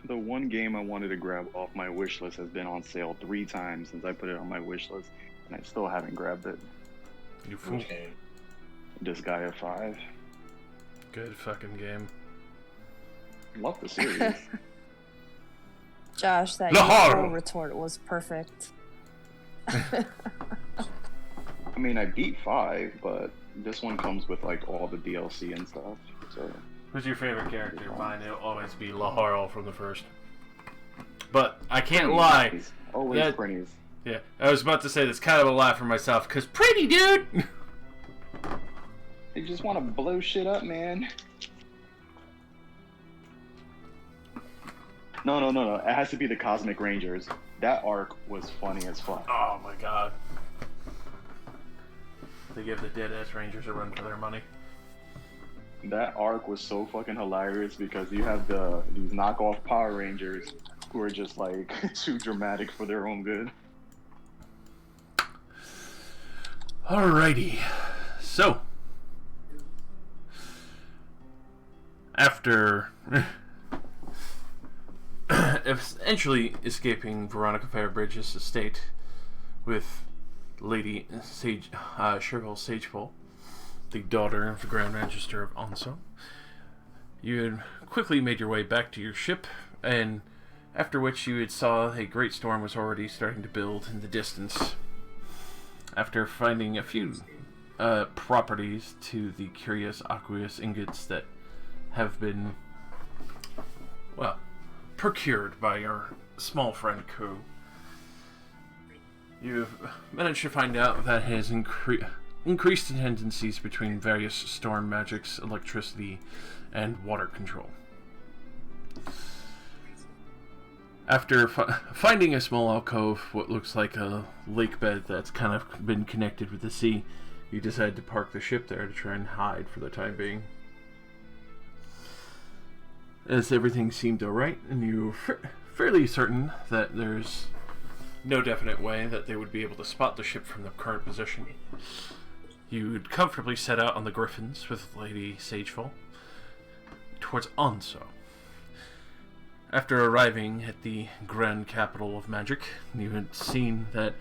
The one game I wanted to grab off my wish list has been on sale 3 times since I put it on my wish list, and I still haven't grabbed it. You fool. Okay. Disgaea 5. Good fucking game. Love the series. Josh, that Lahore! full retort was perfect. I mean, I beat 5, but this one comes with like all the DLC and stuff. So. Who's your favorite character? Mine, it'll always be Lahore from the first. But I can't lie. Always Prinnies. Yeah, I was about to say that's kind of a lie for myself, because pretty dude! They just want to blow shit up, man. No. It has to be the Cosmic Rangers. That arc was funny as fuck. Oh my god. They give the dead-ass Rangers a run for their money. That arc was so fucking hilarious because you have these knockoff Power Rangers who are just like too dramatic for their own good. Alrighty. So, after eventually escaping Veronica Fairbridge's estate with Lady Sage, Cherville Sageful, the daughter of the Grand Magister of Onso, you had quickly made your way back to your ship, and after which you had saw a great storm was already starting to build in the distance. After finding a few properties to the curious aqueous ingots that have been, well, procured by your small friend Ku, you've managed to find out that his increased tendencies between various storm magics, electricity, and water control. After finding a small alcove, what looks like a lake bed that's kind of been connected with the sea, you decide to park the ship there to try and hide for the time being. As everything seemed alright, and you were fairly certain that there's no definite way that they would be able to spot the ship from the current position, you'd comfortably set out on the Griffins with Lady Sageful towards Onso. After arriving at the grand capital of magic, you had seen that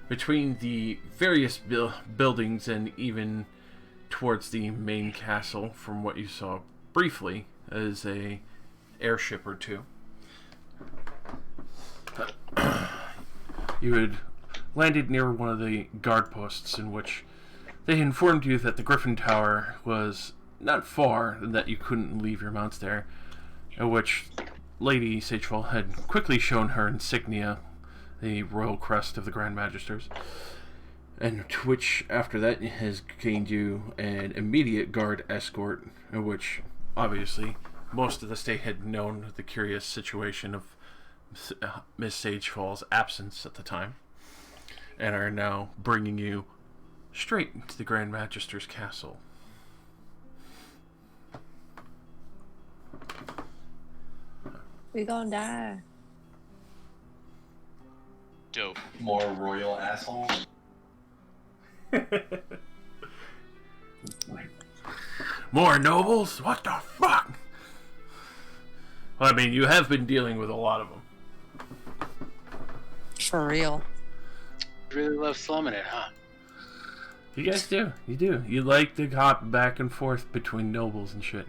between the various buildings and even towards the main castle, from what you saw briefly, as a airship or two, you had landed near one of the guard posts, in which they informed you that the Griffin Tower was not far and that you couldn't leave your mounts there, at which Lady Sageful had quickly shown her insignia, the royal crest of the Grand Magisters, and to which after that has gained you an immediate guard escort, in which obviously most of the state had known the curious situation of Miss Sageful's absence at the time, and are now bringing you straight to the Grand Magister's castle. We gonna die. Dope. More royal asshole. More nobles? What the fuck? Well, I mean, you have been dealing with a lot of them. For real. Really love slumming it, huh? You guys do. You do. You like to hop back and forth between nobles and shit.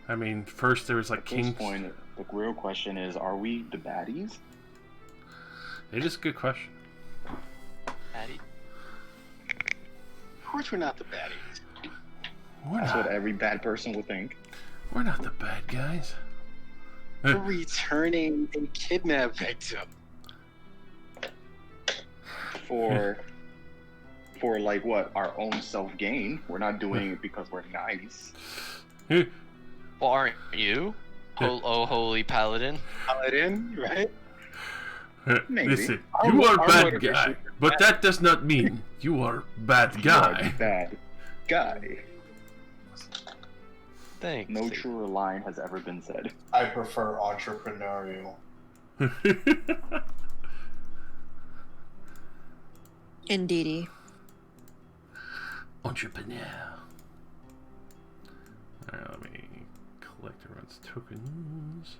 I mean, first there was like At kings. this point, the real question is, are we the baddies? It is a good question. Patty. Of course we're not the baddies. We're That's not, what every bad person would think. we're not the bad guys. We're returning a kidnap victim. For like what, our own self-gain. We're not doing it because we're nice. Well, aren't you? Oh, holy paladin. Paladin, right? Maybe. Listen, Our- you are our bad motivation guy, is but that does not mean you are bad You are guy. the bad guy. Thanks. No truer line has ever been said. I prefer entrepreneurial. Indeedy. Entrepreneur. Alright, let me Select everyone's tokens.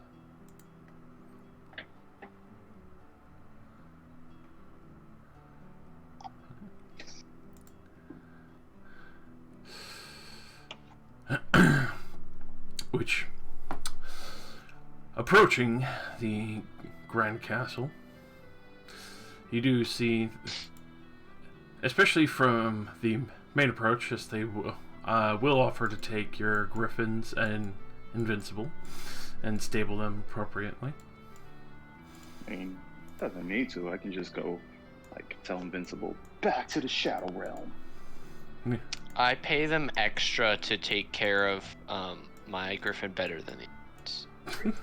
Which, approaching the Grand Castle, you do see, especially from the main approach, as they will offer to take your griffins and invincible and stable them appropriately. I mean, doesn't need to. I can just go, like, tell Invincible, back to the Shadow Realm. Yeah. I pay them extra to take care of my griffin better than the others.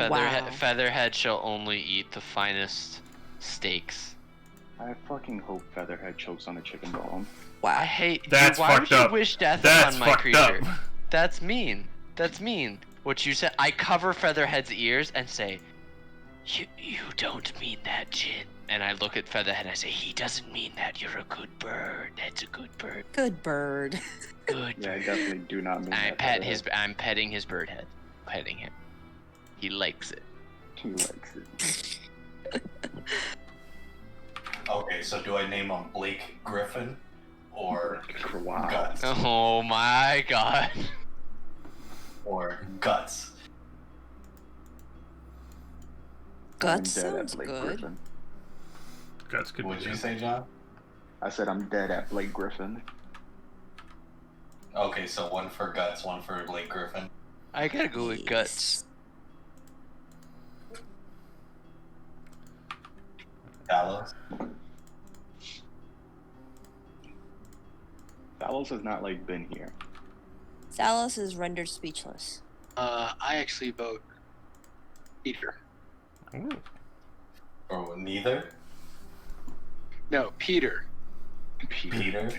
Wow. Featherhead shall only eat the finest steaks. I fucking hope Featherhead chokes on a chicken bone. I hate. That's why would fucked you up. wish death That's upon my fucked creature? up. That's mean. That's mean. What you said. I cover Featherhead's ears and say, "You don't mean that, Jin." And I look at Featherhead and I say, "He doesn't mean that. You're a good bird. That's a good bird. Good bird. Good Yeah, I bird." definitely do not mean I that. pet Featherhead. his. I'm petting his bird head. Petting him. He likes it. He likes it. Okay, so do I name him Blake Griffin or Wow. Guts? Oh my god. Or Guts? Guts I'm dead at sounds Blake good. Griffin. That's good. What'd you say, John? I said I'm dead at Blake Griffin. Okay, so one for Guts, one for Blake Griffin. I gotta go with guts. Dallas? Dallas has not, like, been here. Salas is rendered speechless. I actually vote Peter. Ooh. Or neither? No, Peter. Peter?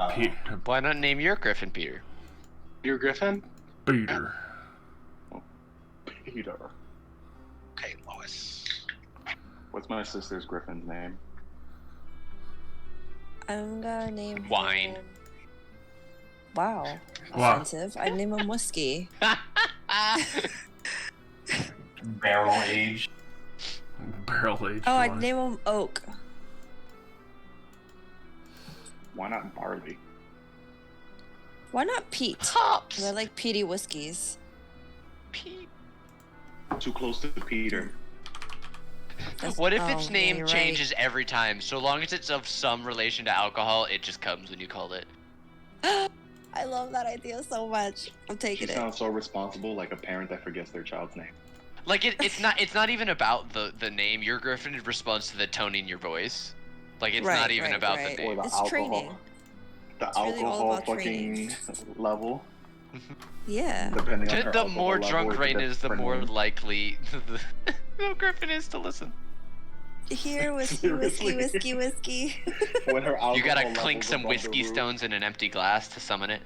Pe- Why not name your griffin Peter? Peter Griffin? Peter. Peter. Okay, Lois. What's my sister's Griffin's name? I'm gonna name Wine. him... Wow. Wow. Offensive. I'd name him Whiskey. Barrel age? Barrel aged. Oh, I'd wine. name him Oak. Why not Barley? Why not Pete? Tops. Because I like peaty whiskeys. Pete. Too close to Peter. That's- What if oh, its yeah, name you're right. changes every time? So long as it's of some relation to alcohol, it just comes when you call it. I love that idea so much. I'm She taking it. sounds so responsible, like a parent that forgets their child's name. Like it's not even about the name. Your griffin responds to the tone in your voice. Like it's not Right, even right, about right. the Or name. the It's alcohol. training. The It's really all alcohol about fucking level. Yeah. Depending on her The alcohol more level, drunk it's a Rain is, the different more name. likely the griffin is to listen. Here, whiskey, whiskey, whiskey, whiskey. When her alcohol You gotta level's clink some above the whiskey roof. stones in an empty glass to summon it.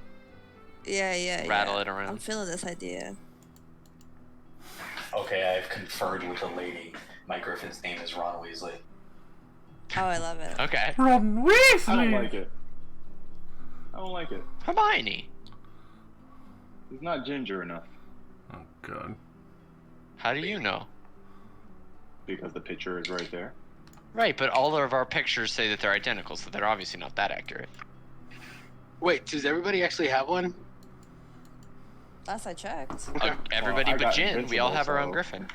Yeah. Rattle it I'm around. feeling this idea. Okay, I've conferred with the lady. My griffin's name is Ron Weasley. Oh, I love it. Okay. Ron Weasley. I don't like it. I don't like it. Hermione. He's not ginger enough. Oh god. How do you know? Because the picture is right there. Right, but all of our pictures say that they're identical, so they're obviously not that accurate. Wait, does everybody actually have one? Last I checked. Everybody I but got Jin, we all Invincible, have our own so- Griffin.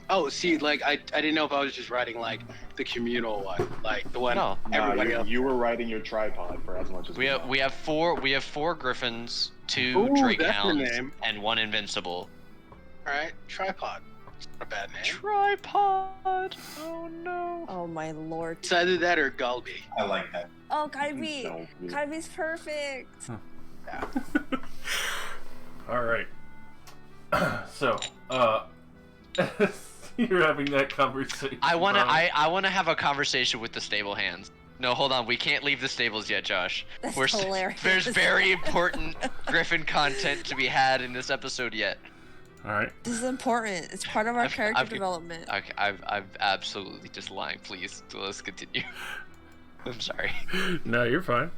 Oh, see, like I didn't know if I was just writing like the communal one, like the one No. everybody else. you were riding your tripod for as much as We have four Griffins, two Ooh, Drake that's the Hounds, name. and one Invincible. All right, tripod. It's not a bad name. Tripod. Oh no. Oh my lord. It's either that or Gulby. I like that. Oh, Kyrie. No, Kyrie's perfect. All right. So, you're having that conversation. I wanna Ron. I wanna have a conversation with the stable hands. No, hold on. We can't leave the stables yet, Josh. That's We're s- hilarious. There's very important Griffin content to be had in this episode yet. All right. This is important. It's part of our character I've- development. Okay, I'm absolutely just lying. Please, so let's continue. I'm sorry. No, you're fine.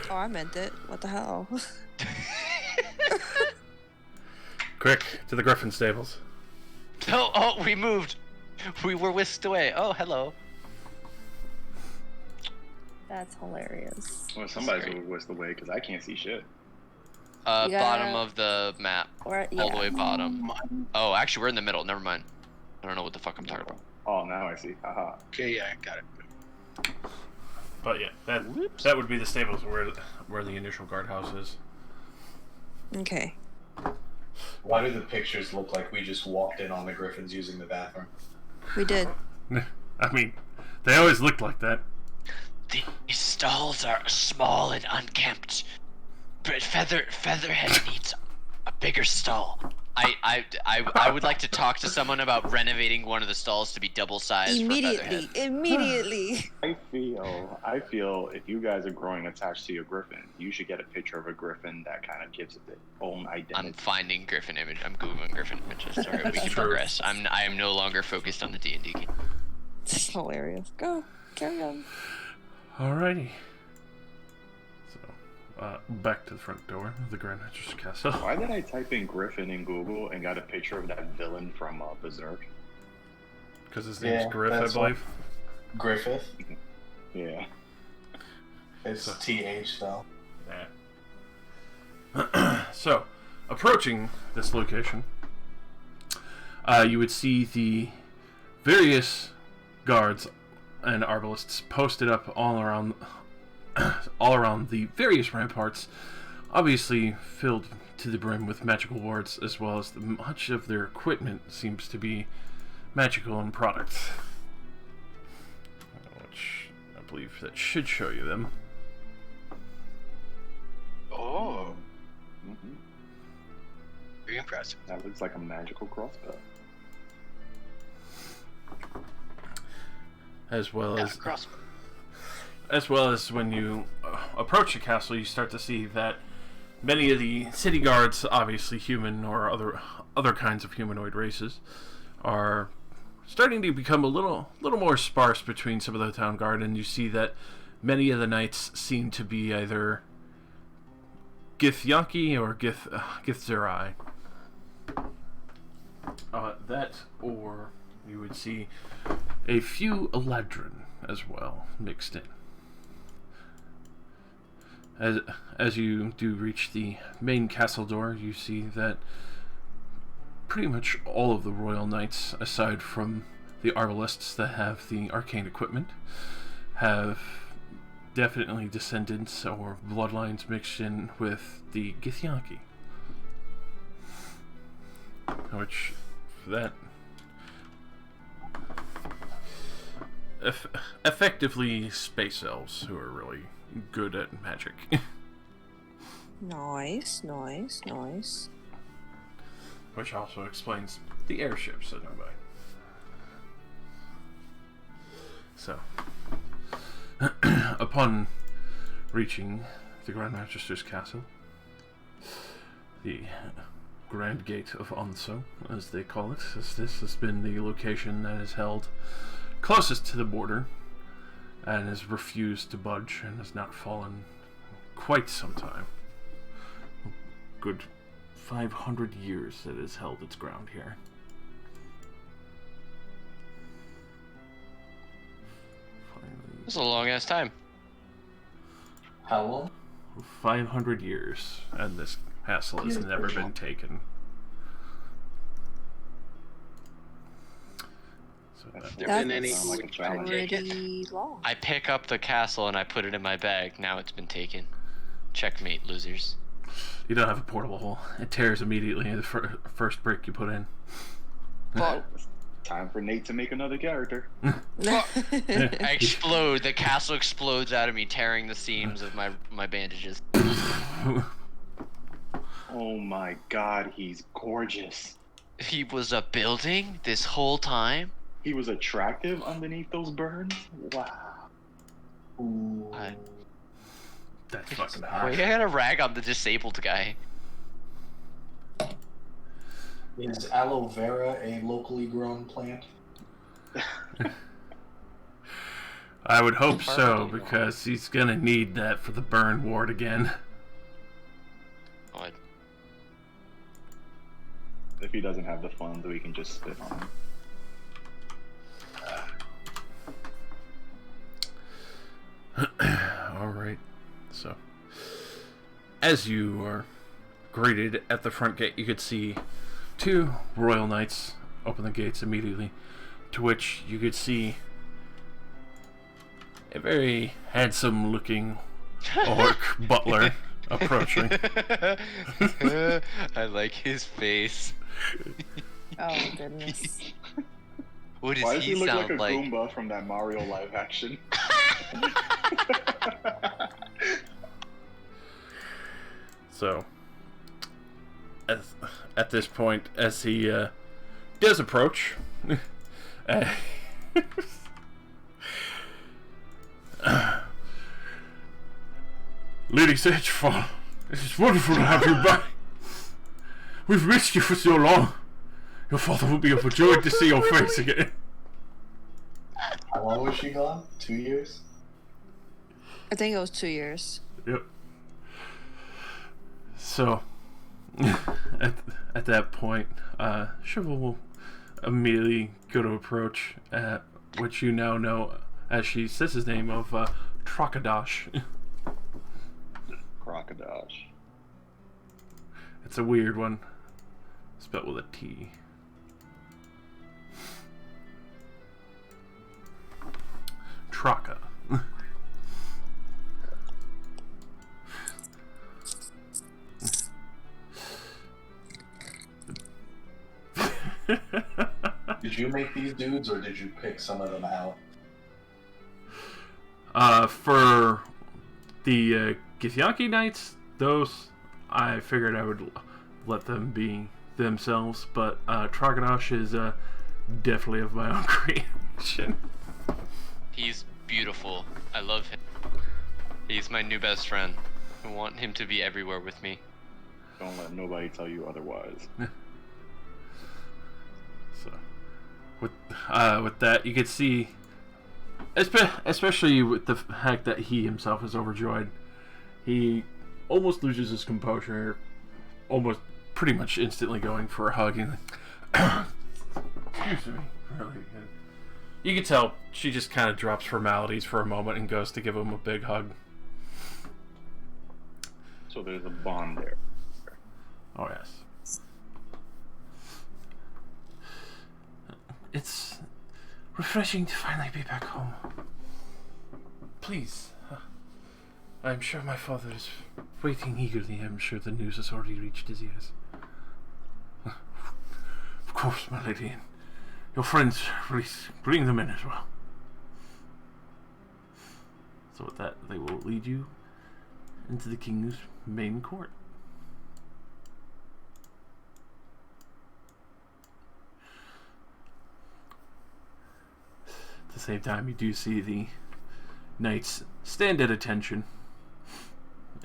Oh, I meant it. What the hell? Quick, to the Griffin stables. Oh, we moved. We were whisked away. Oh, hello. That's hilarious. Well, somebody's gonna whisk away because I can't see shit. Yeah. Bottom of the map. Or, All the yeah. way bottom. Oh, actually, we're in the middle. Never mind. I don't know what the fuck I'm talking about. Oh, now I see. Haha. Okay, yeah, got it. But yeah, that would be the stables where the initial guardhouse is. Okay. Why do the pictures look like we just walked in on the Griffins using the bathroom? We did. I mean, they always looked like that. These stalls are small and unkempt. But Featherhead needs a bigger stall. I would like to talk to someone about renovating one of the stalls to be double sized for Featherhead. Immediately. I feel if you guys are growing attached to your griffin, you should get a picture of a griffin that kind of gives it its own identity. I'm finding Griffin image. I'm googling Griffin images. Sorry, we can True. progress. I am no longer focused on the D&D game. It's hilarious. Go. Carry on. Alrighty. So, back to the front door of the Grand Master's castle. Why did I type in griffin in Google and got a picture of that villain from Berserk? Because his name's Yeah, Griff, I that's believe. Griffith. Yeah. It's TH though. Yeah. So, approaching this location, you would see the various guards and arbalists posted up all around the various ramparts, obviously filled to the brim with magical wards, as well as much of their equipment seems to be magical in product. Which I believe that should show you them. Oh, Hmm. very impressive. That looks like a magical crossbow. As well Yeah, as crossbow. when you approach the castle, you start to see that many of the city guards, obviously human or other kinds of humanoid races, are starting to become a little more sparse between some of the town guard, and you see that many of the knights seem to be either Githyanki or Githzerai. That, or you would see a few Eladrin as well mixed in. As you do reach the main castle door, you see that pretty much all of the royal knights, aside from the arbalists that have the arcane equipment, have definitely descendants or bloodlines mixed in with the Githyanki. Which, for that, effectively space elves who are really good at magic. Nice. Which also explains the airships that go by. So, upon reaching the Grand Magister's castle, the Grand Gate of Onso, as they call it, as this has been the location that is held closest to the border and has refused to budge and has not fallen quite some time. Good 500 years it has held its ground here. This is a long ass time. How long? 500 years, and this castle has never been taken. So There That's been any Sound like a challenge. pretty long. I pick up the castle and I put it in my bag. Now it's been taken. Checkmate, losers. you don't have a portable hole. It tears immediately the first brick you put in. Fuck. Time for Nate to make another character. I explode. The castle explodes out of me, tearing the seams of my bandages. Oh my god, he's gorgeous. He was a building this whole time? He was attractive underneath those burns? Wow. Ooh. That's fucking Wait, hot. I got a rag on the disabled guy. Is aloe vera a locally grown plant? I would hope so, because he's gonna need that for the burn ward again. Oh, If he doesn't have the funds, we can just spit on him. Alright. So, as you are greeted at the front gate, you could see 2 royal knights open the gates immediately, to which you could see a very handsome looking orc butler approaching. I like his face. Oh goodness. What does Why does he look like a sound like? Goomba from that Mario live action? So, at this point, as he does approach, Lady Sagefall, it's wonderful to have you back. We've missed you for so long. Your father will be overjoyed to see your face again. How long was she gone? 2 years? I think it was 2 years. Yep. So, at that point, Shiva will immediately go to approach, which you now know as she says his name of Trakadosh. Crocodile. It's a weird one, spelled with a T. Traka. Did you make these dudes, or did you pick some of them out? For the Githyanki Knights, those I figured I would let them be themselves, but Tragadosh is definitely of my own creation. He's beautiful. I love him. He's my new best friend. I want him to be everywhere with me. Don't let nobody tell you otherwise. So, with that, you could see, especially with the fact that he himself is overjoyed, he almost loses his composure, almost pretty much instantly going for a hug. And excuse me, really. You can tell she just kind of drops formalities for a moment and goes to give him a big hug. So there's a bond there. Oh yes. It's refreshing to finally be back home. Please. I'm sure my father is waiting eagerly. I'm sure the news has already reached his ears. Of course, my lady. And your friends, please bring them in as well. So with that, they will lead you into the king's main court. At the same time, you do see the knights stand at attention,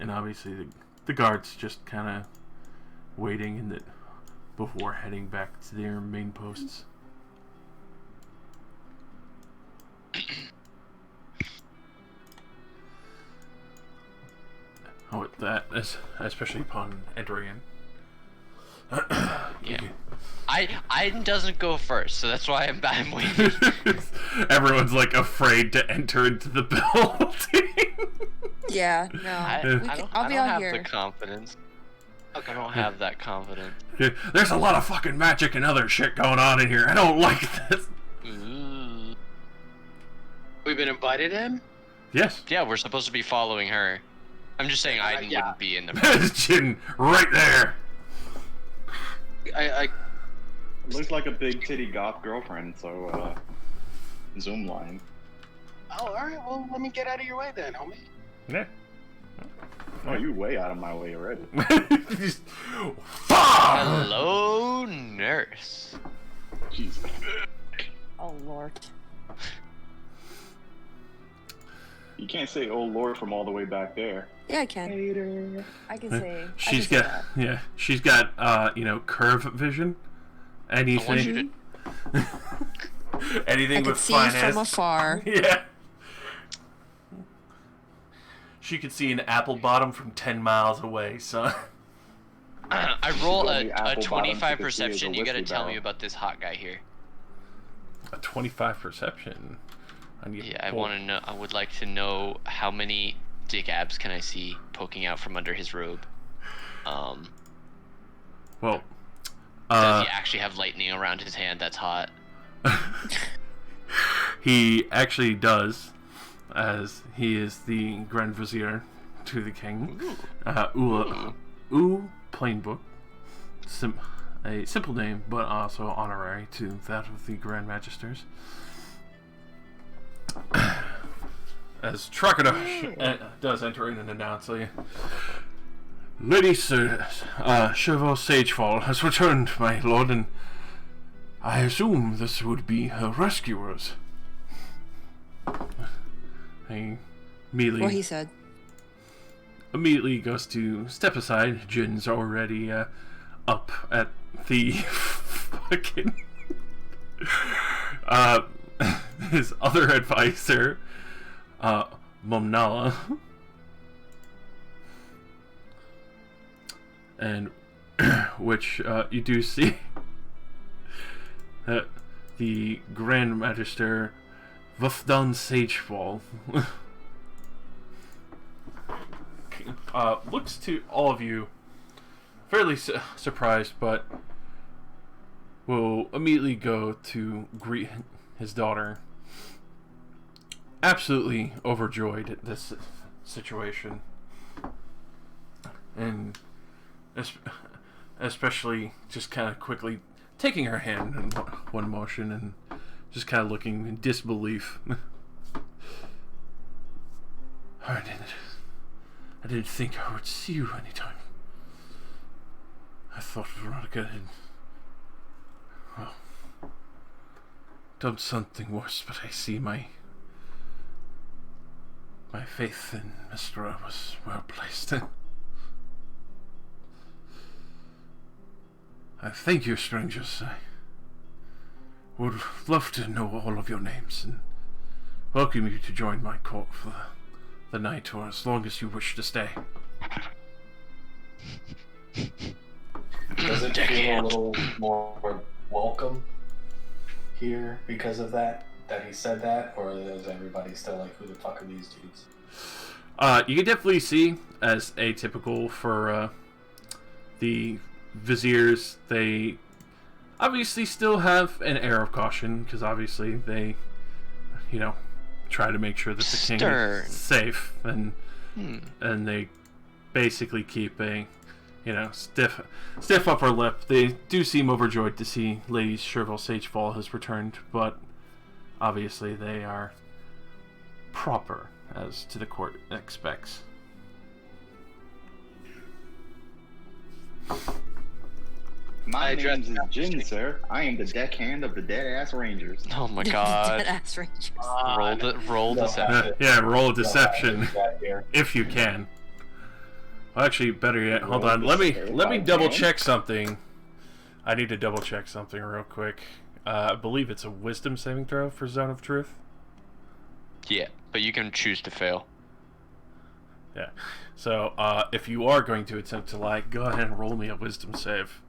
and obviously the guards just kind of waiting in the, before heading back to their main posts. Oh, with that, especially upon entering in. Yeah. Aiden doesn't go first, so that's why I'm waiting. Everyone's like afraid to enter into the building. Yeah, no. I'll be don't out have here. the confidence. I don't have that confidence. There's a lot of fucking magic and other shit going on in here. I don't like this. Ooh. We've been invited in? Yes. Yeah, we're supposed to be following her. I'm just saying Aiden yeah. wouldn't be in the. There's Jin right there. I Looks like a big titty goth girlfriend, so Zoom line. Oh, alright, well, let me get out of your way then, homie. Yeah. Oh, you way out of my way already. Just, fuck! Hello, nurse. Jesus. Oh Lord. You can't say "Oh Lord" from all the way back there. Yeah, I can. Hater. I can say. She's I can say got she's got curve vision. I want you Anything to. anything I can with see finance. from afar. Yeah. She could see an apple bottom from 10 miles away, son. I roll The a only apple bottoms you 25 can see is a perception. You gotta whiskey tell me barrel. about this hot guy here. A 25 perception. I need Yeah, I want to know. I would like to know how many dick abs can I see poking out from under his robe. Well, Does he actually have lightning around his hand? That's hot. he actually does, as he is the Grand Vizier to the king. Plain Book. A simple name, but also honorary to that of the Grand Magisters. As Trakadosh does enter in and announce, Lady Sir, Chevaux Sagefall has returned, my lord, and I assume this would be her rescuers. He immediately, What he said. immediately goes to step aside. Jin's already up at the fucking his other advisor, Momnala, and which you do see that the Grand Magister Vufdan Sagefall looks to all of you fairly surprised, but will immediately go to greet his daughter, absolutely overjoyed at this situation, and especially just kind of quickly taking her hand in one motion and just kind of looking in disbelief. I didn't think I would see you anytime. I thought Veronica had, well, done something worse, but I see my faith in Mistra was well placed. I thank you, strangers. I would love to know all of your names and welcome you to join my court for the night, or as long as you wish to stay. Does it feel a little more welcome here because of that he said that, or is everybody still like, who the fuck are these dudes? You can definitely see, as atypical for the viziers, they obviously still have an air of caution, because obviously they, try to make sure that the king Stern. is safe, and they basically keep a stiff upper lip. They do seem overjoyed to see Lady Chevaux Sagefall has returned, but obviously they are proper, as to the court expects. My name is Jin, sir. I am the deckhand of the Dead-Ass Rangers. Oh my god. Dead-ass Rangers. Roll No, deception. Yeah, roll a deception Here. if you can. Well, actually, better yet, hold Roll on. to Let me save if I double can. check something. I need to double check something real quick. I believe it's a wisdom saving throw for Zone of Truth. Yeah, but you can choose to fail. Yeah. So, if you are going to attempt to lie, go ahead and roll me a wisdom save.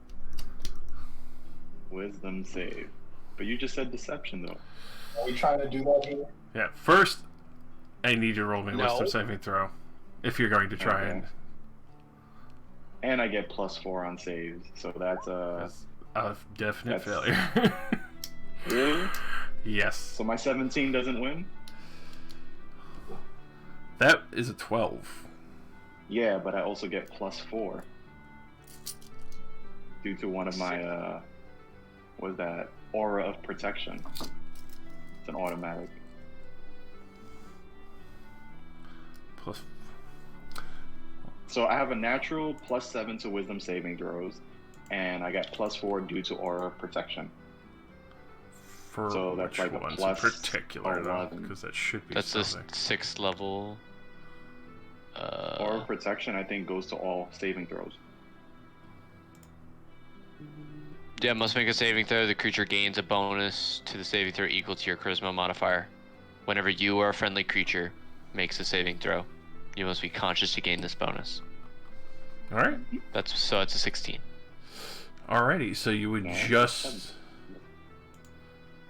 Wisdom save. But you just said deception, though. Are we trying to do that here? Yeah. First, I need you to roll me a No. wisdom saving throw, if you're going to try Okay. and. And I get +4 on saves, so that's That's a definite That's- failure. really. Yes. So my 17 doesn't win. That is a 12. Yeah, but I also get +4 due to one of my was that aura of protection. It's an automatic. Plus. So I have a natural +7 to wisdom saving throws, and I got +4 due to aura of protection. For So that's which like a ones plus in particular, though? 11. Because that should be That's the something. 6th level. Aura of protection, I think, goes to all saving throws. Yeah, must make a saving throw. The creature gains a bonus to the saving throw equal to your charisma modifier. Whenever you or a friendly creature makes a saving throw, you must be conscious to gain this bonus. All right. It's a 16. Alrighty. So you would No, just.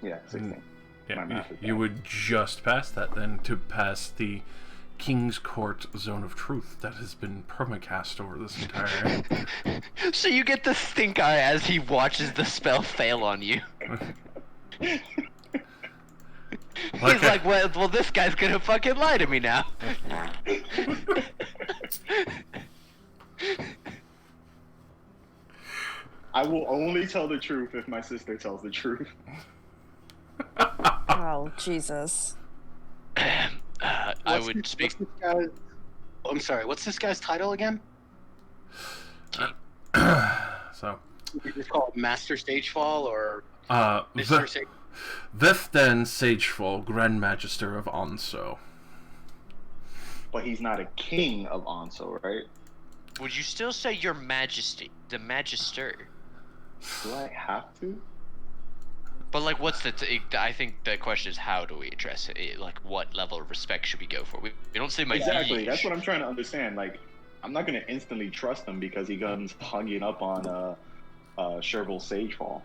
Yeah, 16. Yeah, My math is you bad. would just pass that then to pass the King's Court Zone of Truth that has been permacast over this entire. So you get the stink eye as he watches the spell fail on you. He's like, well, this guy's gonna fucking lie to me now. I will only tell the truth if my sister tells the truth. Oh, Jesus. I would speak. I'm sorry. What's this guy's title again? So. We just call it Master Stagefall or Mr. Sage. Vethden Sagefall, Grand Magister of Onso. But he's not a king of Onso, right? Would you still say Your Majesty, the Magister? Do I have to? But like, what's I think the question is, how do we address it? Like, what level of respect should we go for? We don't say my Exactly. liege. That's what I'm trying to understand. Like, I'm not gonna instantly trust him because he comes hugging up on Sherville Sagefall.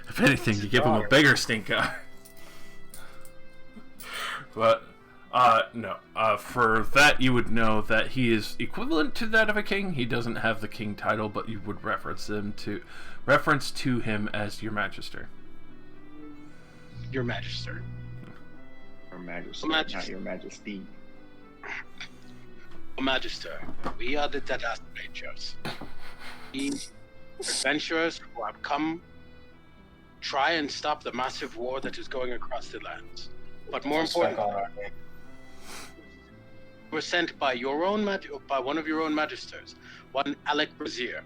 If anything, you give him a bigger stink eye. But, no. For that, you would know that he is equivalent to that of a king. He doesn't have the king title, but you would reference to him as your magister. Your Magister. Or Magister, Magister. not your Majesty. Magister, we are the Deadass Rangers. We adventurers who have come try and stop the massive war that is going across the lands. But more Respect importantly, on our name. we're sent by by one of your own magisters, one Alec Brazier,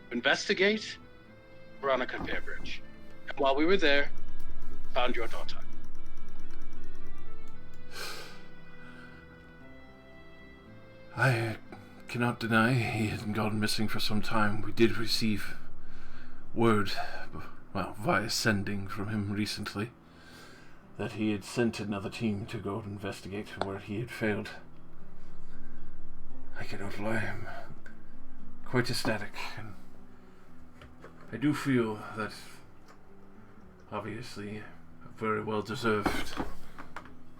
to investigate Veronica Fairbridge. And while we were there, found your daughter. I cannot deny he had gone missing for some time. We did receive word, well, via sending from him recently, that he had sent another team to go investigate where he had failed. I cannot lie, I'm quite ecstatic, and I do feel that, obviously, a very well deserved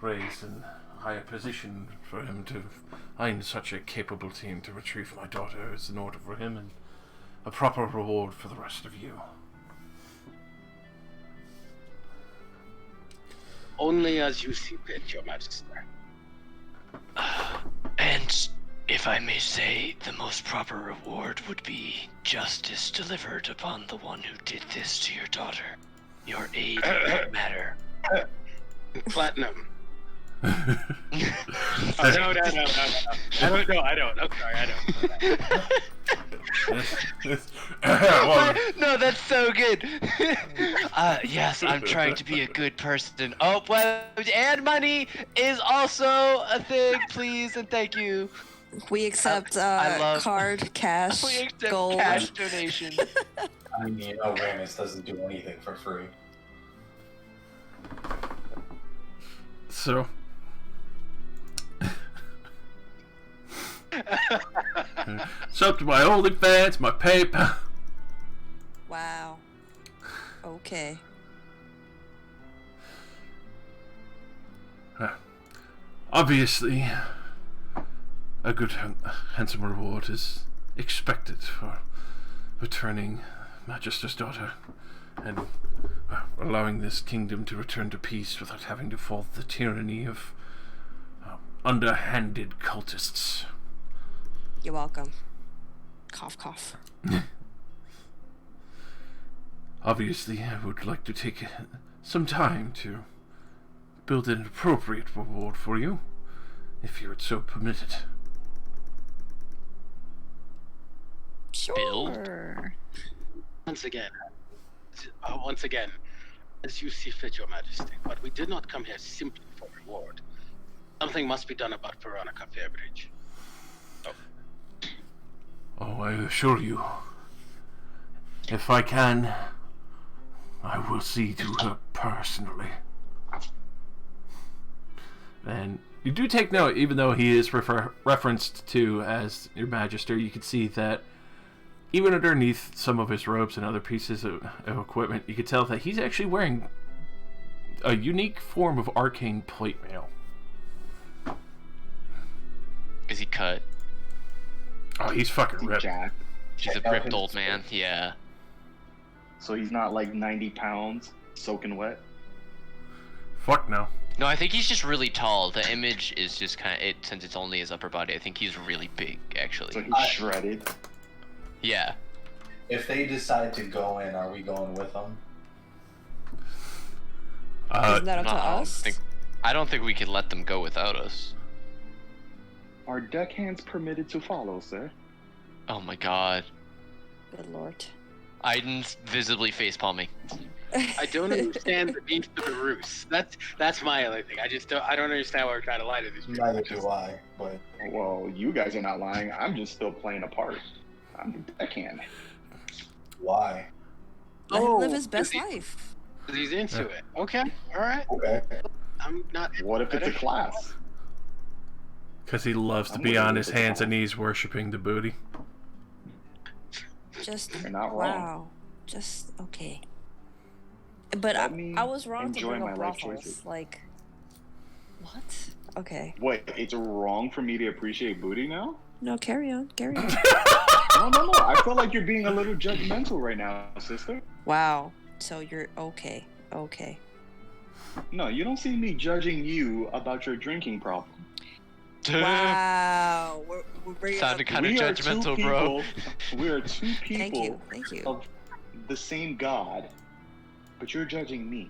raise and higher position for him to find such a capable team to retrieve my daughter is in order for him, and a proper reward for the rest of you. Only as you see fit, your Majesty. And if I may say, the most proper reward would be justice delivered upon the one who did this to your daughter. Your aid would matter. Platinum. Oh, no. I don't. I'm sorry, I don't. Well, No, that's so good. Yes, I'm trying to be a good person. Oh, well, and money is also a thing, please and thank you. We accept I love- card, cash, We accept gold. cash donation. I mean, you know, Ramus doesn't do anything for free. so it's up to my OnlyFans, my PayPal. Wow. Okay. Obviously, a good, handsome reward is expected for returning Magister's daughter and allowing this kingdom to return to peace without having to fall to the tyranny of underhanded cultists. You're welcome. Cough, cough. Obviously, I would like to take some time to build an appropriate reward for you, if you would so permit it. Sure. Once again, as you see fit, your Majesty. But we did not come here simply for reward. Something must be done about Veronica Fairbridge. Oh, I assure you, if I can, I will see to her personally. And You do take note, even though he is referenced to as your Magister, you can see that even underneath some of his robes and other pieces of equipment, you can tell that he's actually wearing a unique form of arcane plate mail. Is he cut? Oh, he's fucking ripped. Jack. He's a Check out ripped his- old man. Yeah. So he's not like 90 pounds, soaking wet. Fuck no. No, I think he's just really tall. The image is just kind of it since it's only his upper body. I think he's really big, actually. So he's shredded. Yeah. If they decide to go in, are we going with them? Isn't that up No, to I don't us? I don't think we can let them go without us. Are deckhands permitted to follow, sir? Oh my god. Good lord. Aiden's visibly facepalming. I don't understand the beast of the roost. That's my only thing. I don't understand why we're trying to lie to these people. Neither do I, but Well, you guys are not lying. I'm just still playing a part. I'm the deckhand. why? Let him live Oh, his best 'cause he- life. He's into it. Okay, all right. Okay. I'm not. What if it's a class? Because he loves to I'm be gonna on go his with the hands and class. knees worshipping the booty. Just You're not wrong. wow. Just okay. But Let me I was wrong to enjoy bring my up life brothels. choices. Like, what? Okay. Wait, it's wrong for me to appreciate booty now? No, carry on. Carry on. No. I feel like you're being a little judgmental right now, sister. Wow. So you're okay. Okay. No, you don't see me judging you about your drinking problem. Wow. We're bringing up. Sounded kind of We are two judgmental, bro. people- We are two people Thank you. Thank you. of the same God, but you're judging me.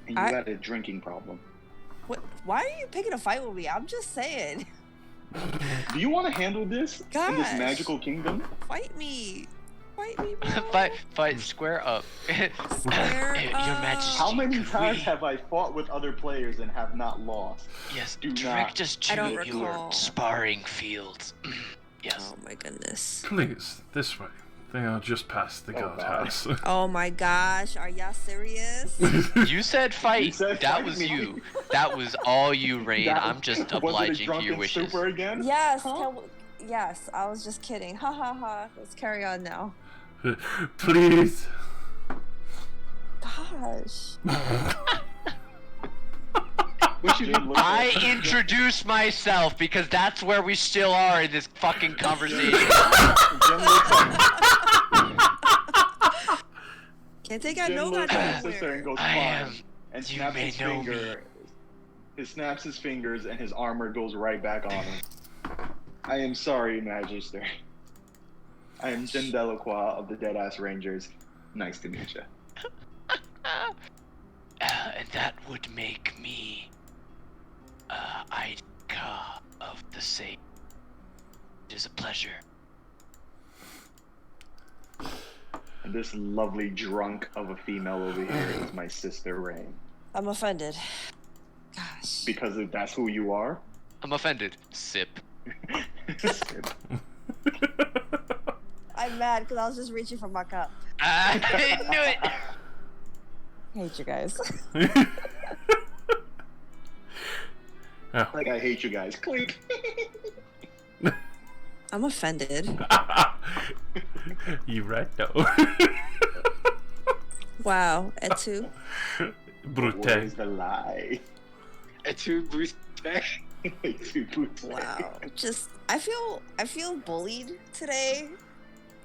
And you I- got a drinking problem. What? Why are you picking a fight with me? I'm just saying. Do you want to handle this in this Gosh. magical kingdom? Fight me. Fight me, bro. Fight square up. Square Your up. Majesty. How many could times we- have I fought with other players and have not lost? Yes, do direct not- us I to don't your recall. sparring fields. Yes. Oh my goodness. Please, this way. They are just past the Oh, god God. house. Oh my gosh. Are y'all serious? You said fight. You said that fight was me. you. That was all you, Rain. That- I'm just was it a obliging to drunken your wishes. stupor again? Yes. Yes. I was just kidding. Ha ha ha. Let's carry on now. Please. Gosh. We should Jim looks I like- introduce myself because that's where we still are in this fucking conversation. Jim looks Can't take out Jim no looks at his goddamn sister and where. goes I fine, am. and You snaps may his know finger. He snaps his fingers, and his armor goes right back on him. I am sorry, Magister. I am Jim Delacroix of the Deadass Rangers. Nice to meet you. And that would make me Aika of the same. It is a pleasure. And this lovely drunk of a female over here is my sister Rain. I'm offended. Gosh. Because if that's who you are. I'm offended. Sip. I'm mad because I was just reaching for my cup. I knew it. I hate you guys. Oh. Like I hate you guys. Clink. I'm offended. You right though. Wow. Et tu? Where's Brute. the lie? Et tu, Bruce? Wow. Just I feel bullied today.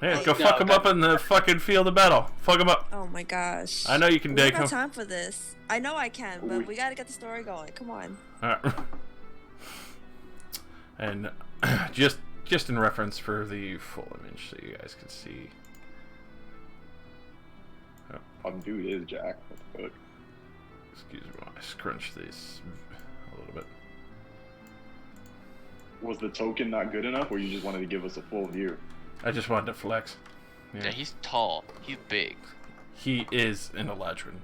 Yeah, go No, fuck him that- up in the fucking field of battle. Fuck him up. Oh my gosh. I know you can We don't take got him. time for this. I know I can, but We- we gotta get the story going. Come on. And just in reference for the full image, so you guys can see. Dude is Jack. What the fuck? Excuse me while I scrunch this a little bit. Was the token not good enough, or you just wanted to give us a full view? I just wanted to flex. Yeah, he's tall. He's big. He is an Eladrin.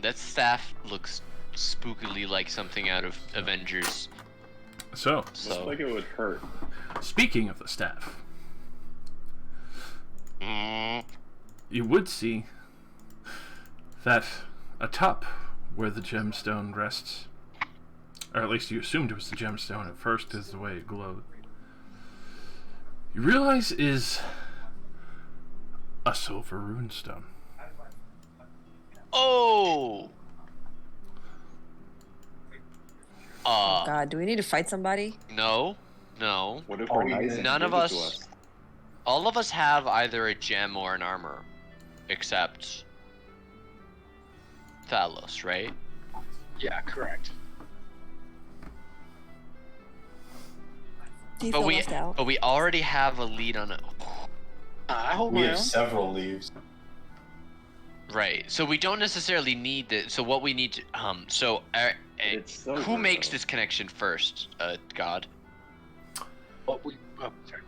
That staff looks spookily like something out of Avengers. So, Looks So, like it would hurt. speaking of the staff, mm, you would see that atop where the gemstone rests. Or at least you assumed it was the gemstone at first, is the way it glowed. You realize is a silver runestone. Oh! Oh God, do we need to fight somebody? No. What if Oh, we're nice and None give of it to us. All of us have either a gem or an armor. Except Thalos, right? Yeah, correct. Do you But feel we left out? but we already have a lead on it. I hold We my have own. several leaves. Right. So we don't necessarily need the. So what we need to It's silver, who makes though. this connection first? God. But sorry.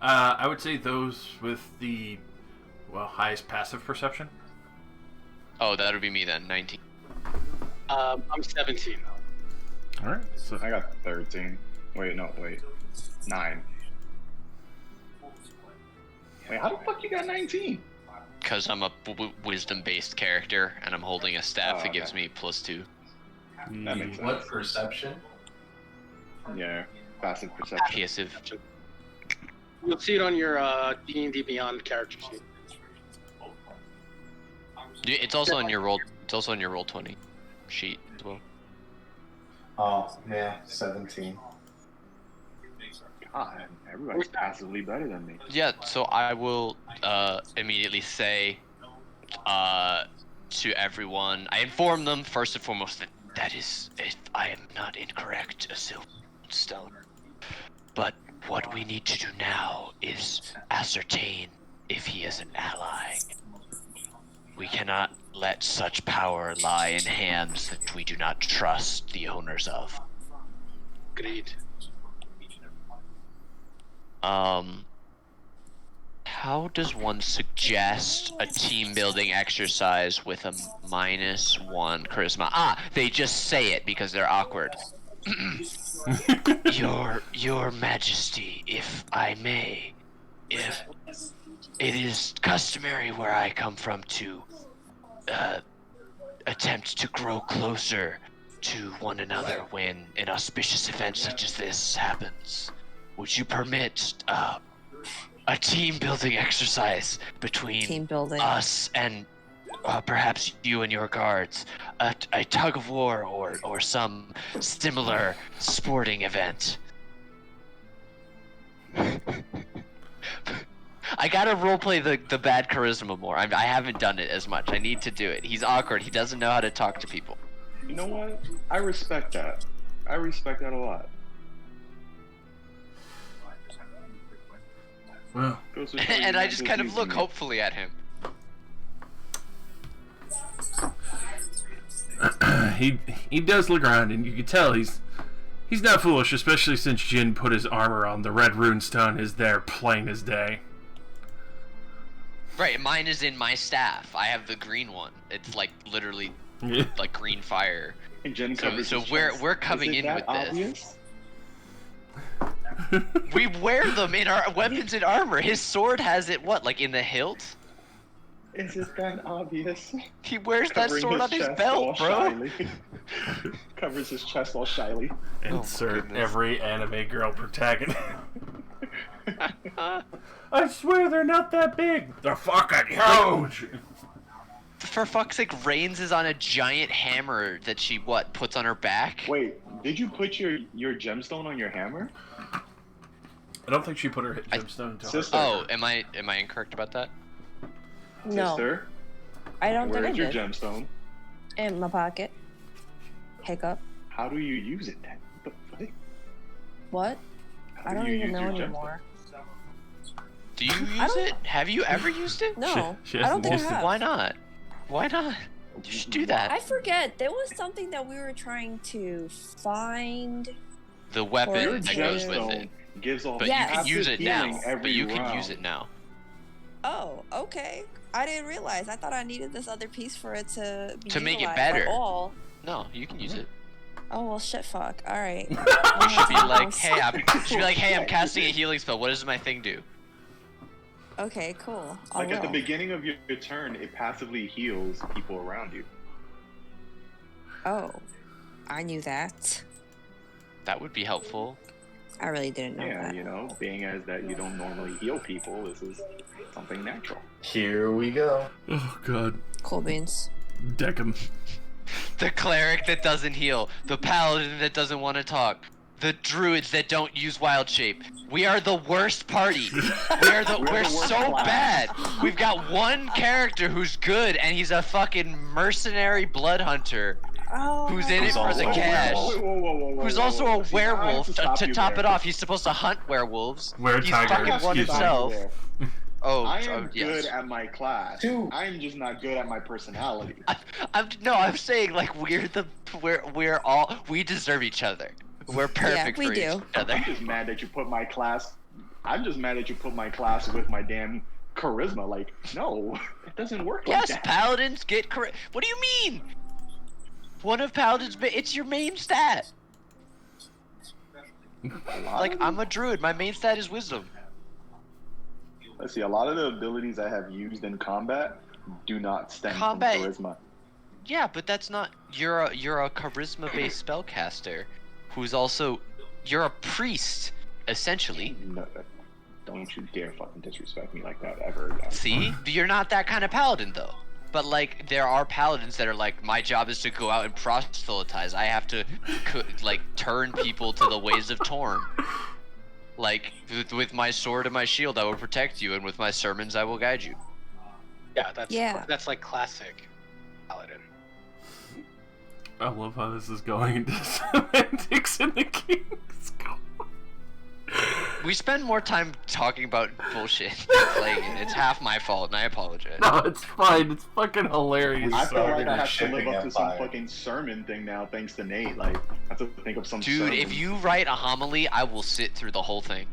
I would say those with the, highest passive perception. Oh, that would be me then. 19. I'm 17. Alright, so I got 13. Wait. 9. Wait, how the fuck you got 19? Because I'm a wisdom-based character, and I'm holding a staff that gives okay. me +2. That makes sense. What perception? Yeah, passive perception. Passive. You'll see it on your D&D Beyond character sheet. It's also on your roll. It's also on your roll 20 sheet as well. Oh, yeah, 17. God, everybody's passively better than me. Yeah. So I will immediately say to everyone. I inform them first and foremost that is, if I am not incorrect, a silver stone. But what we need to do now is ascertain if he is an ally. We cannot let such power lie in hands that we do not trust the owners of. Agreed. How does one suggest a team building exercise with a -1 charisma? They just say it because they're awkward. Your Majesty, if I may, if it is customary where I come from to attempt to grow closer to one another when an auspicious event such as this happens, would you permit a team building exercise between Team building. us and perhaps you and your guards, a tug of war or some similar sporting event? I gotta roleplay the bad charisma more. I haven't done it as much. I need to do it. He's awkward. He doesn't know how to talk to people. You know what? I respect that. I respect that a lot. well, Goes to show you And I not just kind of using look me. hopefully at him. he does look around, and you can tell he's not foolish, especially since Jin put his armor on. The red runestone is there, plain as day. Right, mine is in my staff. I have the green one. It's like literally like green fire. And Jen So covers his we're chest. coming Is it in that with this. obvious? We wear them in our weapons and armor. His sword has it like in the hilt? Is it that obvious? He wears that Covering sword on his chest belt, all bro. shyly. Covers his chest all shyly. Insert goodness. every anime girl protagonist. I swear they're not that big. They're fucking huge. For fuck's sake, Reigns is on a giant hammer that she puts on her back? Wait, did you put your gemstone on your hammer? I don't think she put her gemstone into her. Sister. Oh, am I incorrect about that? No, Sister, I don't think I where's your did. gemstone? In my pocket. Hiccup. How do you use it then? What the fuck? What? How I do don't you even use know your gemstone? anymore. Do you I use don't- it? Have you ever used it? No, She I don't hasn't think I used it. have. Why not? Why not? You should do that. I forget. There was something that we were trying to find. The weapon Your that goes with gemstone it. gives off But Yes. you can use it now. healing every But you can round. use it now. Oh, okay. I didn't realize. I thought I needed this other piece for it to be To make it utilized better. at all. No, you can use it. Oh well, shit, fuck. All right. You should be like, hey, I'm casting a healing spell. What does my thing do? Okay, cool. I Like at the will. beginning of your turn, it passively heals people around you. Oh, I knew that. That would be helpful. I really didn't know Yeah, that. you know, being as that you don't normally heal people, this is something natural. Here we go. Oh god. Cool beans. Deck him. The cleric that doesn't heal. The paladin that doesn't want to talk. The druids that don't use wild shape. We are the worst party. We're the worst so class. bad. We've got one character who's good, and he's a fucking mercenary blood hunter Oh. who's in it Who's for the also a cash. werewolf. Who's also a See, now I have werewolf stop to you top there. it off. He's supposed to hunt werewolves. Were He's tiger. fucking one Excuse me. himself. Oh, I am yes. good at my class. Dude. I'm just not good at my personality. I'm saying like we deserve each other. We're perfect we for do. each other. I'm just mad that you put my class. I'm just mad that you put my class with my damn charisma. Like, no, it doesn't work like Yes, that. paladins get What do you mean? One of paladins, it's your main stat. Like, I'm a druid. My main stat is wisdom. Let's see. A lot of the abilities I have used in combat do not stem Combat- from charisma. Yeah, but that's not. You're a charisma-based spellcaster, who's also you're a priest essentially. No, don't you dare fucking disrespect me like that ever again. See, you're not that kind of paladin though. But like, there are paladins that are like, my job is to go out and proselytize. I have to like turn people to the ways of Torm. Like, with my sword and my shield, I will protect you, and with my sermons, I will guide you. Yeah, Yeah. that's like classic paladin. I love how this is going into semantics in the King's Code. We spend more time talking about bullshit than playing it. It's half my fault, and I apologize. No, it's fine. It's fucking hilarious. I feel like Started I a have to live shipping up to some empire. fucking sermon thing now, thanks to Nate. Like, I have to think of some. Dude, sermon. if you write a homily, I will sit through the whole thing.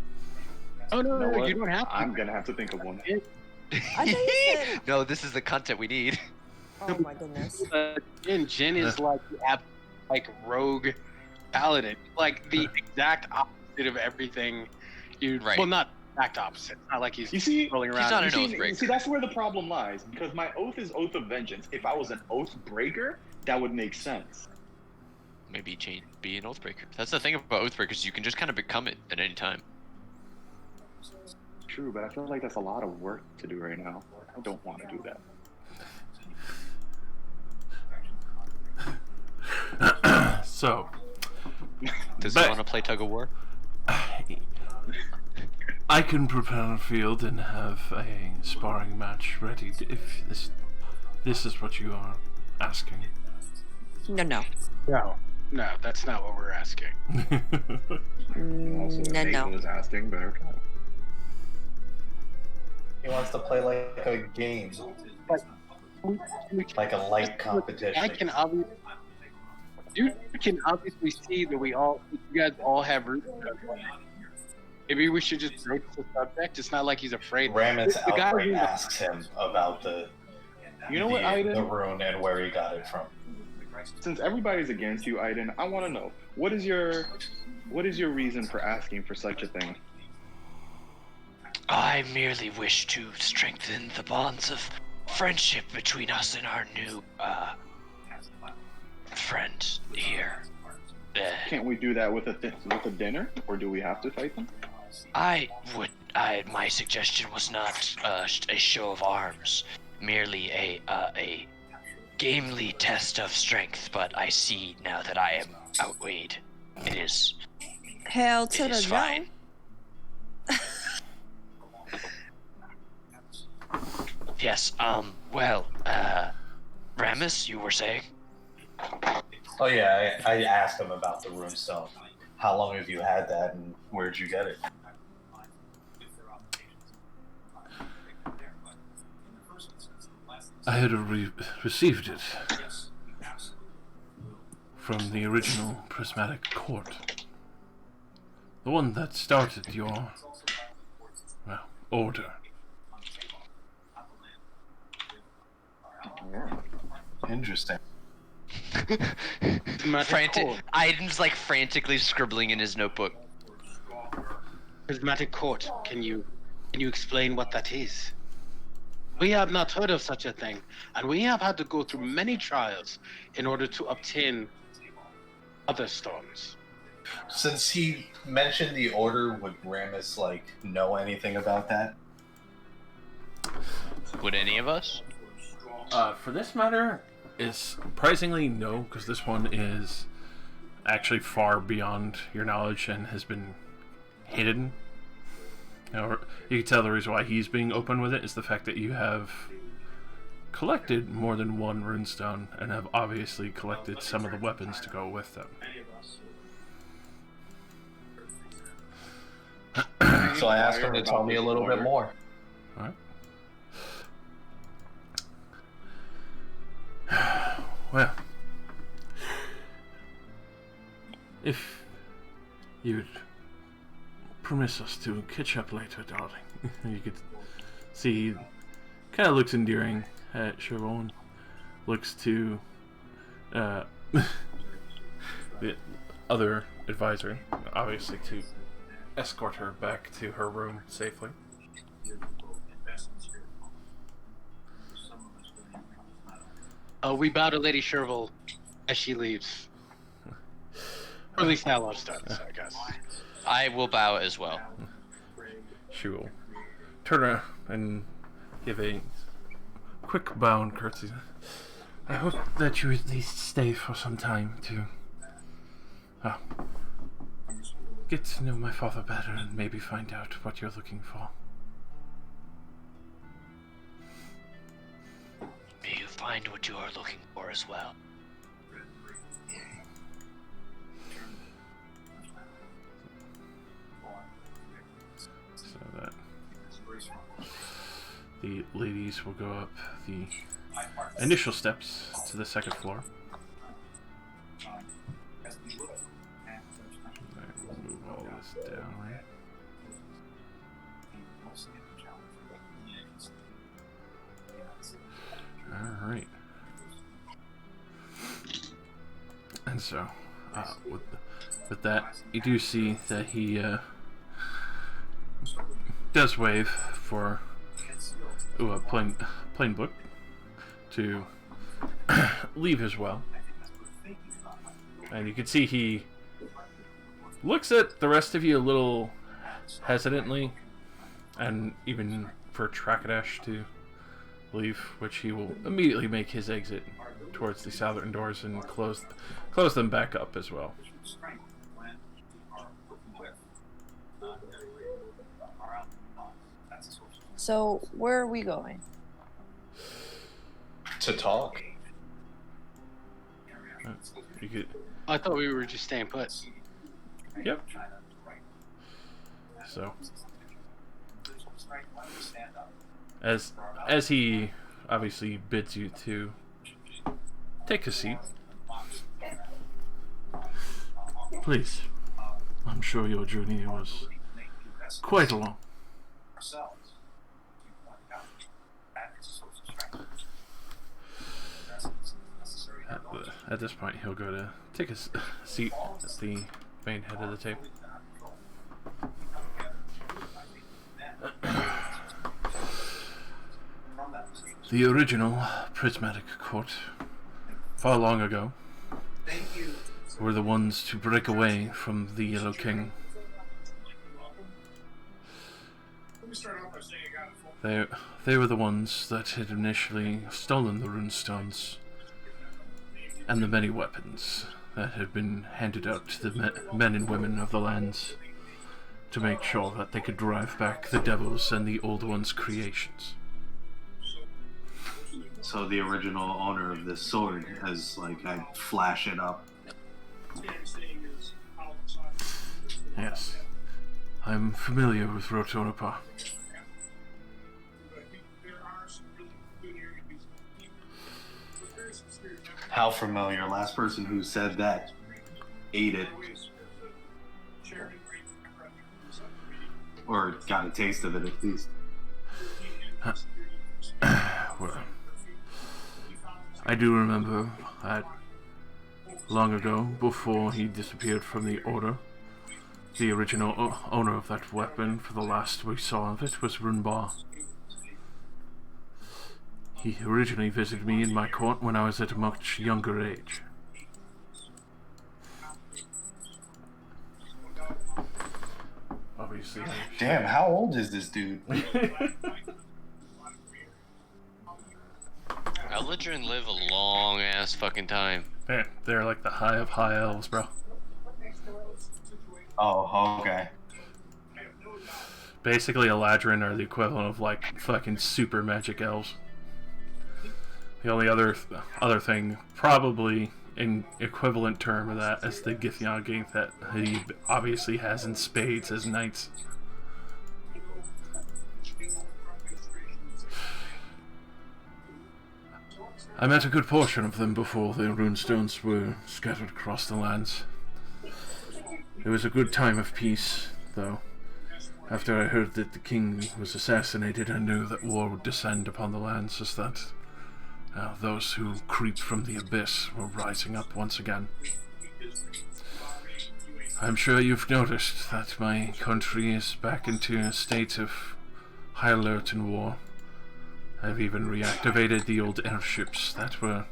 Oh no, You know what? you don't have to. I'm gonna have to think of one. I thought you said. No, this is the content we need. Oh my goodness. Jin is like the like rogue paladin, like the exact opposite of everything. You Right. Well, not exact opposite. It's not like he's You see, rolling around. not you an see, oath breaker. see, that's where the problem lies. Because my oath is oath of vengeance. If I was an oath breaker, that would make sense. Maybe be an oathbreaker. That's the thing about oathbreakers, you can just kind of become it at any time. True, but I feel like that's a lot of work to do right now. I don't want to do that. So, Does he But- want to play tug of war? I can prepare a field and have a sparring match ready if this is what you are asking. No, no. No, that's not what we're asking. Also, No, Nate no. was asking, but okay. He wants to play like a game, like a light competition. I can obviously. You can obviously see that you guys all have roots. Maybe we should just broach the subject. It's not like he's afraid. Rammus The guy outright who- asks him about the You know what, the Aiden? rune and where he got it from. Since everybody's against you, Aiden, I want to know what is your reason for asking for such a thing? I merely wish to strengthen the bonds of friendship between us and our new, friend here. Can't we do that with a dinner, or do we have to fight them? My suggestion was not a show of arms, merely a gamely test of strength, but I see now that I am outweighed. It is Hell to the fine. no. Yes, Rammus, you were saying? Oh yeah, I asked him about the rune stone. How long have you had that, and where'd you get it? I had received it from the original prismatic court. The one that started your, well, order. Interesting. Aiden's like frantically scribbling in his notebook. Prismatic court. Can you explain what that is? We have not heard of such a thing, and we have had to go through many trials in order to obtain other stones. Since he mentioned the order, would Ramus know anything about that? Would any of us? For this matter, is surprisingly no, because this one is actually far beyond your knowledge and has been hidden. You can tell the reason why he's being open with it is the fact that you have collected more than one runestone and have obviously collected some of the weapons to go with them. So I asked him to tell me a little bit more. Alright. Well, if you'd promise us to catch up later, darling. You could see, kind of looks endearing at Siobhan, looks to the other advisor, obviously to escort her back to her room safely. We bow to Lady Sherville as she leaves. Or at least Nalosh does, I guess. I will bow as well. She will turn around and give a quick bow and curtsy. I hope that you at least stay for some time to get to know my father better and maybe find out what you're looking for. May you find what you are looking for as well. So that the ladies will go up the initial steps to the second floor. We'll move all this down, right? Alright. And so, with that, you do see that he does wave for a plain book to leave as well. And you can see he looks at the rest of you a little hesitantly, and even for Trakadesh to leave, which he will immediately make his exit towards the southern doors and close them back up as well. So, where are we going? To talk? You could, I thought we were just staying put. yep. So, as he obviously bids you to take a seat, please. I'm sure your journey was quite long. At this point, he'll go to take a seat at the main head of the table. The original prismatic court, far long ago, were the ones to break away from the Yellow King. They were the ones that had initially stolen the runestones and the many weapons that had been handed out to the men and women of the lands to make sure that they could drive back the devils and the Old One's creations. So the original owner of this sword has, I flash it up. Yes, I'm familiar with Rotonapa. How familiar? Last person who said that ate it. Or got a taste of it at least. Well, I do remember that long ago, before he disappeared from the Order, the original owner of that weapon, for the last we saw of it, was Runbar. He originally visited me in my court when I was at a much younger age. Obviously. Damn, how old is this dude? Eldrin live a long ass fucking time. Man, they're like the high of high elves, bro. Oh, okay. Basically, Eladrin are the equivalent of like fucking super magic elves. The only other thing, probably an equivalent term of that, is the Githyanki that he obviously has in spades as knights. I met a good portion of them before the runestones were scattered across the lands. It was a good time of peace, though. After I heard that the king was assassinated, I knew that war would descend upon the lands, as that those who creep from the abyss were rising up once again. I'm sure you've noticed that my country is back into a state of high alert and war. I've even reactivated the old airships that were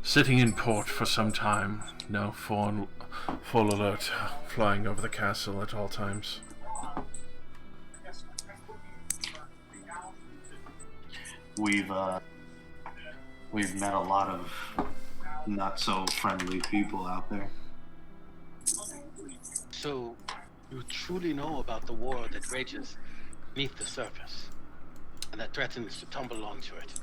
sitting in port for some time, now full alert, flying over the castle at all times. We've met a lot of not so friendly people out there. So, you truly know about the war that rages beneath the surface, and that threatens to tumble onto it.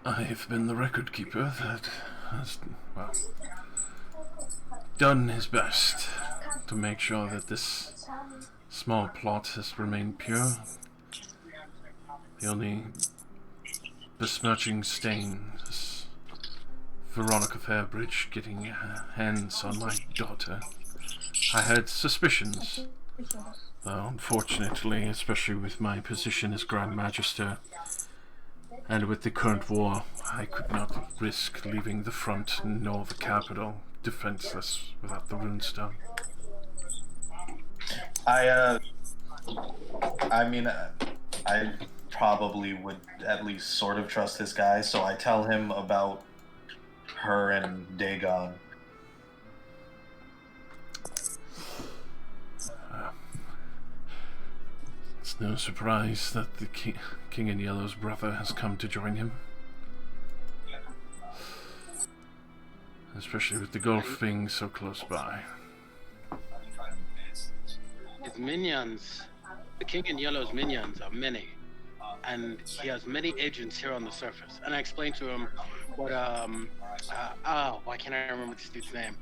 I have been the record keeper that has, well, done his best to make sure that this small plot has remained pure. The only besmirching stain is Veronica Fairbridge getting her hands on my daughter. I had suspicions, though unfortunately, especially with my position as Grand Magister, and with the current war, I could not risk leaving the front nor the capital defenseless without the runestone. I probably would at least sort of trust this guy, so I tell him about her and Dagon. It's no surprise that the King in Yellow's brother has come to join him. Especially with the Gulf being so close by. His minions, the King in Yellow's minions are many, and he has many agents here on the surface. And I explained to him what, why can't I remember this dude's name?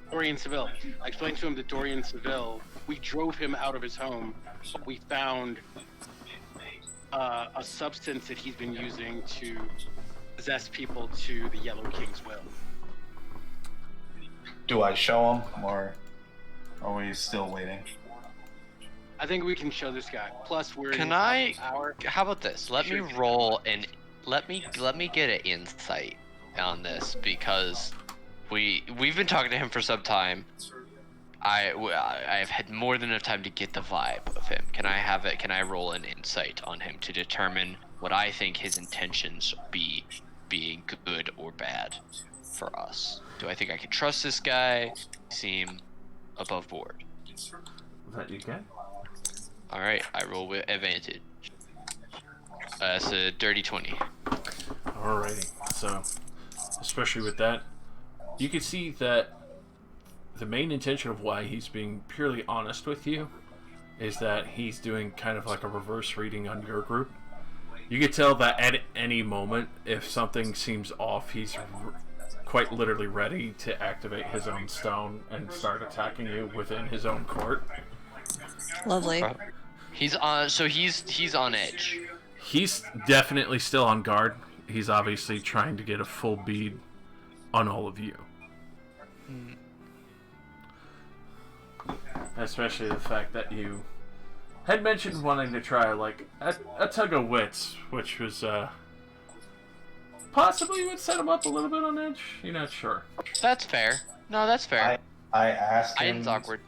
Dorian Seville. I explained to him that Dorian Seville, we drove him out of his home, but we found a substance that he's been using to possess people to the Yellow King's will. Do I show him, or are we still waiting? I think we can show this guy. Plus, we're Can in I? hour. How about this? Let me roll and let me get an insight on this, because we've been talking to him for some time. I've had more than enough time to get the vibe of him. Can I roll an insight on him to determine what I think his intentions be, being good or bad for us? Do I think I can trust this guy? Seem above board? That you can? Alright, I roll with advantage. It's a dirty 20. Alrighty, so, especially with that, you can see that the main intention of why he's being purely honest with you is that he's doing kind of like a reverse reading on your group. You can tell that at any moment, if something seems off, he's quite literally ready to activate his own stone and start attacking you within his own court. Lovely. He's on, so he's on edge. He's definitely still on guard. He's obviously trying to get a full bead on all of you. Especially the fact that you had mentioned wanting to try like a tug of wits, which was possibly would set him up a little bit on edge. You're not sure. That's fair. No, that's fair. I asked him. Iron's awkward.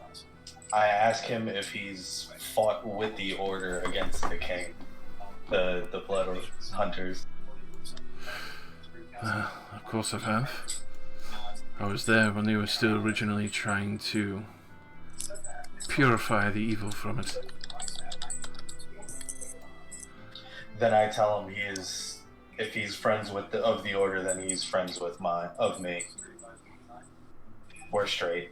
I ask him if he's fought with the Order against the King, the Blood Hunters. Of course I have. I was there when they were still originally trying to purify the evil from it. Then I tell him if he's friends with of the Order, then he's friends with me. We're straight.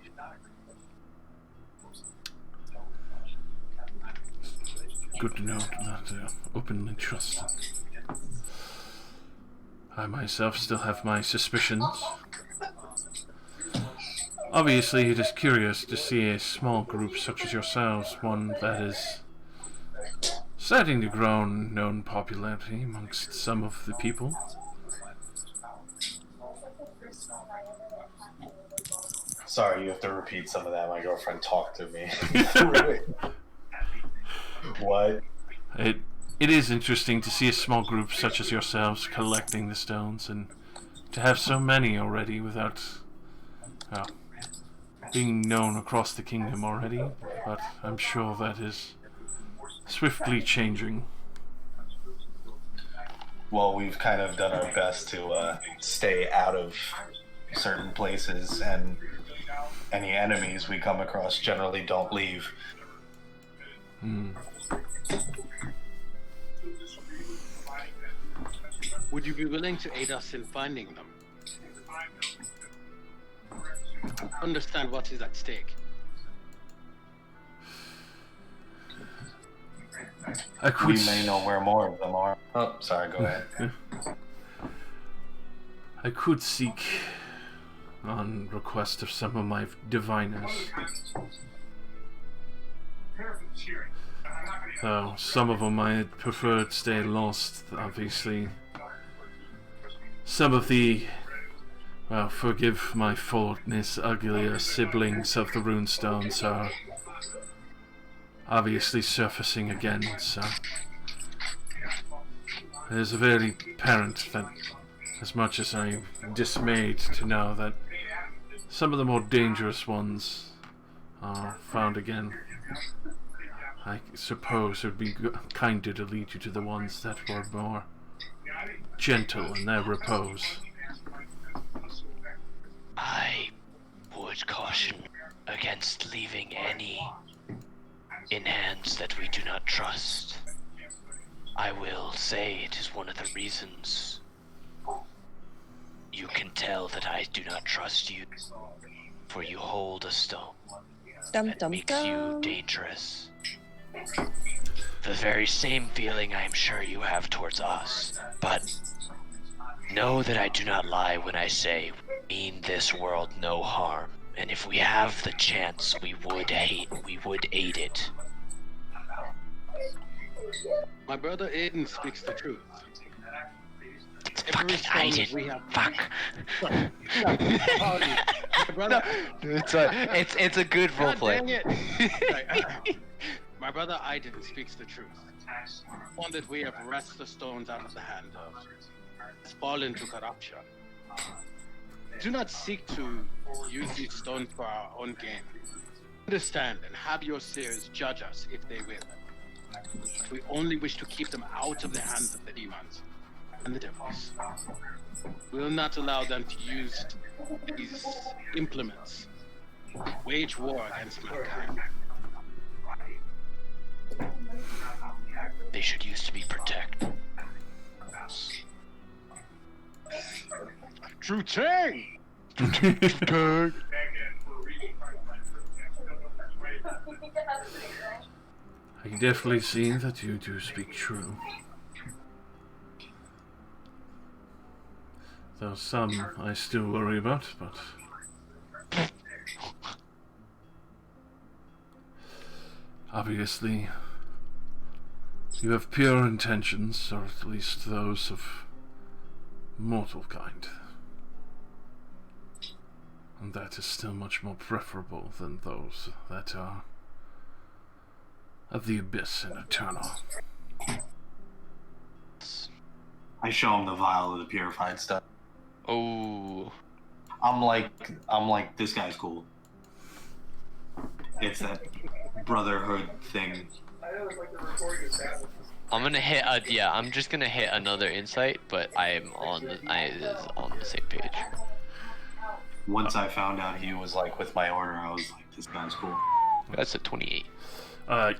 Good to know that openly trusted. I myself still have my suspicions. Obviously, it is curious to see a small group such as yourselves, one that is starting to grow in known popularity amongst some of the people. Sorry, you have to repeat some of that. My girlfriend talked to me. What? It is interesting to see a small group such as yourselves collecting the stones, and to have so many already without being known across the kingdom already, but I'm sure that is swiftly changing. Well, we've kind of done our best to stay out of certain places, and any enemies we come across generally don't leave. Would you be willing to aid us in finding them? Understand what is at stake. We may know where more of them are. Oh, sorry, go ahead. I could seek on request of some of my diviners. Though some of them I'd prefer to stay lost, obviously. Some of the, well, forgive my faultness, uglier siblings of the runestones are obviously surfacing again, so it is very apparent that as much as I'm dismayed to know that some of the more dangerous ones are found again, I suppose it would be kinder to lead you to the ones that were more gentle in their repose. I would caution against leaving any in hands that we do not trust. I will say it is one of the reasons you can tell that I do not trust you, for you hold a stone that makes you dangerous. The very same feeling I am sure you have towards us, but know that I do not lie when I say we mean this world no harm, and if we have the chance, we would aid it. My brother Aiden speaks the truth. Fucking Aiden. Fuck. My brother. It's a good roleplay. Dang it. My brother Aiden speaks the truth. One that we have wrested the stones out of the hand of has fallen to corruption. Do not seek to use these stones for our own gain. Understand and have your seers judge us if they will. We only wish to keep them out of the hands of the demons and the devils. We will not allow them to use these implements to wage war against mankind. They should use to be protected. True Chang! I can definitely see that you do speak true. Though some I still worry about, but obviously you have pure intentions, or at least those of mortal kind. And that is still much more preferable than those that are of the abyss and eternal. I show him the vial of the purified stuff. Oh. I'm like, this guy's cool. It's that brotherhood thing. I'm gonna hit I'm just gonna hit another insight, but it is on the same page. Once I found out he was like with my order, I was like, this guy's cool. That's a 28.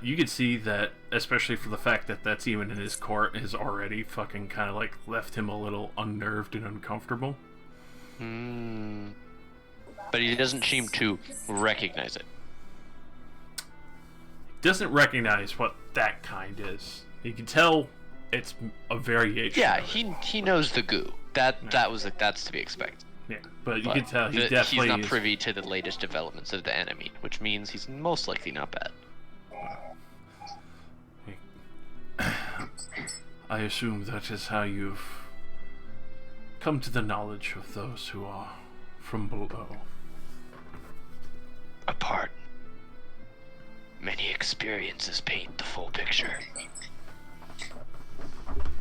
You could see that, especially for the fact that that's even in his court, has already fucking kind of like left him a little unnerved and uncomfortable. But he doesn't seem to recognize it. Doesn't recognize what that kind is. You can tell it's a variation. Yeah, he knows the goo. That's to be expected. Yeah, but you can tell he definitely he's not privy to the latest developments of the enemy, which means he's most likely not bad. I assume that is how you've come to the knowledge of those who are from below. Apart. Many experiences paint the full picture.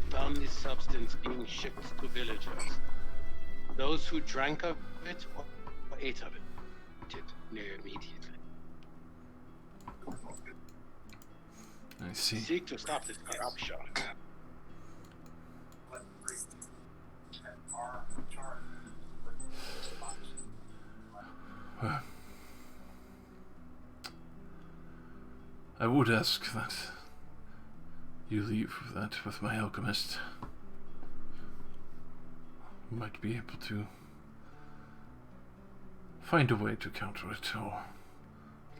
Found this substance being shipped to villagers. Those who drank of it or ate of it did near immediately. I see. Seek to stop this corruption. I would ask that you leave that with my alchemist. Might be able to find a way to counter it or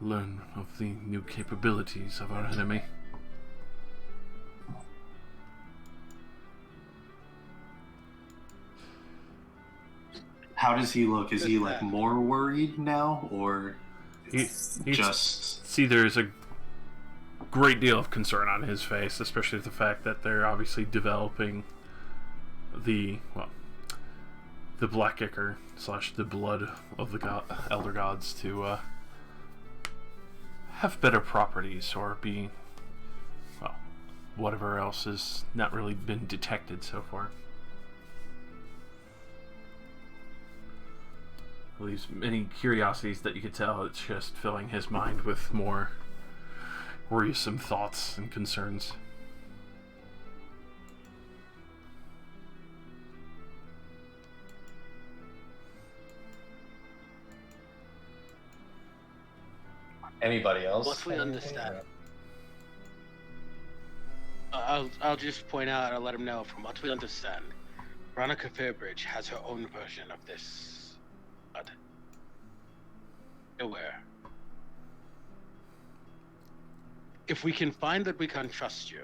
learn of the new capabilities of our enemy. How does he look? Is he like more worried now, or just? See, there's a great deal of concern on his face, especially the fact that they're obviously developing the black ichor / the blood of the elder gods to have better properties or be, well, whatever else has not really been detected so far. These many curiosities that you could tell it's just filling his mind with more worrisome thoughts and concerns. Anybody else? What we understand. I'll just point out, I'll let him know, from what we understand, Veronica Fairbridge has her own version of this blood. Aware. If we can find that we can trust you,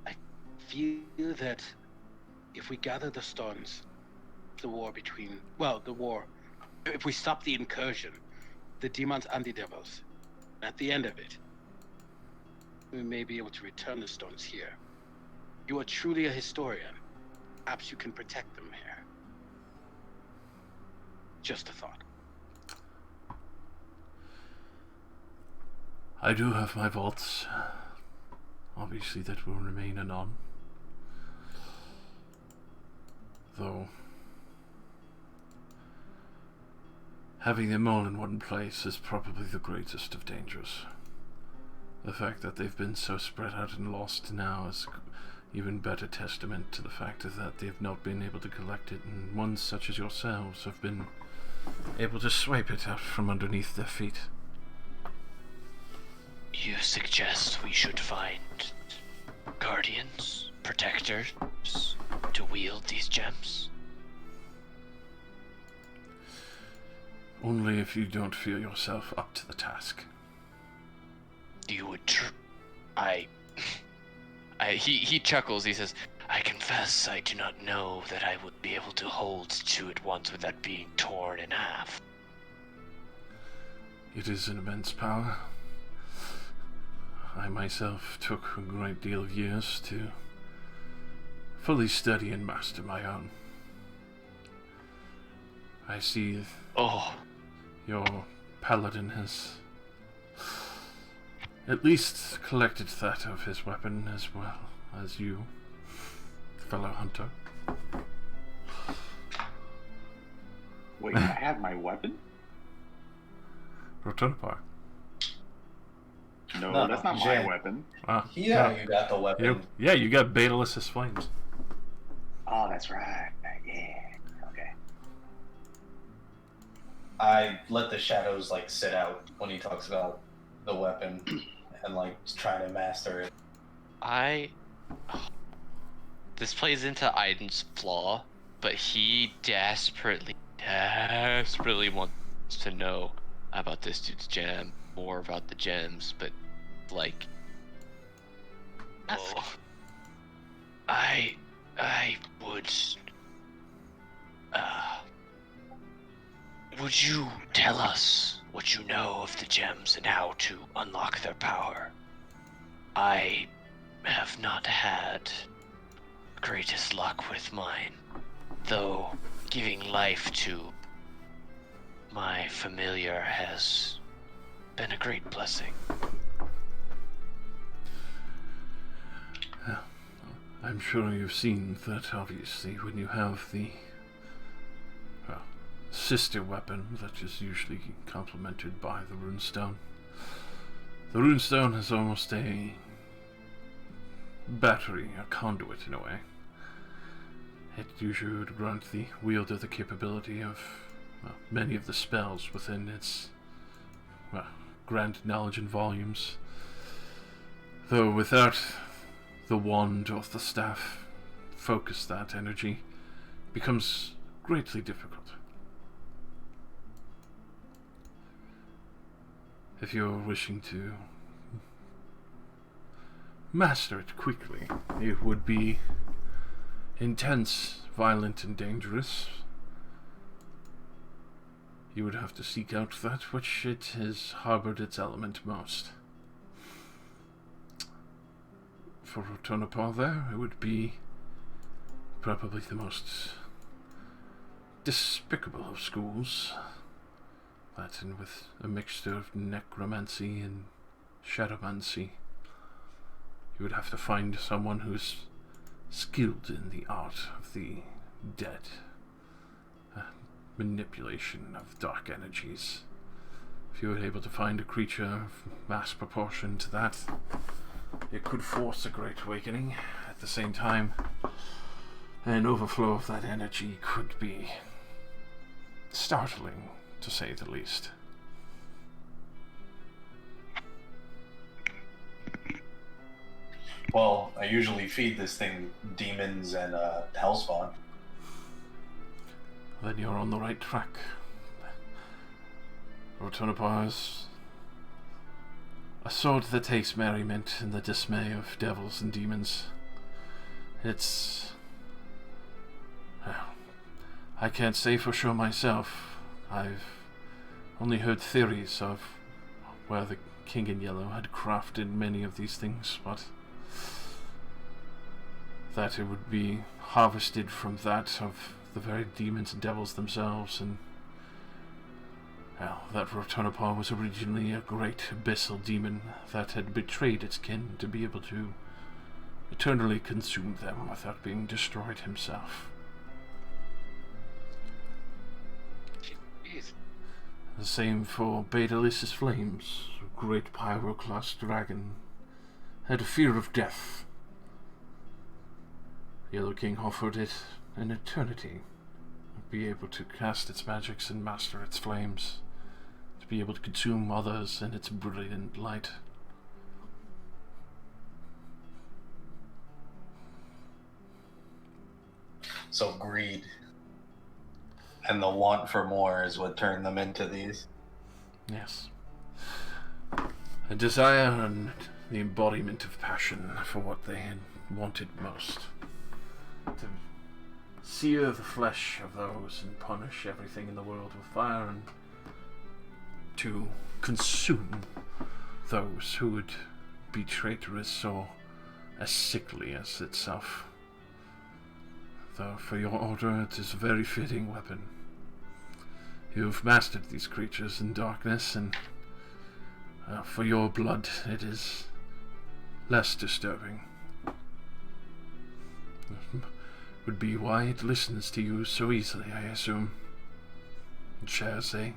I feel that if we gather the stones, if we stop the incursion, the demons and the devils, at the end of it, we may be able to return the stones here. You are truly a historian. Perhaps you can protect them here. Just a thought. I do have my vaults. Obviously that will remain anon. Though having them all in one place is probably the greatest of dangers. The fact that they've been so spread out and lost now is even better testament to the fact that they've not been able to collect it, and ones such as yourselves have been able to swipe it out from underneath their feet. You suggest we should find guardians, protectors, to wield these gems? Only if you don't feel yourself up to the task. You would he chuckles, he says, I confess I do not know that I would be able to hold two at once without being torn in half. It is an immense power. I myself took a great deal of years to fully study and master my own. I see your paladin has at least collected that of his weapon as well as you, fellow hunter. Wait, I have my weapon? Rotunapar. No, that's not my Jen. weapon. Yeah, you got the weapon. You got Betalus's flames. Oh, that's right. Yeah. Okay. I let the shadows like sit out when he talks about the weapon and like trying to master it. This plays into Aiden's flaw, but he desperately wants to know about this dude's gem, more about the gems, but like, I would you tell us what you know of the gems and how to unlock their power? I have not had greatest luck with mine, though giving life to my familiar has been a great blessing. I'm sure you've seen that, obviously, when you have the sister weapon that is usually complemented by the runestone. The runestone is almost a battery, a conduit in a way. It usually would grant the wielder the capability of many of the spells within its grand knowledge and volumes. Though without the wand or the staff focus that energy, becomes greatly difficult. If you're wishing to master it quickly, it would be intense, violent, and dangerous. You would have to seek out that which it has harbored its element most. For Rotonopar there, it would be probably the most despicable of schools. That, and with a mixture of necromancy and shadowmancy, you would have to find someone who's skilled in the art of the dead, manipulation of dark energies. If you were able to find a creature of mass proportion to that, it could force a great awakening. At the same time, an overflow of that energy could be startling, to say the least. Well, I usually feed this thing demons and hellspawn. Then you're on the right track. Rotonopar is a sword that takes merriment in the dismay of devils and demons. It's... well, I can't say for sure myself. I've only heard theories of where the King in Yellow had crafted many of these things, but that it would be harvested from that of the very demons and devils themselves, and well, that Rotonopar was originally a great abyssal demon that had betrayed its kin to be able to eternally consume them without being destroyed himself. Jeez. The same for Betalus's flames, a great pyroclast dragon, had a fear of death. The Yellow King offered it an eternity, to be able to cast its magics and master its flames, to be able to consume others in its brilliant light. So greed and the want for more is what turned them into these. Yes. A desire and the embodiment of passion for what they had wanted most. To sear the flesh of those and punish everything in the world with fire, and to consume those who would be traitorous or as sickly as itself. Though for your order it is a very fitting weapon. You've mastered these creatures in darkness, and for your blood it is less disturbing. Would be why it listens to you so easily, I assume. It shares a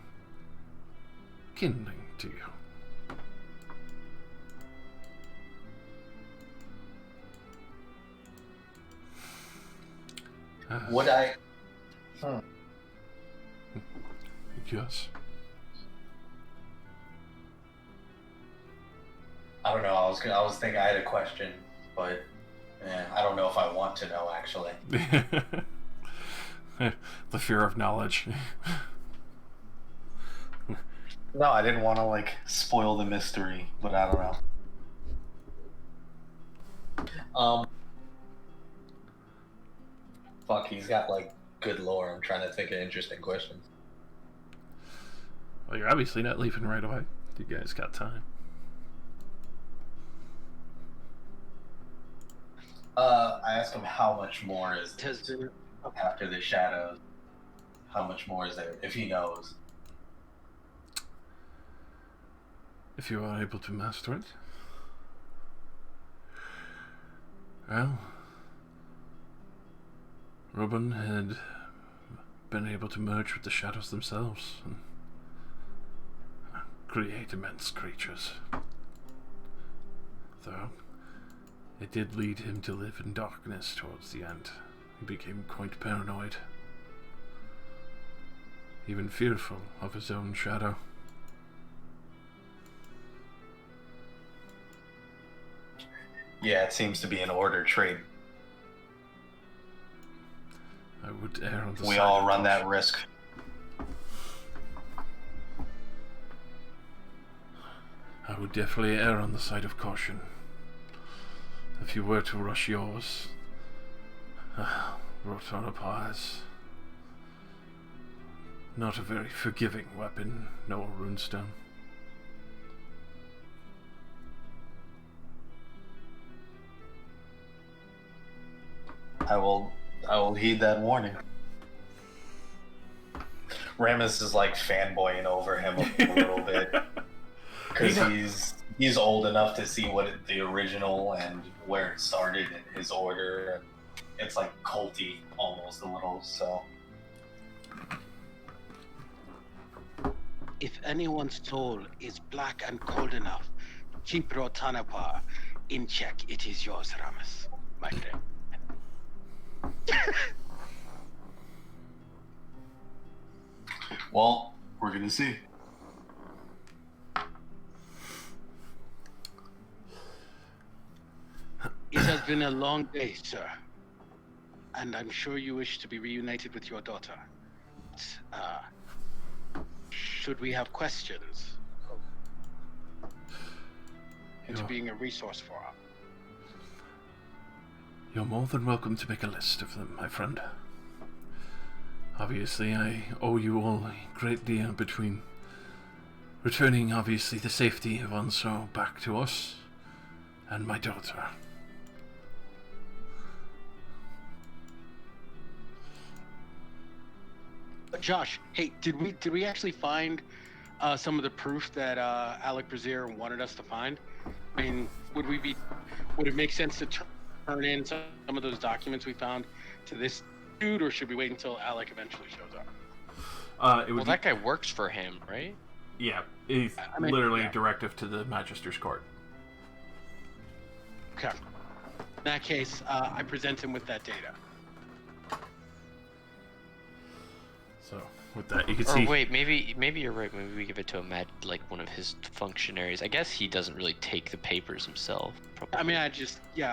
kindling to you. Would I? Yes. I don't know. I was thinking I had a question, but I don't know if I want to know actually. The fear of knowledge. No, I didn't want to like spoil the mystery, but I don't know. Fuck, he's got like good lore. I'm trying to think of interesting questions. Well, you're obviously not leaving right away. You guys got time. I asked him how much more is It has been after the shadows. How much more is there, if he knows? If you are able to master it. Well, Robin had been able to merge with the shadows themselves and create immense creatures. Though, it did lead him to live in darkness towards the end. He became quite paranoid, even fearful of his own shadow. Yeah, it seems to be an order trade. I would err on the We side all of run that caution. risk. I would definitely err on the side of caution. If you were to rush yours, Rotana Pies, not a very forgiving weapon, nor runestone. I will heed that warning. Ramus is like fanboying over him a little bit because he's old enough to see what the original and where it started in his order. And it's like culty almost a little. So if anyone's soul is black and cold enough to keep Rotanapa in check, it is yours, Ramus, my friend. Well, we're gonna see. It has been a long day, sir. And I'm sure you wish to be reunited with your daughter. Should we have questions into Yeah. being a resource for her? You're more than welcome to make a list of them, my friend. Obviously, I owe you all a great deal between returning, obviously, the safety of Onso back to us and my daughter. Josh, hey, did we actually find some of the proof that Alec Brazier wanted us to find? I mean, would it make sense to turn in some of those documents we found to this dude, or should we wait until Alec eventually shows up? It would Well, that guy works for him, right? yeah, it's I mean, literally yeah. a directive to the Magister's Court. Okay. In that case, I present him with that data. So, with that, you can Or see... wait, maybe you're right. Maybe we give it to like one of his functionaries. I guess he doesn't really take the papers himself. Probably. I mean, I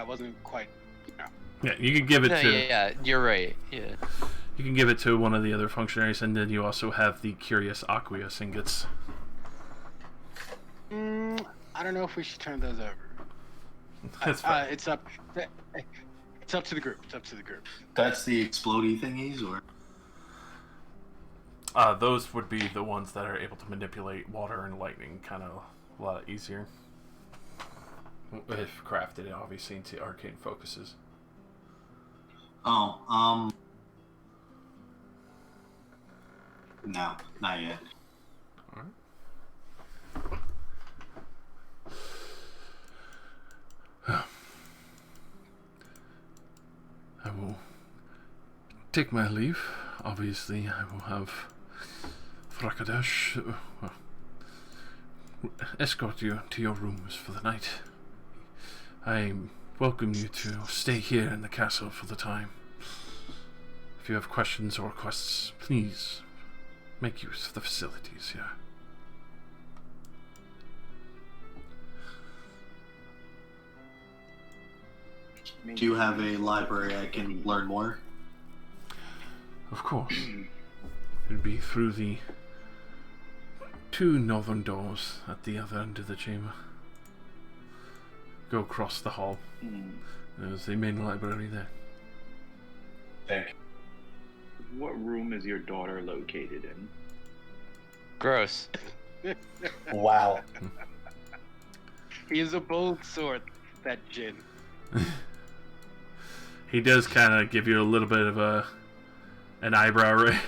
wasn't quite, Yeah, you can give it No, to... yeah, you're right. Yeah. You can give it to one of the other functionaries, and then you also have the Curious Aqueous ingots. I don't know if we should turn those over. That's fine. It's up to the group. It's up to the group. That's the explodey thingies, or Those would be the ones that are able to manipulate water and lightning kind of a lot easier. If crafted, obviously, into arcane focuses. no, not yet. I will take my leave. Obviously, I will have Frakadesh escort you to your rooms for the night. I welcome you to stay here in the castle for the time. If you have questions or requests, please make use of the facilities here. Do you have a library I can learn more? Of course. It'd be through the 2 northern doors at the other end of the chamber. Go across the hall. There's the main library there. Thank you. What room is your daughter located in? Gross. Wow. He is a bold sort, that Jin. He does kind of give you a little bit of an eyebrow raise.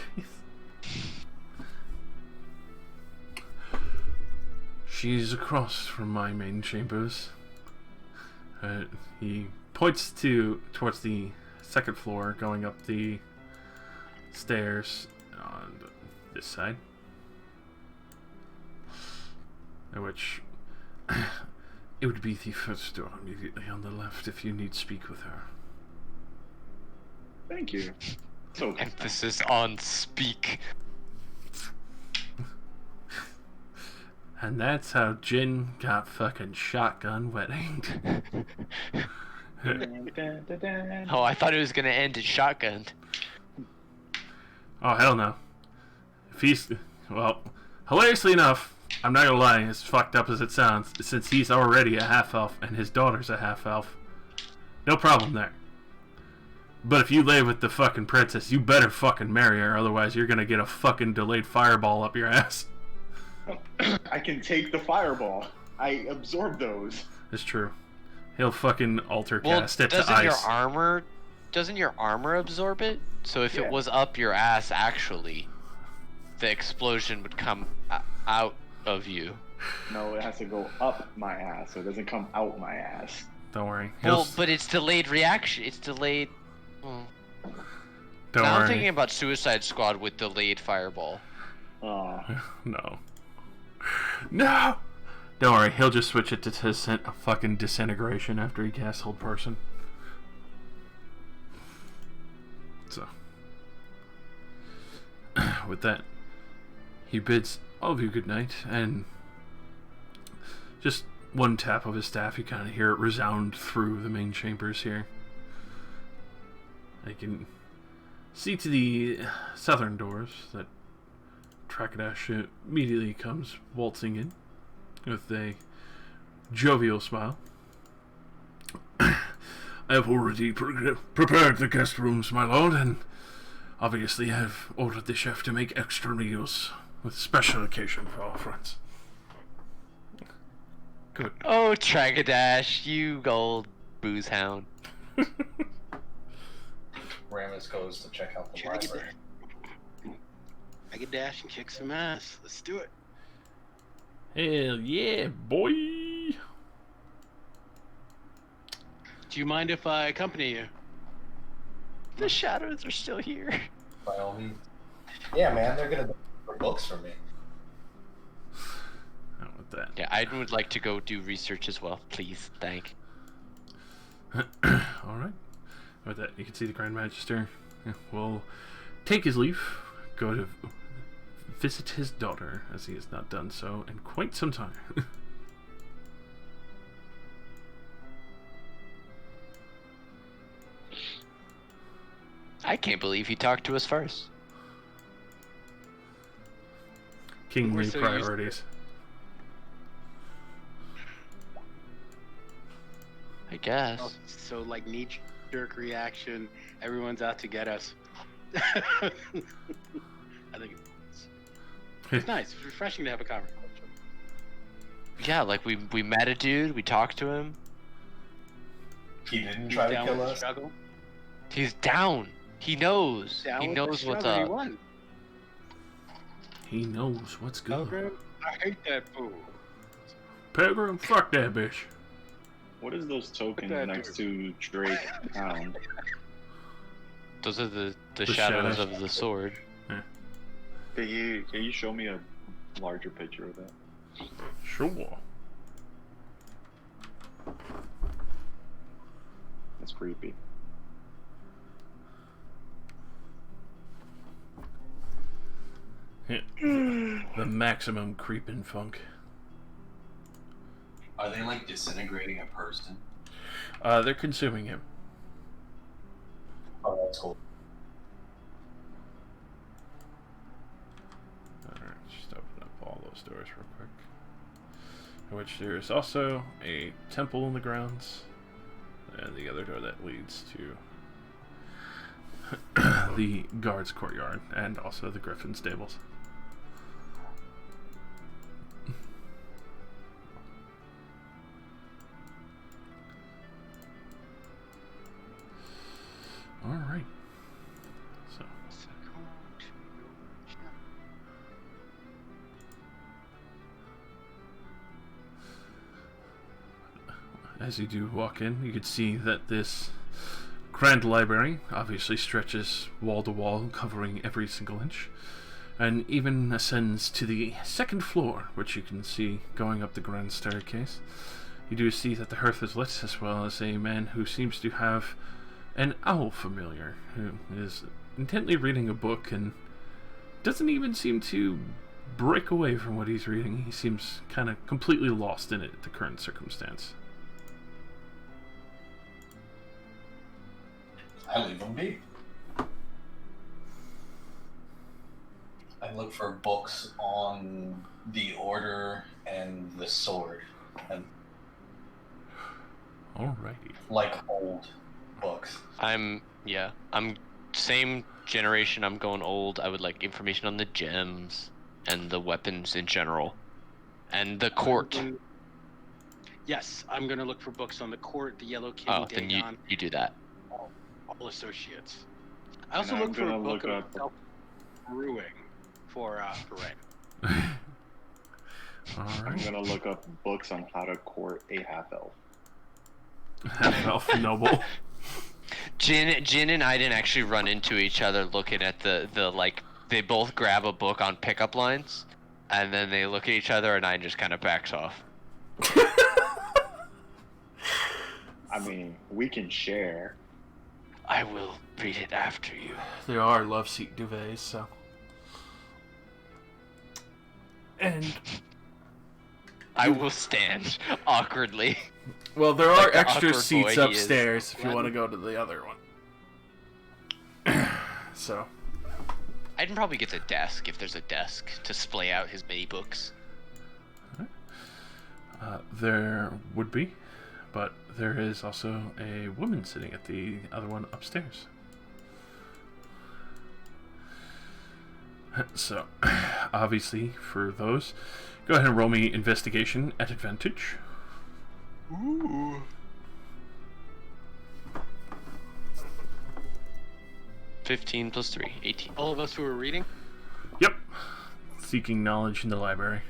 She's across from my main chambers. He points towards the second floor, going up the stairs on this side. Which it would be the first door immediately on the left if you need speak with her. Thank you. So Emphasis on speak. And that's how Jin got fucking shotgun weddinged. Oh, I thought it was gonna end at shotgun. Oh, hell no. If he's... Well, hilariously enough, I'm not gonna lie, as fucked up as it sounds, since he's already a half-elf and his daughter's a half-elf, no problem there. But if you lay with the fucking princess, you better fucking marry her, otherwise you're gonna get a fucking delayed fireball up your ass. I can take the fireball. I absorb those. It's true. He'll fucking alter Well, cast it to doesn't your ice. armor absorb it? So if Yeah. it was up your ass, actually, the explosion would come out of you. No, it has to go up my ass, so it doesn't come out my ass. Don't worry. Well, but it's delayed reaction. It's delayed. Oh. Don't Now worry. I'm thinking about Suicide Squad with delayed fireball. No. No! Don't worry, he'll just switch it to fucking disintegration after he casts Hold Person. So. With that, he bids all of you good night, and just one tap of his staff, you kind of hear it resound through the main chambers here. I can see to the southern doors that Trakadash immediately comes waltzing in with a jovial smile. I have already prepared the guest rooms, my lord, and obviously I've ordered the chef to make extra meals with special occasion for our friends. Good. Oh, Tragadash, you old booze hound. Ramus goes to check out the library. I can dash and kick some ass. Let's do it. Hell yeah, boy! Do you mind if I accompany you? The shadows are still here. By all means. Yeah, man, they're gonna for books for me. Not with that. Yeah, I would like to go do research as well, please. Thank. Alright. With that, you can see the Grand Magister will take his leave, go to visit his daughter, as he has not done so in quite some time. I can't believe he talked to us first. Kingly We're so used to priorities. I guess. Oh, so like knee-jerk reaction. Everyone's out to get us. I think it's nice. It's refreshing to have a conversation. Yeah, like we met a dude, we talked to him. He didn't He's try to down kill with the us. struggle. He's down. He knows. Down He with knows the what's struggle. He up. won. He knows what's good. Pilgrim, I hate that fool. Pilgrim, fuck that bitch. What is those tokens that next to Drake Town? Those are the The shadows shadows. of the sword. Can you show me a larger picture of that? Sure. That's creepy. The maximum creepin' funk. Are they like disintegrating a person? They're consuming him. Oh, that's cool. Alright, just open up all those doors real quick. In which there is also a temple in the grounds, and the other door that leads to the guards' courtyard, and also the griffin stables. Alright. So. As you do walk in, you can see that this grand library obviously stretches wall to wall, covering every single inch, and even ascends to the second floor, which you can see going up the grand staircase. You do see that the hearth is lit, as well as a man who seems to have an owl familiar, who is intently reading a book and doesn't even seem to break away from what he's reading. He seems kind of completely lost in it at the current circumstance. I leave them be. I look for books on the order and the sword, and Alrighty. like old books. I'm same generation. I'm going old. I would like information on the gems and the weapons in general, and the court. Yes, I'm gonna look for books on the court, the Yellow King, Oh, then Dagon, you do that. all associates. I also And I'm look for a gonna book look of up- self-brewing for Ren. I'm Alright. gonna look up books on how to court a half-elf. Half-elf noble. Jin and Aiden actually run into each other looking at the like, they both grab a book on pickup lines, and then they look at each other, and Aiden just kind of backs off. I mean, we can share. I will read it after you. There are love seat duvets, so. And I will stand awkwardly. well, there Like are the extra awkward seats boy he is. upstairs if you want to go to the other one. So, Aiden probably gets a desk if there's a desk to splay out his mini books. there would be, but there is also a woman sitting at the other one upstairs. So, obviously, for those, go ahead and roll me investigation at advantage. Ooh. 15 plus 3, 18. All of us who are reading. Yep. Seeking knowledge in the library.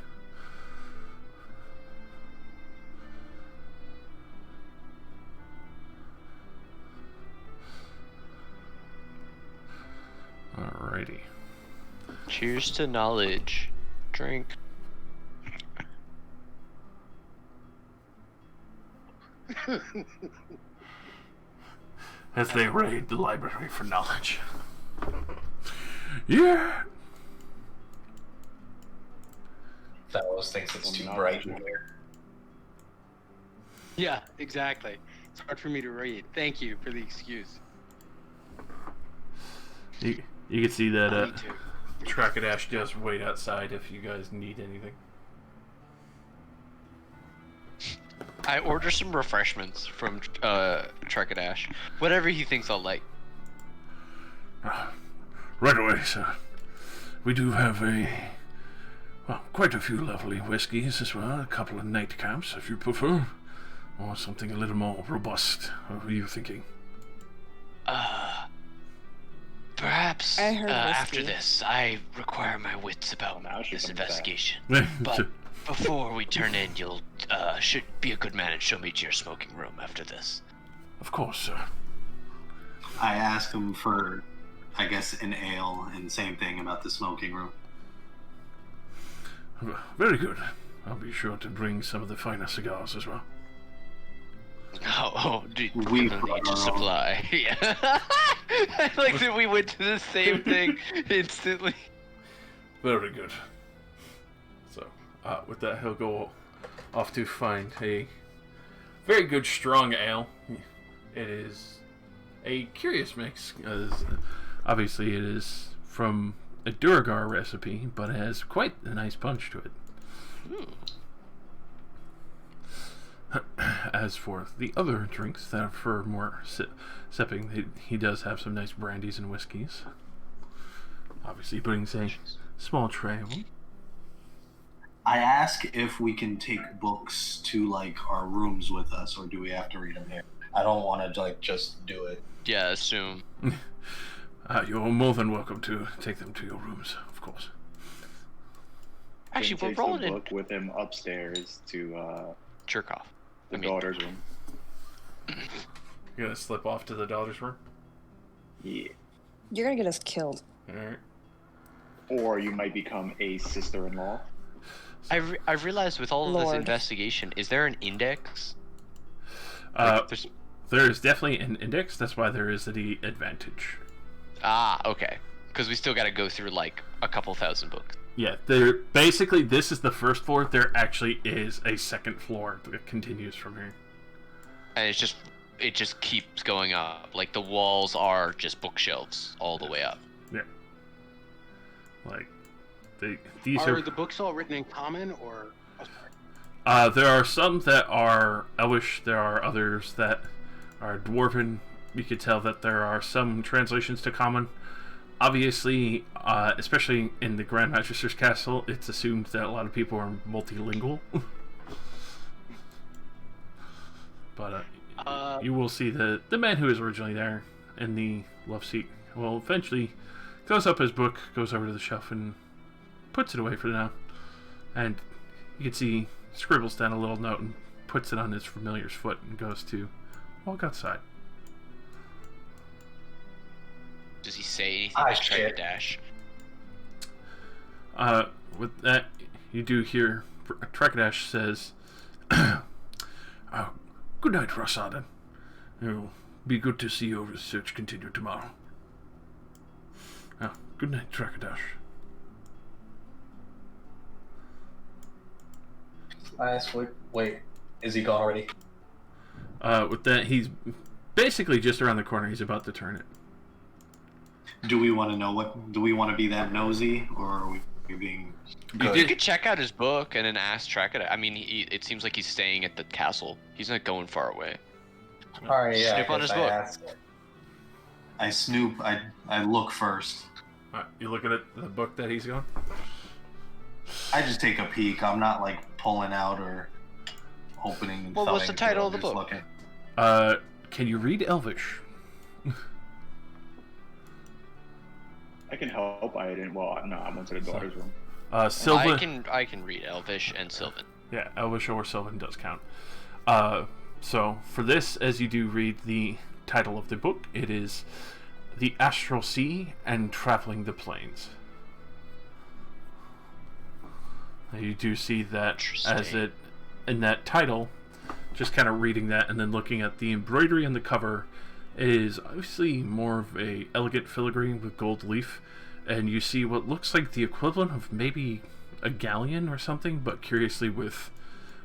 Alrighty. Cheers to knowledge. Drink. As they raid the library for knowledge. Yeah. Fellows thinks it's too Not bright sure. in here. Yeah, exactly. It's hard for me to read. Thank you for the excuse. You can see that Me too. Trachadash does wait outside if you guys need anything. I order some refreshments from Trachadash. Whatever he thinks I'll like. Right away, sir. We do have quite a few lovely whiskeys as well. A couple of nightcaps, if you prefer. Or something a little more robust. What were you thinking? Perhaps I heard after whiskey. this, I require my wits about Now she this comes back. investigation. But before we turn in, you'll should be a good man and show me to your smoking room after this. Of course, sir. I ask him for, I guess, an ale, and same thing about the smoking room. Very good. I'll be sure to bring some of the finer cigars as well. We need brought to our own. supply. Yeah. I like that we went to the same thing instantly. Very good. So, with that, he'll go off to find a very good strong ale. It is a curious mix, as obviously it is from a Duragar recipe, but it has quite a nice punch to it. As for the other drinks that are for more sipping, he does have some nice brandies and whiskeys. Obviously, brings a small tray of them. I ask if we can take books to like our rooms with us, or do we have to read them here? I don't want to like just do it. Yeah, assume. You're more than welcome to take them to your rooms, of course. Actually, Finn we're takes rolling the in. book with him upstairs to Jerk off. the daughter's room. You're gonna slip off to the daughter's room? Yeah. You're gonna get us killed. Alright. Or you might become a sister-in-law. I realized with all of this Lord. investigation, is there an index? There is definitely an index, that's why there is the advantage. Okay. Because we still got to go through like a couple thousand books. Yeah, there basically this is the first floor. There actually is a second floor that continues from here. And it just keeps going up. Like the walls are just bookshelves all the way up. Yeah. Like these are the books all written in common or? Oh, sorry. there are some that are Elvish, there are others that are Dwarven. You could tell that there are some translations to Common. Obviously, especially in the Grand Magister's Castle, it's assumed that a lot of people are multilingual. But you will see the man who was originally there in the love seat will eventually close up his book, goes over to the shelf, and puts it away for now. And you can see he scribbles down a little note and puts it on his familiar's foot and goes to walk outside. Does he say anything Ah, to shit. Dash? With that, you do hear Trekadash says, good night, Rasadan. It'll be good to see your research continue tomorrow. Good night, Trekadash. Nice. Wait, is he gone already? With that, he's basically just around the corner. He's about to turn it. Do we want to know what? Do we want to be that nosy, or are we being? Good. You could check out his book and then ask Trekadash. I mean, it seems like he's staying at the castle. He's not going far away. All right, yeah. Snoop on his book. I snoop. I look first. You looking at the book that he's got? I just take a peek. I'm not like pulling out or opening. And Well, what's thumbing the title through, of the just book? looking. Can you read Elvish? I can help. I didn't. Well, no, I went to the daughter's room. Sylvan. I can read Elvish and Sylvan. Yeah, Elvish or Sylvan does count. So for this, as you do read the title of the book, it is The Astral Sea and Traveling the Plains. You do see that as it in that title, just kind of reading that and then looking at the embroidery on the cover, it is obviously more of a elegant filigree with gold leaf, and you see what looks like the equivalent of maybe a galleon or something, but curiously with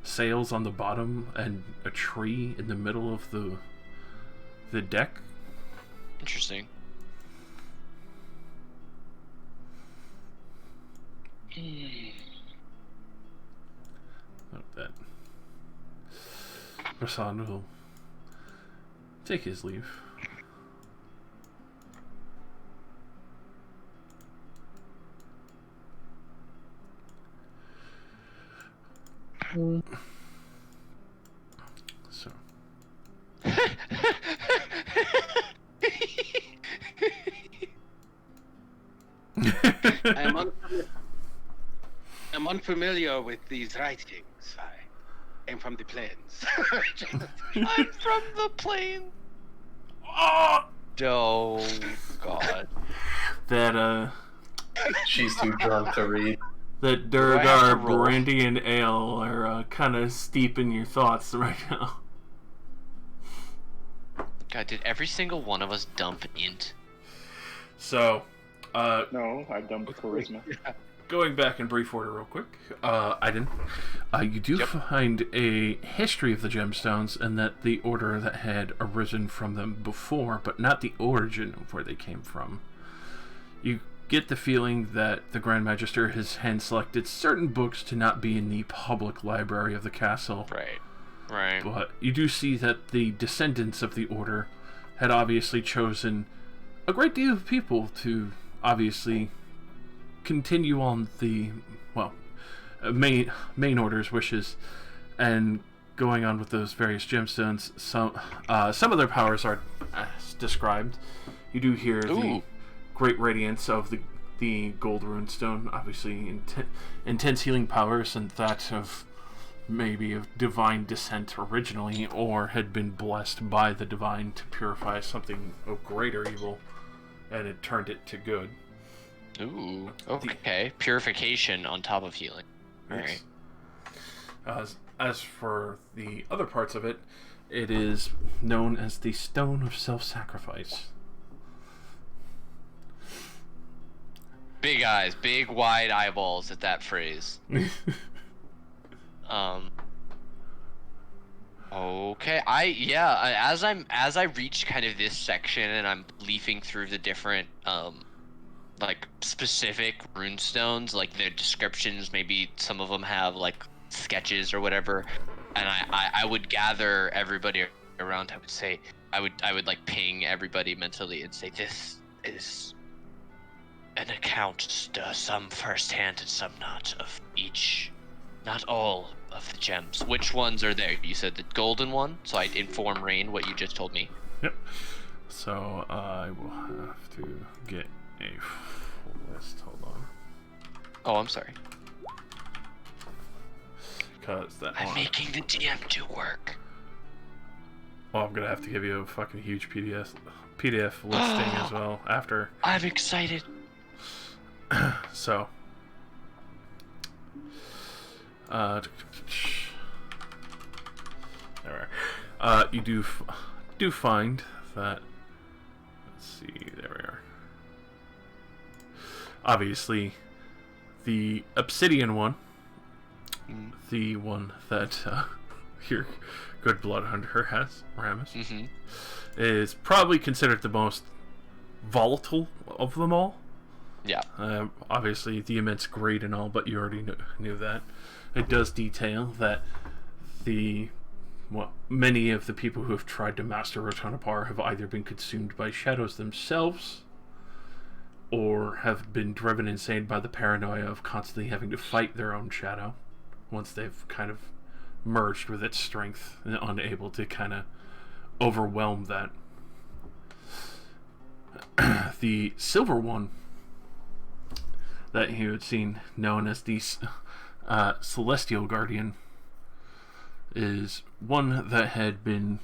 sails on the bottom and a tree in the middle of the deck. Interesting. Note that Rasan will take his leave. So I'm unfamiliar with these writings. I am from the plains. I'm from the plane. oh, Oh God. that She's too drunk to read. that I have to Duragar roll? brandy and ale are kind of steep in your thoughts right now. God, did every single one of us dump int? So, No, I dumped charisma. going back in brief order real quick, you do find a history of the gemstones and that the order that had arisen from them before, but not the origin of where they came from. You get the feeling that the Grand Magister has hand-selected certain books to not be in the public library of the castle. Right. But you do see that the descendants of the order had obviously chosen a great deal of people to obviously continue on the, main order's wishes and going on with those various gemstones. Some of their powers are as described. You do hear the great radiance of the gold runestone, obviously intense healing powers, and that of maybe of divine descent originally, or had been blessed by the divine to purify something of greater evil, and it turned it to good. Ooh, okay. Purification on top of healing. Yes. Alright. As for the other parts of it, it is known as the Stone of Self-Sacrifice. Big eyes, big wide eyeballs at that phrase. Okay. As I reach kind of this section and I'm leafing through the different like specific runestones, like their descriptions, maybe some of them have like sketches or whatever, and I would gather everybody around. I would say I would like ping everybody mentally and say, this is an account, some firsthand and some not, of each, not all of the gems. Which ones are there? You said the golden one, so I'd inform Rain what you just told me. Yep. So I will have to get a full list. Hold on. Oh, I'm sorry. Because I'm making the DM do work. Well, I'm gonna have to give you a fucking huge PDF listing as well after. I'm excited. So, there we are. You do find that. Let's see. There we are. Obviously, the obsidian one, the one that your good blood hunter has, Ramus, is probably considered the most volatile of them all. Yeah. Obviously, the immense grade and all, but you already knew that. It does detail that many of the people who have tried to master Rotonapar have either been consumed by shadows themselves, or have been driven insane by the paranoia of constantly having to fight their own shadow once they've kind of merged with its strength and unable to kind of overwhelm that. The silver one that you had seen, known as the Celestial Guardian, is one that had been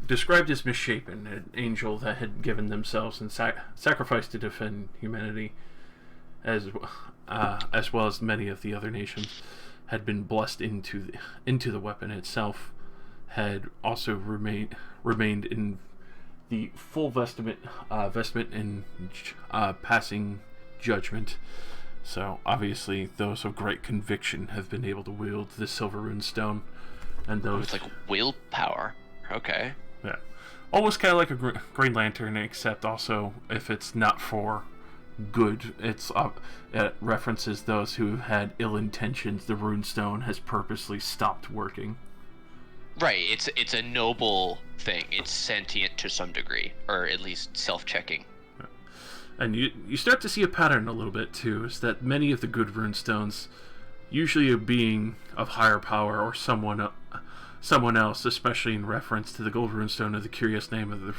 described as misshapen, an angel that had given themselves and sacrificed to defend humanity, as well as many of the other nations, had been blessed into the weapon itself, had also remained in the full vestment in passing judgment. So obviously those of great conviction have been able to wield the silver runestone, and those it's like willpower. Okay. Yeah, almost kind of like a Green Lantern, except also if it's not for good, it references those who had ill intentions. The runestone has purposely stopped working. Right. It's a noble thing. It's sentient to some degree, or at least self-checking. And you start to see a pattern a little bit too, is that many of the good runestones, usually a being of higher power or someone else, especially in reference to the gold runestone of the curious name of the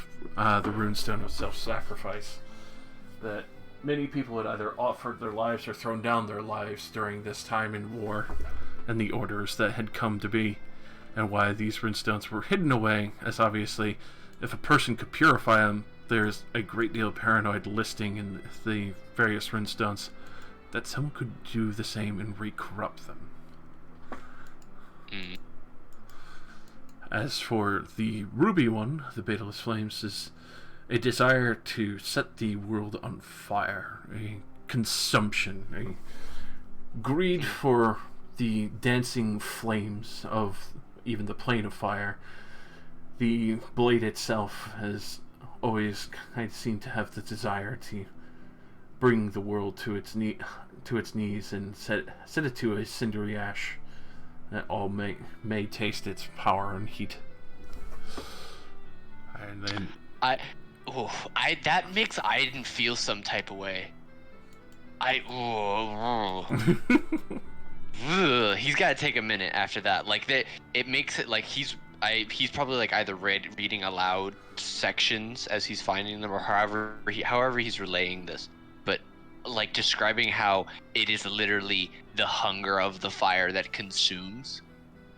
runestone of self-sacrifice, that many people had either offered their lives or thrown down their lives during this time in war and the orders that had come to be, and why these runestones were hidden away, as obviously if a person could purify them, there's a great deal of paranoid listing in the various runestones that someone could do the same and re-corrupt them. As for the ruby one, the Betalist Flames, is a desire to set the world on fire, a consumption, a greed for the dancing flames of even the plane of fire. The blade itself has always kind of seemed to have the desire to bring the world to its knees and set it to a cindery ash that all may taste its power and heat. And then that makes Aiden feel some type of way. He's got to take a minute after that. Like that, it makes it like he's probably like either reading aloud sections as he's finding them, or however he's relaying this. But like describing how it is literally the hunger of the fire that consumes.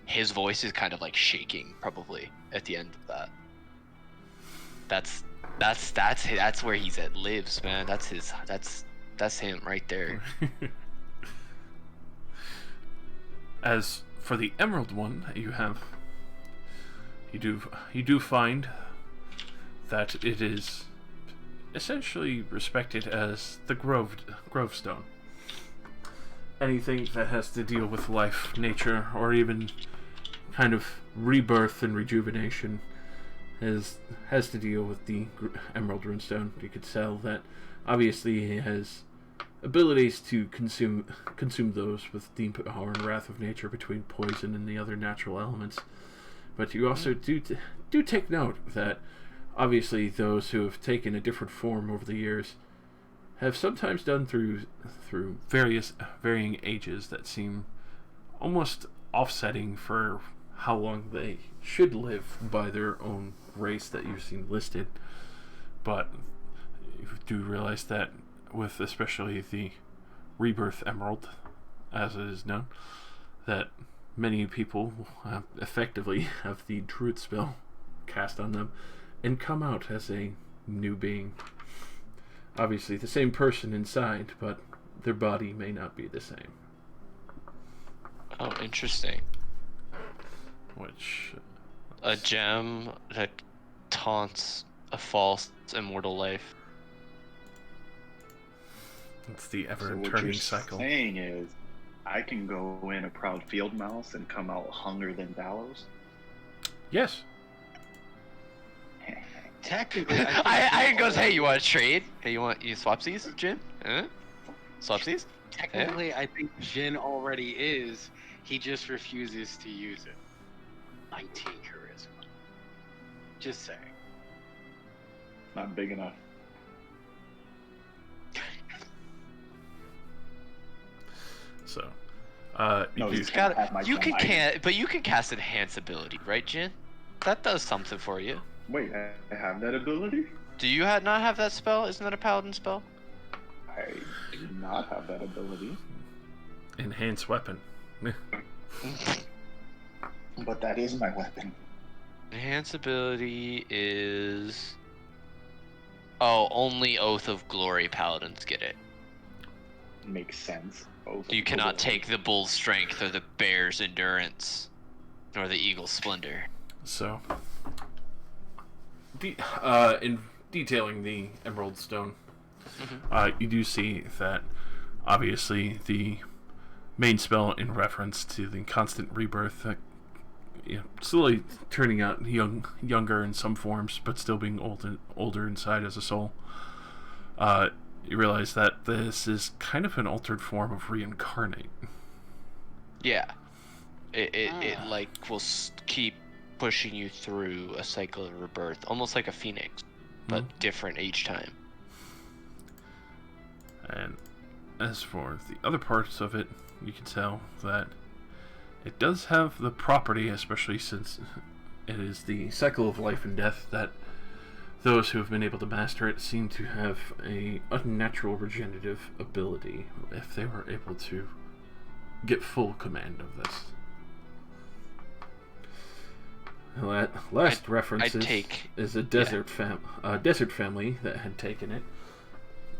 His voice is kind of like shaking probably at the end of that. That's where he's at lives, man. That's him right there. As for the emerald one that you have, you do find that it is essentially respected as the grovestone. Anything that has to deal with life, nature, or even kind of rebirth and rejuvenation has to deal with the emerald runestone. You could tell that obviously he has abilities to consume those with the power and wrath of nature between poison and the other natural elements. But you also do take note that obviously those who have taken a different form over the years have sometimes done through varying ages that seem almost offsetting for how long they should live by their own race that you've seen listed. But you do realize that with especially the Rebirth Emerald, as it is known, that many people effectively have the Druid spell cast on them and come out as a new being. Obviously the same person inside, but their body may not be the same. Oh, interesting. Which... a gem that taunts a false immortal life. It's the So what ever-turning you're cycle. saying is, I can go in a proud field mouse and come out hungrier than Dallows? Yes. Technically, I goes, hey, you want to trade? Hey, you swapsies, Jin? Huh? Swapsies? Technically, I think Jin already is. He just refuses to use it. 19 charisma. Just saying. Not big enough. So, No, you he's do- got- have my You thumb. but you can cast enhance ability, right, Jin? That does something for you. Wait, I have that ability? Do you not have that spell? Isn't that a paladin spell? I do not have that ability. enhance weapon. But that is my weapon. Enhance ability is... oh, only Oath of Glory paladins get it. Makes sense. Both You of cannot those. take the bull's strength or the bear's endurance, nor the eagle's splendor. So, in detailing the Emerald Stone, you do see that obviously the main spell in reference to the constant rebirth, slowly turning out younger in some forms, but still being older inside as a soul. You realize that this is kind of an altered form of reincarnate. Yeah. It like will keep pushing you through a cycle of rebirth, almost like a phoenix, but different each time. And as for the other parts of it, you can tell that it does have the property, especially since it is the cycle of life and death, that those who have been able to master it seem to have a unnatural regenerative ability if they were able to get full command of this. Last reference is a desert family that had taken it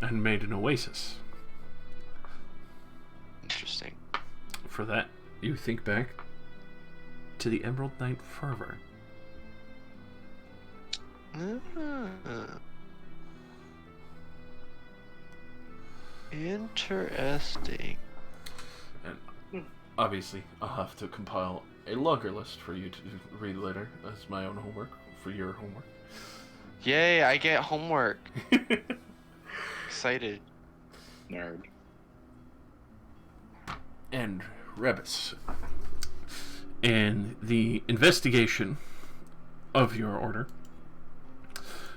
and made an oasis. Interesting. For that, you think back to the Emerald Knight Fervor. Interesting. And obviously, I'll have to compile a longer list for you to read later as my own homework for your homework. Yay, I get homework. Excited. Nerd. And Rebus. In the investigation of your order,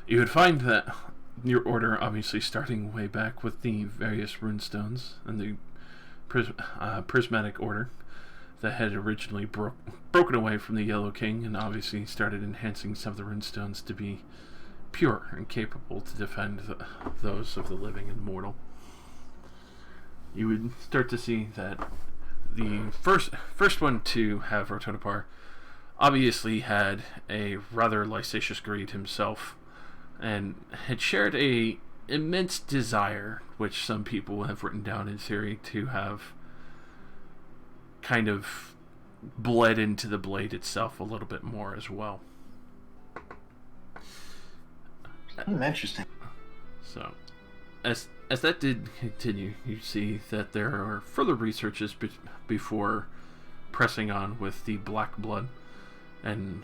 you would find that your order, obviously starting way back with the various runestones and the prismatic order that had originally broken away from the Yellow King and obviously started enhancing some of the runestones to be pure and capable to defend those of the living and mortal. You would start to see that the first one to have Rotodapar obviously had a rather licentious greed himself and had shared a immense desire, which some people have written down in theory to have kind of bled into the blade itself a little bit more as well. Interesting. So, as that did continue, you see that there are further researches before pressing on with the black blood and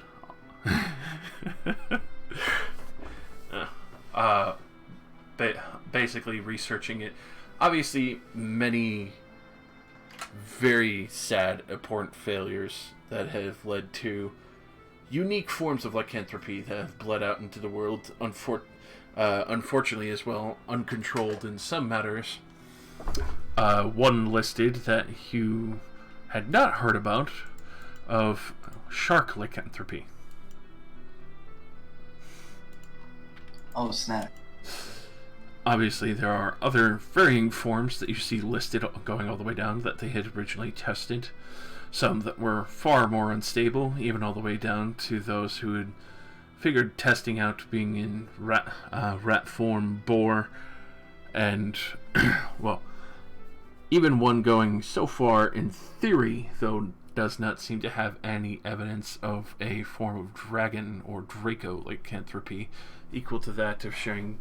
basically researching it. Obviously, many very sad, abhorrent failures that have led to unique forms of lycanthropy that have bled out into the world, unfortunately as well, uncontrolled in some matters. One listed that you had not heard about, of shark lycanthropy. Oh, snap. Obviously, there are other varying forms that you see listed going all the way down that they had originally tested. Some that were far more unstable, even all the way down to those who had figured testing out being in rat form, boar, and, well, even one going so far in theory, though does not seem to have any evidence of a form of dragon or Draco lycanthropy equal to that of sharing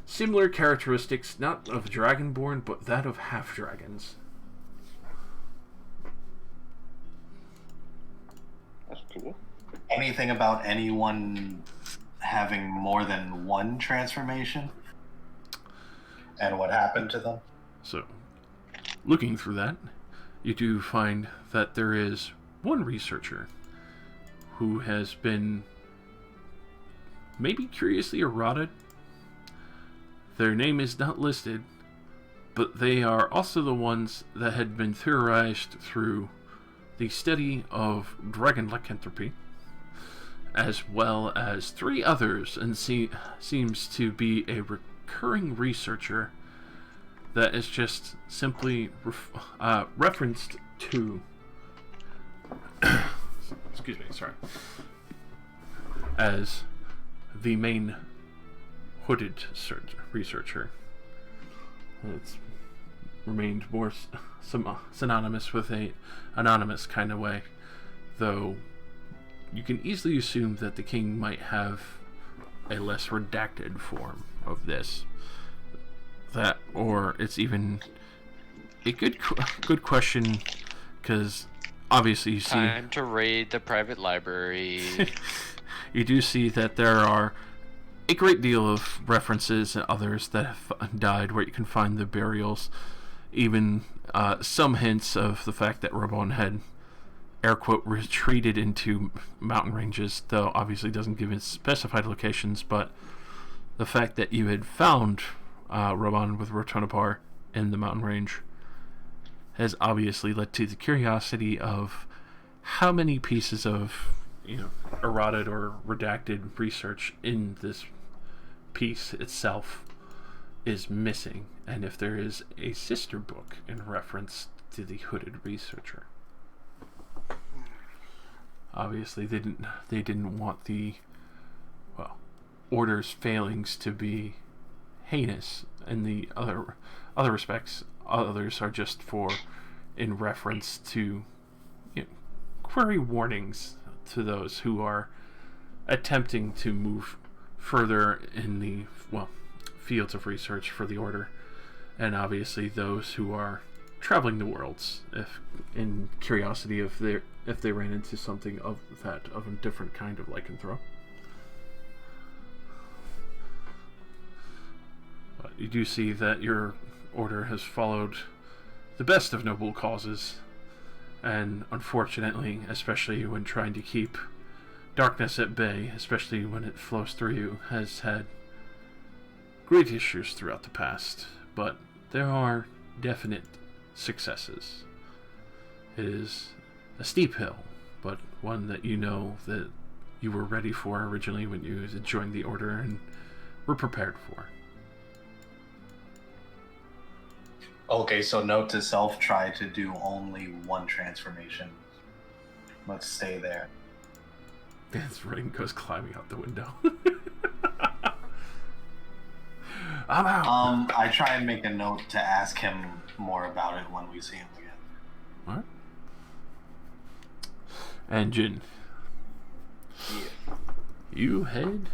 similar characteristics, not of dragonborn, but that of half-dragons. That's cool. Anything about anyone having more than one transformation? And what happened to them? So, looking through that, you do find that there is one researcher who has been maybe curiously eroded. Their name is not listed, but they are also the ones that had been theorized through the study of dragon lycanthropy, as well as three others, and seems to be a recurring researcher that is just simply referenced to excuse me, sorry, as the main hooded researcher. It's remained more synonymous with a anonymous kind of way, though you can easily assume that the king might have a less redacted form of this. That, or it's even a good question, because obviously you see... Time to raid the private library. You do see that there are a great deal of references and others that have died where you can find the burials. Even some hints of the fact that Rabon had, air quote, retreated into mountain ranges, though obviously doesn't give its specified locations, but the fact that you had found Rabon with Rotonapar in the mountain range has obviously led to the curiosity of how many pieces of, eroded or redacted research in this piece itself is missing, and if there is a sister book in reference to the hooded researcher. Obviously, they didn't want the order's failings to be heinous, and the other respects. Others are just in reference to query warnings to those who are attempting to move further in the fields of research for the order, and obviously those who are traveling the worlds, if in curiosity if they ran into something of a different kind of lycanthrope. But you do see that your order has followed the best of noble causes, and unfortunately, especially when trying to keep darkness at bay, especially when it flows through you, has had great issues throughout the past. But there are definite successes. It is a steep hill, but one that you know that you were ready for originally when you joined the order and were prepared for. Okay, so note to self, try to do only one transformation. Let's stay there. As Ring goes climbing out the window. I'm out. I try and make a note to ask him more about it when we see him again. What? And Jin, Yeah. you head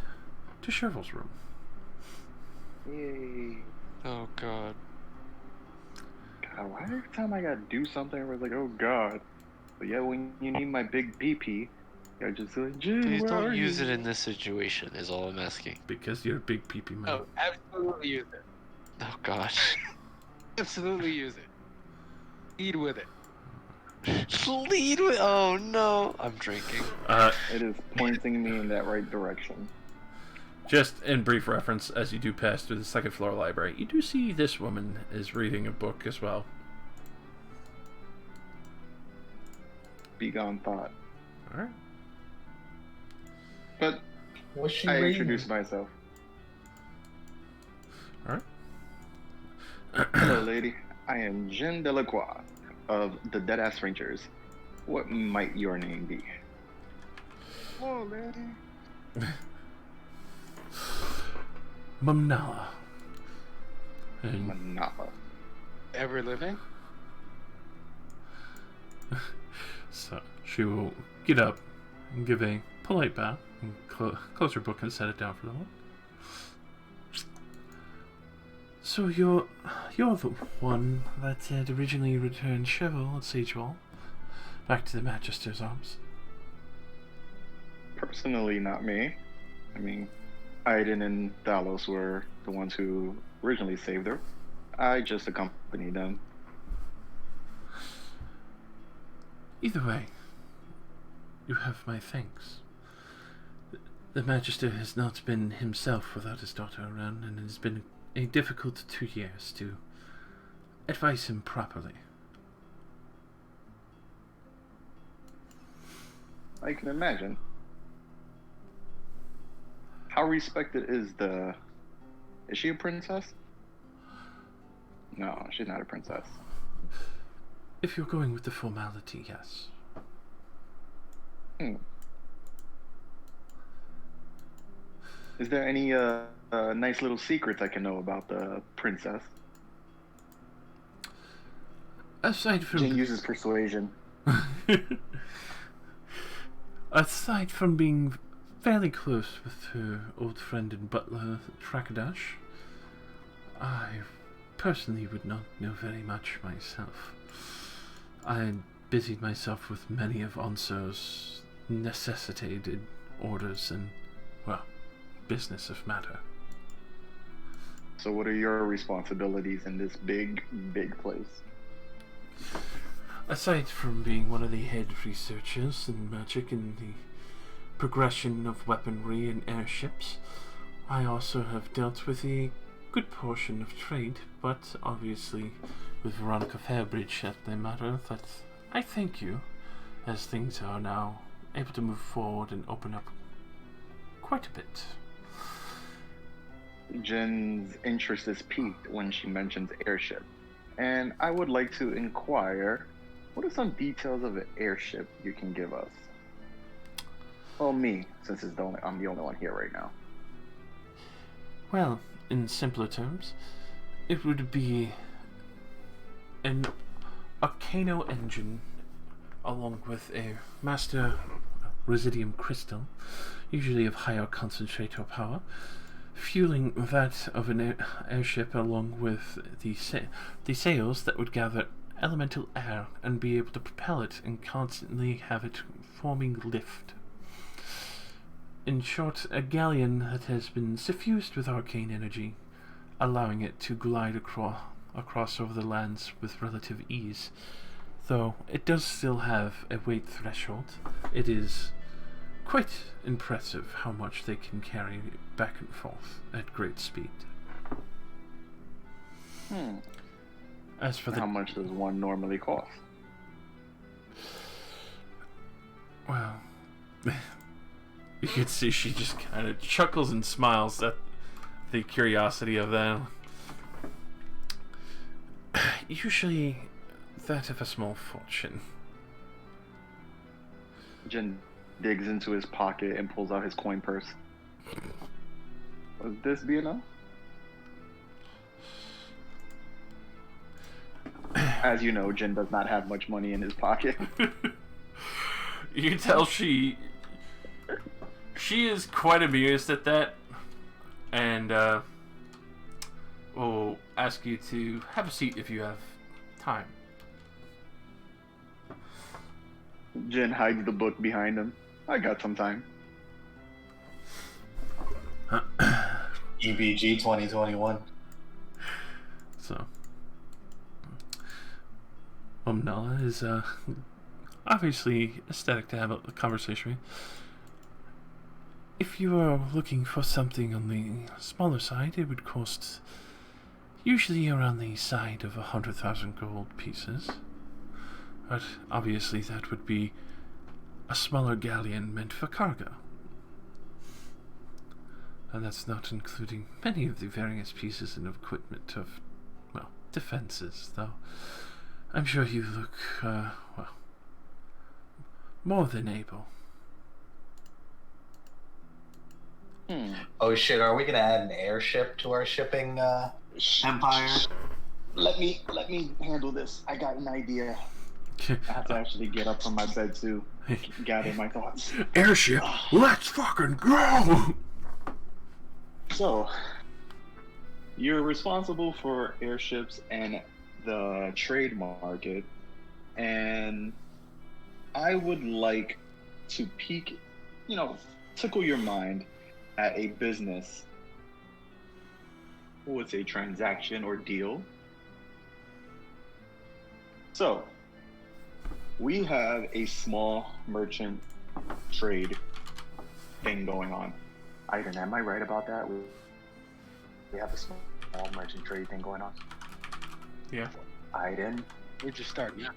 to Chevel's room. Yay. Oh god. God, why every time I gotta do something, we're like, oh god. But yeah, when you need my big BP, you're just like, Jin, Please where don't are use you? it in this situation, is all I'm asking. Because you're a big peepee man. Oh, absolutely use it. Oh gosh. Absolutely use it. Lead with it. Lead with. Oh no. I'm drinking. It is pointing me in that right direction. Just in brief reference, as you do pass through the second floor library, you do see this woman is reading a book as well. Begone thought. Alright. But What's she I reading? introduced myself. Alright. Hello, lady. I am Jin Delacroix of the Deadass Rangers. What might your name be? Oh, lady. Mamnala. And Manapa. Ever living? so she will get up and give a polite bow and close her book and set it down for the moment. So you're the one that had originally returned Chevel at Sagewall back to the Magister's arms. Personally, not me. I mean, Aiden and Talos were the ones who originally saved her. I just accompanied them. Either way, you have my thanks. The Magister has not been himself without his daughter around, and it has been a difficult 2 years to advise him properly. I can imagine. How respected is the... Is she a princess? No, she's not a princess. If you're going with the formality, yes. Is there any nice little secrets I can know about the princess? Aside Jin from uses persuasion. aside from being fairly close with her old friend and butler, Trakadash, I personally would not know very much myself. I busied myself with many of Onso's necessitated orders and, well, business of matter. So what are your responsibilities in this big, big place? Aside from being one of the head researchers in magic and the progression of weaponry and airships, I also have dealt with a good portion of trade, but obviously with Veronica Fairbridge at the matter that I thank you, as things are now able to move forward and open up quite a bit. Jin's interest is piqued when she mentions airship, and I would like to inquire, what are some details of an airship you can give us? Well, me, since I'm the only one here right now. Well, in simpler terms, it would be an Arcano engine along with a master residium crystal, usually of higher concentrator power, fueling that of an airship along with the sails that would gather elemental air and be able to propel it and constantly have it forming lift. In short, a galleon that has been suffused with arcane energy, allowing it to glide across over the lands with relative ease. Though it does still have a weight threshold, it is quite impressive how much they can carry back and forth at great speed. As for How much does one normally cost? Well, you can see she just kind of chuckles and smiles at the curiosity of them. Usually that of a small fortune. Jin digs into his pocket and pulls out his coin purse. Would this be enough? As you know, Jin does not have much money in his pocket. You can tell she is quite amused at that, and will ask you to have a seat if you have time. Jin hides the book behind him. I got some time. EBG 2021. So, Nala is obviously ecstatic to have a conversation with you. If you are looking for something on the smaller side, it would cost usually around the side of 100,000 gold pieces. But obviously that would be a smaller galleon meant for cargo. And that's not including many of the various pieces and equipment of, well, defenses, though I'm sure you look, well, more than able. Oh shit, are we gonna add an airship to our shipping empire? Let me handle this. I got an idea. I have to actually get up from my bed to gather my thoughts. Airship, let's fucking go! So, you're responsible for airships and the trade market, and I would like to tickle your mind at a business, what's a transaction or deal. So, we have a small merchant trade thing going on. Aiden, am I right about that? We have a small merchant trade thing going on. Yeah. Aiden? We're just starting now.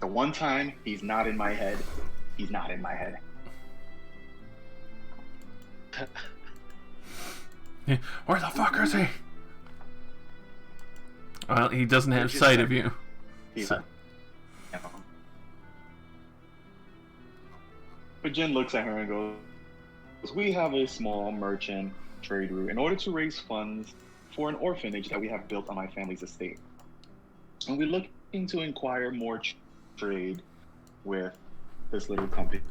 The one time he's not in my head, he's not in my head. Where the fuck is he? Well, he doesn't have Just sight a of you. He's So- But Jen looks at her and goes, we have a small merchant trade route in order to raise funds for an orphanage that we have built on my family's estate. And we're looking to inquire more trade with this little company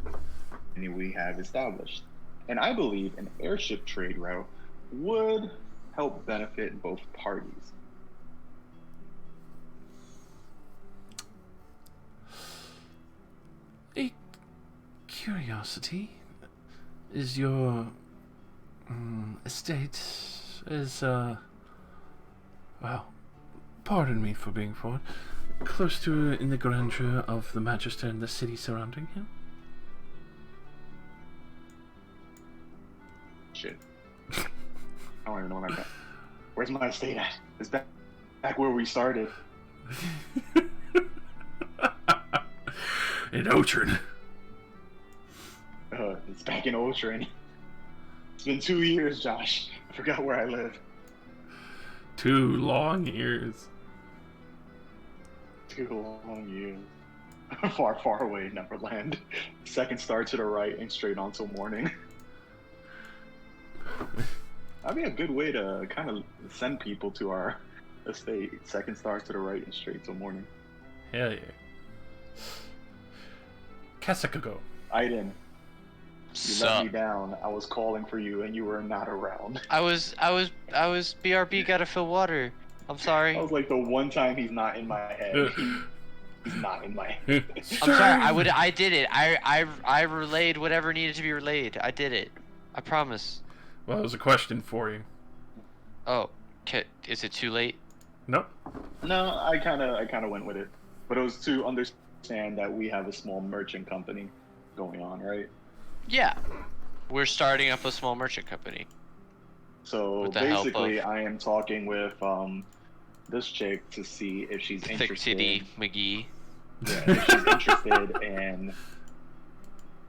we have established. And I believe an airship trade route would help benefit both parties. A curiosity, is your estate well, pardon me for being forward, close to in the grandeur of the Magister and the city surrounding him? Shit. I don't even know where my where's my estate at? It's back where we started. In Otren. It's back in Otren. It's been 2 years, Josh. I forgot where I live. 2 long years. 2 long years. Far, far away, Neverland. Second star to the right and straight on till morning. That'd be a good way to kind of send people to our estate. Second star to the right and straight till morning. Hell yeah. Kasakago. Aiden, you let Sup? me down. I was calling for you and you were not around. I was BRB. Gotta fill water. I'm sorry. I was like the one time he's not in my head. He's not in my head. I'm sorry. I did it. I relayed whatever needed to be relayed. I did it. I promise. Well, it was a question for you. Oh, is it too late? Nope. No, I kind of went with it, but it was to understand that we have a small merchant company going on, right? Yeah. We're starting up a small merchant company. So With the help basically, of- I am talking with this chick to see if she's Thick interested. titty McGee. Yeah, if she's interested in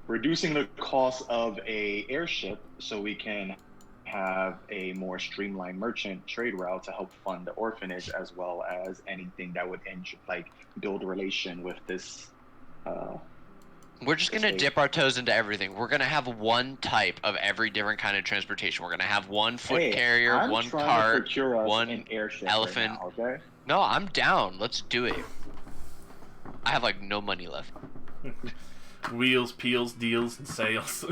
reducing the cost of a airship so we can have a more streamlined merchant trade route to help fund the orphanage, as well as anything that would build a relation with this. We're just gonna estate. dip our toes into everything. We're gonna have one type of every different kind of transportation. We're gonna have one foot Hey, carrier, I'm one trying cart, to procure us one an airship elephant. right now, okay? No, I'm down. Let's do it. I have like no money left. Wheels, peels, deals, and sales.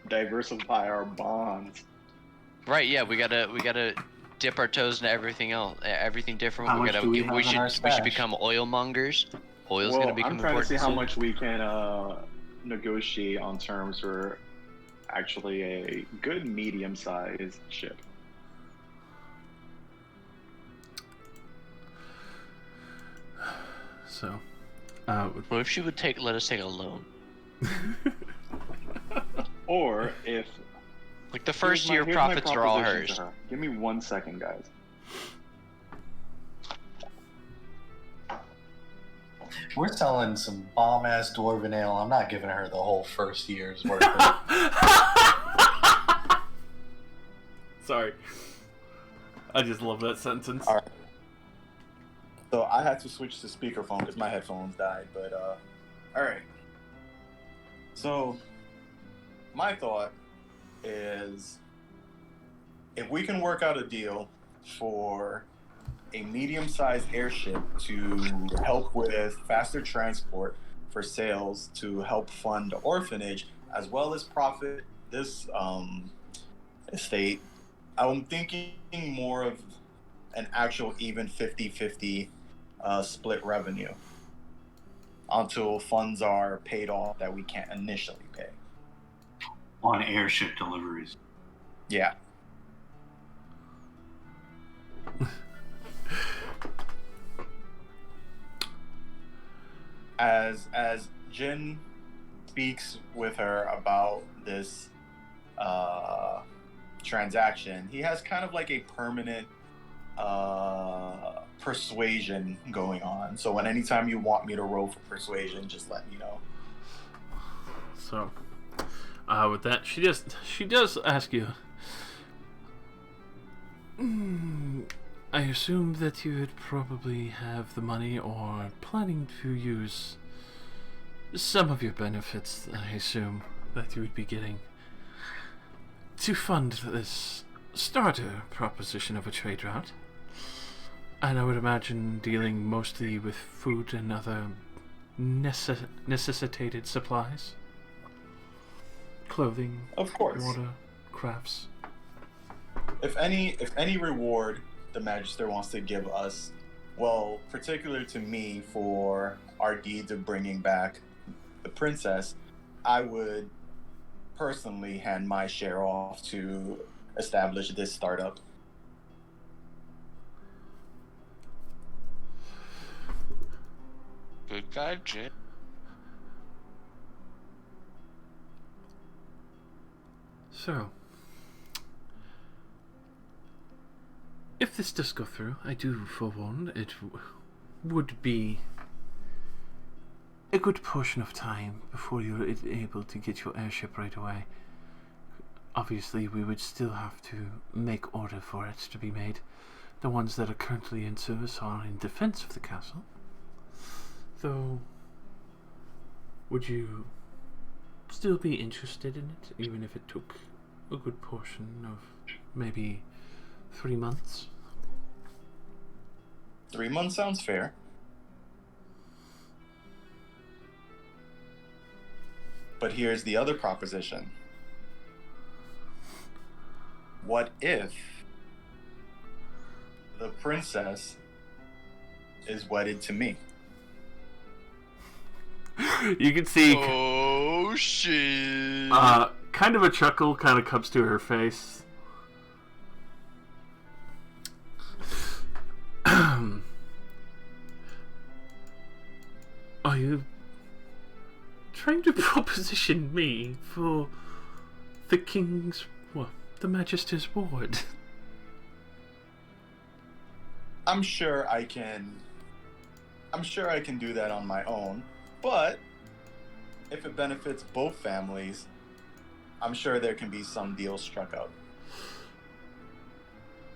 Diversify our bonds. Right? Yeah, we gotta dip our toes into everything else, everything different. How much do we have in our should stash? become oil mongers. Oil's Well, gonna become I'm trying to important see how soon. much we can negotiate on terms for actually a good medium-sized ship. So, What if she would let us take a loan? Or if Like the first here's year my profits are all proposition hers. to her. Give me 1 second, guys. We're selling some bomb ass dwarven ale. I'm not giving her the whole first year's worth of it. sorry. I just love that sentence. All right. So I had to switch to speakerphone because my headphones died. But all right. So my thought is, if we can work out a deal for a medium-sized airship to help with faster transport for sales to help fund the orphanage as well as profit this estate, I'm thinking more of an actual even 50-50 split revenue until funds are paid off that we can't initially pay. On airship deliveries. Yeah. As Jin speaks with her about this transaction, he has kind of like a permanent persuasion going on. So when anytime you want me to roll for persuasion, just let me know. So, with that, she does ask you. I assume that you would probably have the money or planning to use some of your benefits, I assume, that you would be getting to fund this starter proposition of a trade route. And I would imagine dealing mostly with food and other necessitated supplies. Clothing, Of course. water, crafts. If any reward the Magister wants to give us, well, particular to me for our deeds of bringing back the princess, I would personally hand my share off to establish this startup. Good guy, Jin. So, if this does go through, I do forewarn it would be a good portion of time before you're able to get your airship right away. Obviously, we would still have to make order for it to be made. The ones that are currently in service are in defense of the castle. Though, would you still be interested in it, even if it took a good portion of maybe 3 months? 3 months sounds fair. But here's the other proposition. What if the princess is wedded to me? You can see Oh shit! kind of a chuckle kind of comes to her face. Are you trying to proposition me for the king's, well, the Magister's ward? I'm sure I can do that on my own, but if it benefits both families, I'm sure there can be some deal struck out.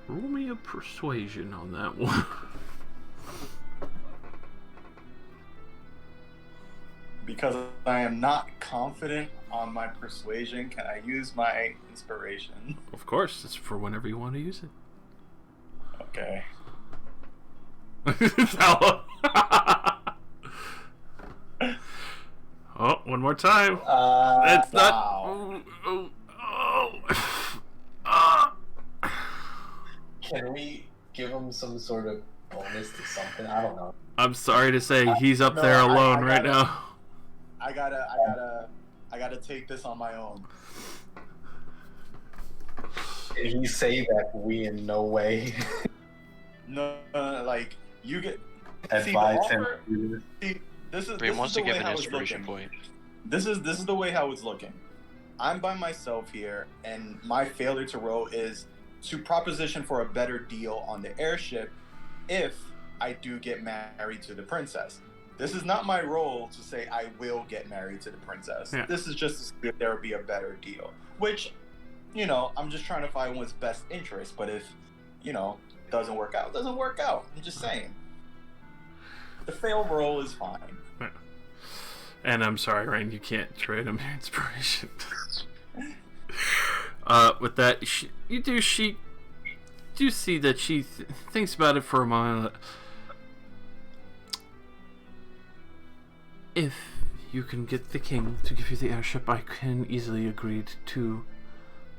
Roll me a persuasion on that one. Because I am not confident on my persuasion, can I use my inspiration? Of course, it's for whenever you want to use it. Okay. Oh, one more time. It's wow. not. Can we give him some sort of bonus to something? I don't know. I'm sorry to say, he's up No, there alone I right gotta- now. I gotta take this on my own. Did he say that we in no way No, like you get. advise him? offer- See, this is Brain this wants is to the give way an how it's inspiration looking. point. This is the way how it's looking. I'm by myself here, and my failure to row is to proposition for a better deal on the airship if I do get married to the princess. This is not my role to say I will get married to the princess. Yeah. This is just to see if there would be a better deal. Which, I'm just trying to find what's best interest. But if, it doesn't work out, it doesn't work out. I'm just saying. The fail roll is fine. And I'm sorry, Rain, you can't trade him your inspiration. With that, you do see that she thinks about it for a moment. If you can get the king to give you the airship, I can easily agree to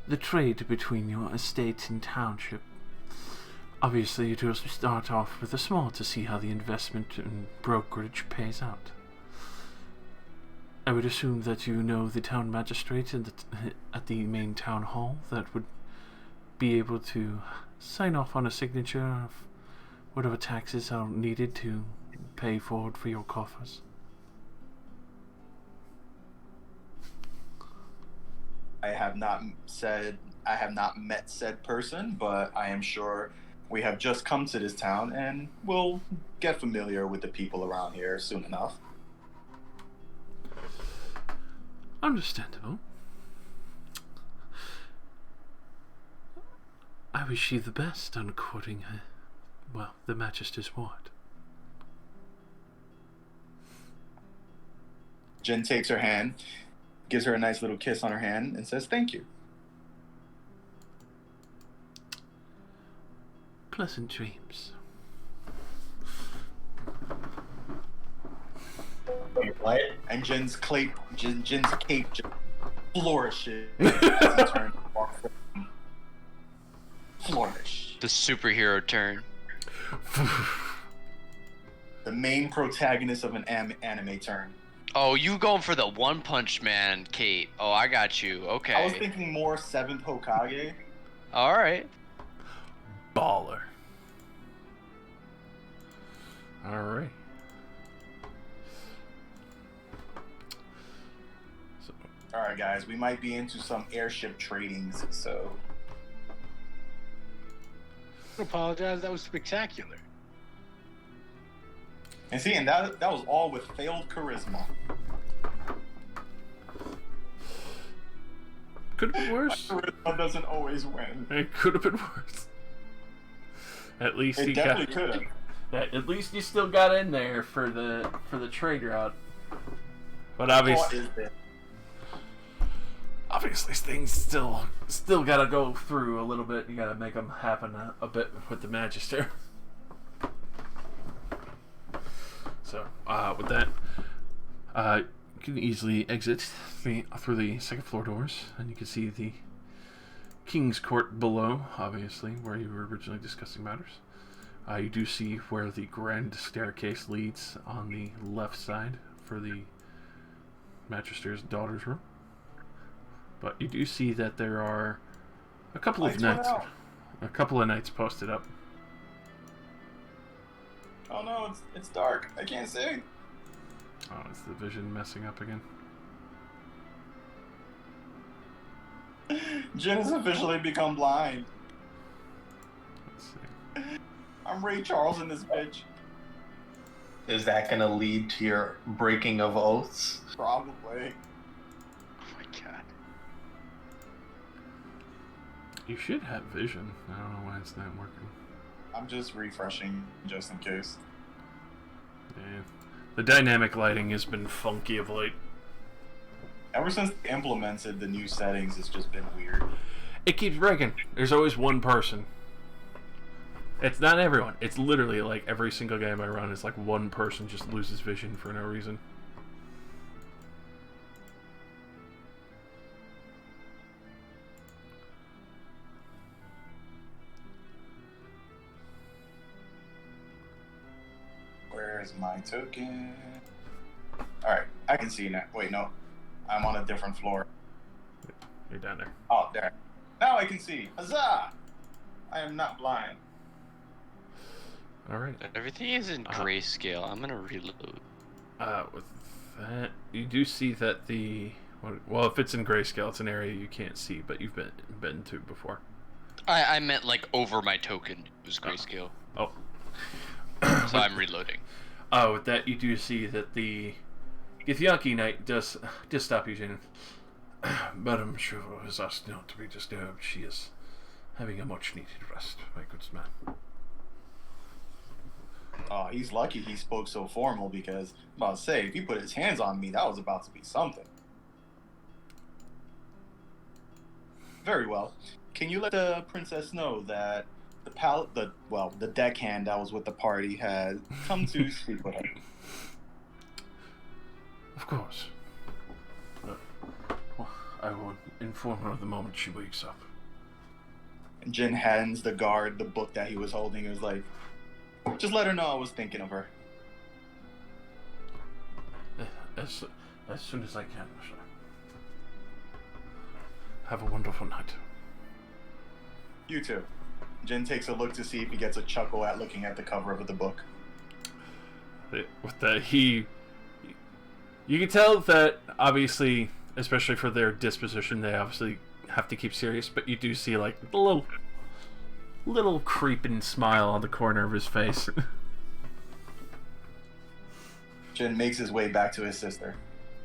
the trade between your estate and township. Obviously, you do start off with a small to see how the investment and brokerage pays out. I would assume that you know the town magistrate at the main town hall that would be able to sign off on a signature of whatever taxes are needed to pay forward for your coffers. I have not met said person, but I am sure we have just come to this town and we'll get familiar with the people around here soon enough. Understandable. I wish you the best on courting her, the Magister's ward. Jen takes her hand, gives her a nice little kiss on her hand, and says, "Thank you." Pleasant dreams. What? And Jen's cape just flourishes as he turns to walk forward. Flourish. The superhero turn. The main protagonist of an anime turn. Oh, you going for the One Punch Man, Kate? Oh, I got you. Okay. I was thinking more 7th Hokage. All right. Baller. Alright. Alright guys, we might be into some airship tradings, so... I apologize, that was spectacular. And see, and that was all with failed charisma. Could have been worse. Charisma doesn't always win. It could have been worse. At least It you definitely got. could have. At least you still got in there for the trade route. But obviously, things still gotta go through a little bit. You gotta make them happen a bit with the Magister. So, with that, can easily exit through the second floor doors, and you can see the King's Court below, obviously, where you were originally discussing matters. You do see where the grand staircase leads on the left side for the Magister's daughter's room. But you do see that there are a couple of knights posted up. Oh no, it's dark. I can't see. Oh, it's the vision messing up again. Jin has officially become blind. Let's see. I'm Ray Charles in this bitch. Is that going to lead to your breaking of oaths? Probably. Oh my god. You should have vision. I don't know why it's not working. I'm just refreshing just in case. Yeah. The dynamic lighting has been funky of late. Ever since they implemented the new settings, it's just been weird. It keeps breaking. There's always one person. It's not everyone. It's literally like every single game I run is like one person just loses vision for no reason. Where's my token? Alright, I can see now. Wait, no. I'm on a different floor. You're down there. Oh, there. Now I can see. Huzzah! I am not blind. Alright. Everything is in grayscale. I'm gonna reload. With that, you do see that well, if it's in grayscale, it's an area you can't see, but you've been to before. I meant like over my token. It was grayscale. Oh. So I'm reloading. With that, you do see that the Githyanki Knight does stop you, Jane. Madame Chauveau has asked not to be disturbed. She is having a much-needed rest, my good man. Oh, he's lucky he spoke so formal because, I'm about to say, if he put his hands on me, that was about to be something. Very well. Can you let the princess know that the deckhand that was with the party had come to speak with her? Of course. I will inform her the moment she wakes up. And Jin hands the guard the book that he was holding. He was like, just let her know I was thinking of her. As soon as I can, sir. Have a wonderful night. You too. Jin takes a look to see if he gets a chuckle at looking at the cover of the book. With that, you can tell that, obviously, especially for their disposition, they obviously have to keep serious, but you do see, like, the little creeping smile on the corner of his face. Jin makes his way back to his sister.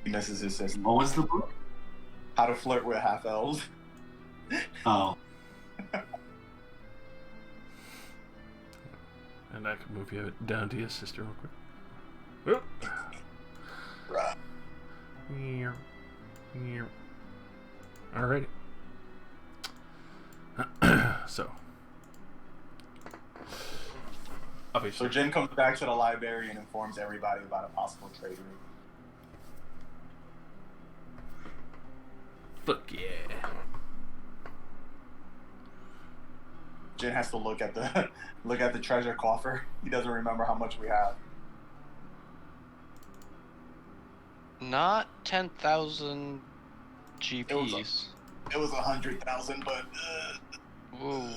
He misses his sister. What was the book? How to Flirt with Half-Elves. Oh. And I can move you down to your sister real quick. Oop. Right. Alrighty. So obviously, So Jin comes back to the library and informs everybody about a possible trade route. fuck yeah. Jin has to look at the treasure coffer. He doesn't remember how much we have. Not 10,000 GPs. It was 100,000, but Whoa.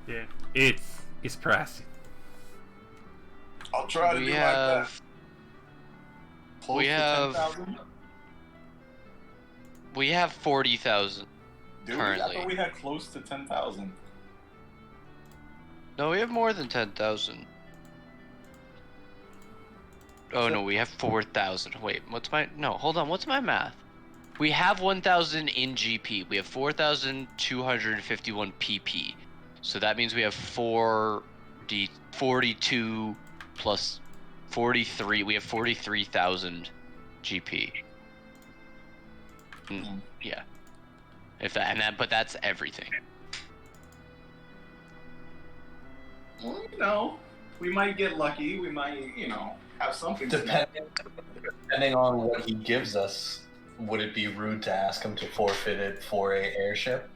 Yeah, it's pricey. I'll try to We do have- my best. Close we to have- 10,000? We have 40,000. Dude, I currently. thought we had close to 10,000. No, we have more than 10,000. Oh no, we have 4,000. Wait, hold on, what's my math? We have 1,000 in GP. We have 4,251 PP. So that means we have 42 plus 43. We have 43,000 GP. Yeah. But that's everything. Well, we might get lucky. We might, have something. Depending on what he gives us, would it be rude to ask him to forfeit it for a airship?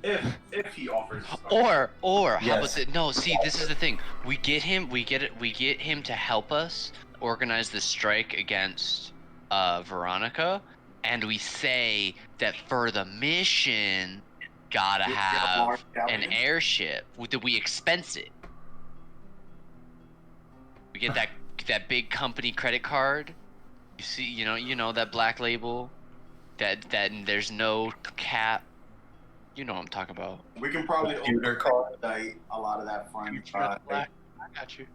If he offers. Or how about Yes. no? See, this is the thing. We get him to help us organize the strike against Veronica, and we say that for the mission, gotta have an airship. That we expense it. We get that big company credit card. You see, you know that black label. That there's no cap. You know what I'm talking about. We can probably expedite a lot of that fund. Future black. I got you.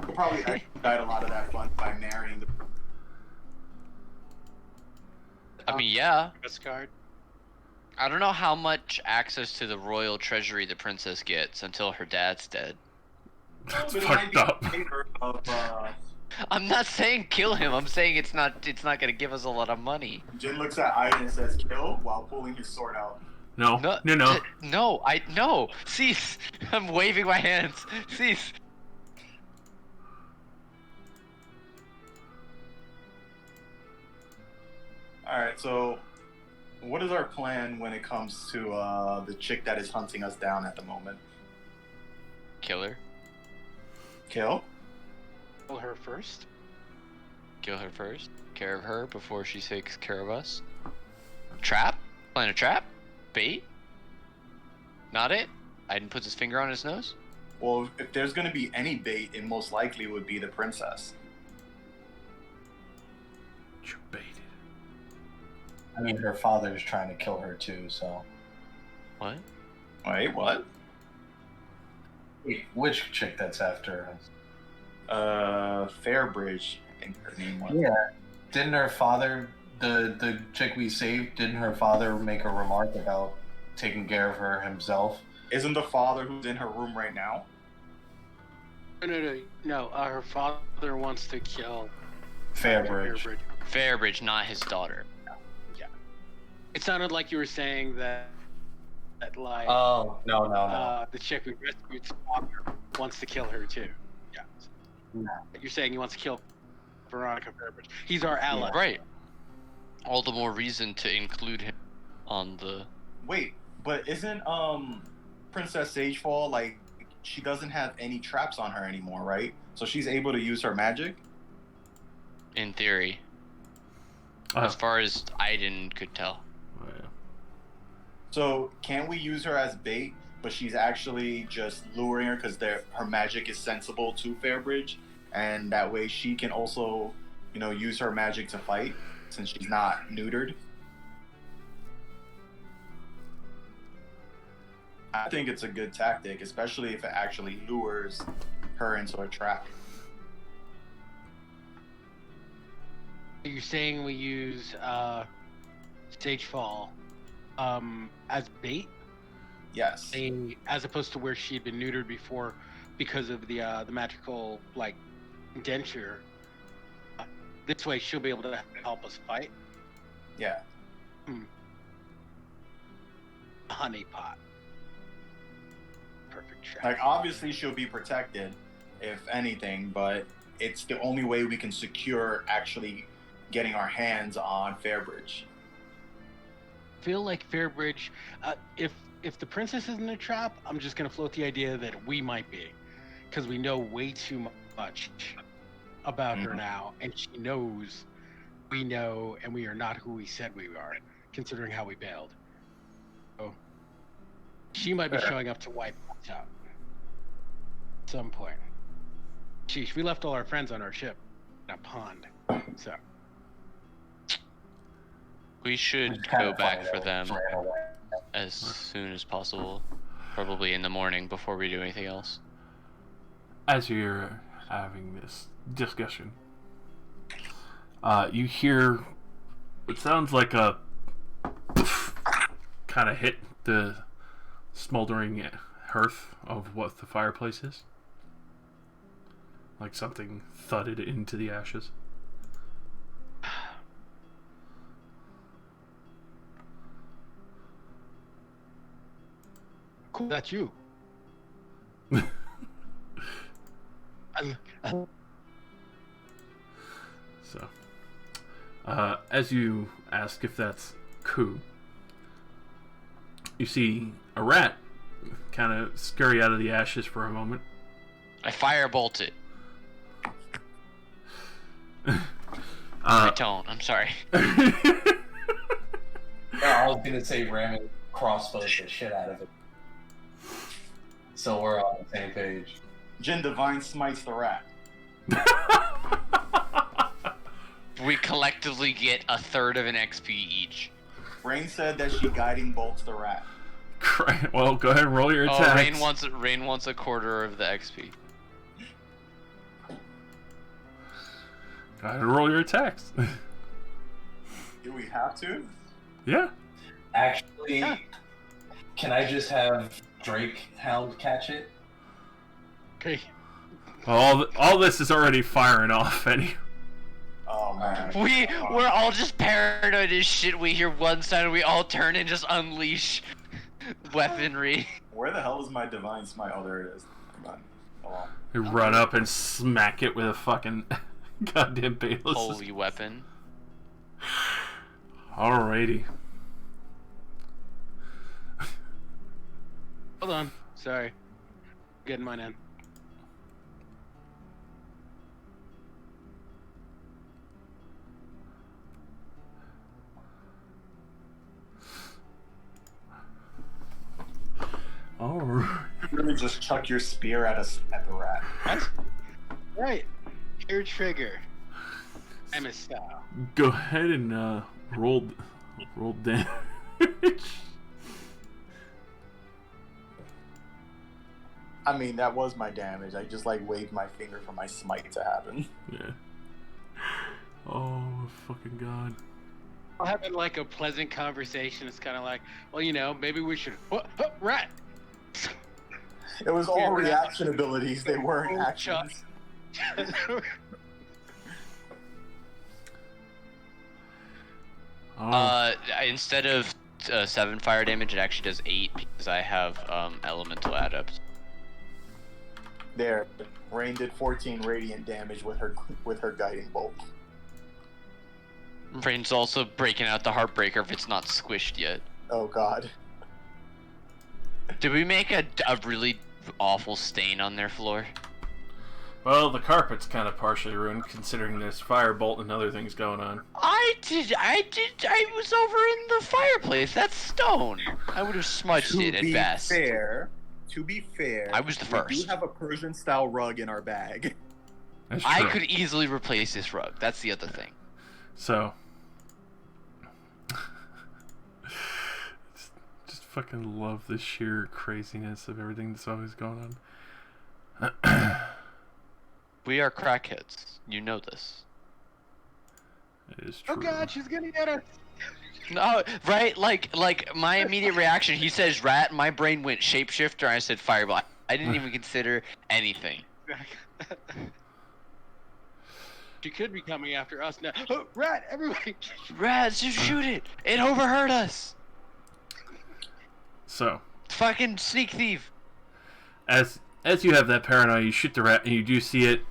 We'll probably expedite a lot of that fund by marrying the. I mean, yeah. Best card. I don't know how much access to the royal treasury the princess gets until her dad's dead. That's But it might fucked be up. in favor of, I'm not saying kill him. I'm saying it's not gonna give us a lot of money. Jin looks at Aiden and says kill while pulling his sword out. No. No. Cease. I'm waving my hands. Cease. Alright, so what is our plan when it comes to the chick that is hunting us down at the moment? Kill her. Kill? Kill her first. Kill her first. Care of her before she takes care of us. Trap? Plan a trap? Bait? Not it? Aiden puts his finger on his nose? Well, if there's gonna be any bait, it most likely would be the princess. You baited. I mean, her father's trying to kill her too, so. What? Wait, what? Wait, which chick that's after us? Fairbridge, I think her name was. Yeah. Didn't her father, the chick we saved, didn't her father make a remark about taking care of her himself? Isn't the father who's in her room right now? No. Her father wants to kill Fairbridge. Fairbridge, not his daughter. It sounded like you were saying that like Oh, no. the chick who rescued Stalker wants to kill her too. Yeah. No. You're saying he wants to kill Veronica Fairbridge. He's our ally. Right. All the more reason to include him on the... Wait, but isn't Princess Sagefall, like, she doesn't have any traps on her anymore, right? So she's able to use her magic? In theory. As far as Aiden could tell. So can't we use her as bait, but she's actually just luring her because her magic is sensible to Fairbridge, and that way she can also, use her magic to fight since she's not neutered? I think it's a good tactic, especially if it actually lures her into a trap. You're saying we use Sagefall as bait? Yes. As opposed to where she had been neutered before because of the magical denture. This way she'll be able to help us fight. Yeah. Honeypot. Perfect trap. Like, obviously she'll be protected, if anything, but it's the only way we can secure actually getting our hands on Fairbridge. Feel like Fairbridge, if the princess isn't a trap, I'm just gonna float the idea that we might be, because we know way too much about her now, and she knows we know, and we are not who we said we are, considering how we bailed. So she might be showing up to wipe us out at some point. Sheesh, we left all our friends on our ship in a pond, so. We should go back for them as soon as possible. Probably in the morning before we do anything else. As you're having this discussion, you hear what sounds like a kind of hit the smoldering hearth of what the fireplace is. Like something thudded into the ashes. Cool, that's you. So, as you ask if that's coup, you see a rat kind of scurry out of the ashes for a moment. I firebolt it. I don't. I'm sorry. Yeah, I was gonna say ramming crossbows the shit out of it. So we're on the same page. Jin Divine smites the rat. We collectively get a third of an XP each. Rain said that she guiding bolts the rat. Well, go ahead and roll your attacks. Oh, Rain wants a quarter of the XP. Go ahead and roll your attacks. Do we have to? Yeah. Actually, can I just have Drake Hound catch it? Okay. All this is already firing off, Eddie. Oh man. We're all just paranoid as shit. We hear one sound and we all turn and just unleash weaponry. Where the hell is my divine smite? Oh, there it is. Come on. Hold on. You run up and smack it with a fucking goddamn Bayless. Holy weapon. Alrighty. Hold on. Sorry. Getting mine in. Alright. Really just chuck your spear at the rat. That's right. Your trigger. I'm a style. Go ahead and roll damage. I mean, that was my damage. I just like waved my finger for my smite to happen. Yeah. Oh fucking god. We're having like a pleasant conversation. It's kind of like, well, maybe we should. Rat. It was all Yeah, reaction abilities. They weren't Oh, actions. Instead of 7 fire damage, it actually does 8 because I have elemental adept. There, Rain did 14 radiant damage with her guiding bolt. Rain's also breaking out the Heartbreaker if it's not squished yet. Oh god. Did we make a really awful stain on their floor? Well, the carpet's kind of partially ruined considering there's firebolt and other things going on. I was over in the fireplace. That's stone. I would have smudged it at best. To be fair, I was the we first. do have a Persian style rug in our bag. That's true. I could easily replace this rug. That's the other thing. So, just fucking love the sheer craziness of everything that's always going on. We are crackheads. You know this. It is true. Oh god, she's gonna get us. No, right? Like my immediate reaction. He says rat. My brain went shapeshifter. And I said fireball. I didn't even consider anything. She could be coming after us now. Oh, rat! Everybody! Rat, just shoot it. It overheard us. So, Fucking sneak thief. as you have that paranoia, you shoot the rat and you do see it,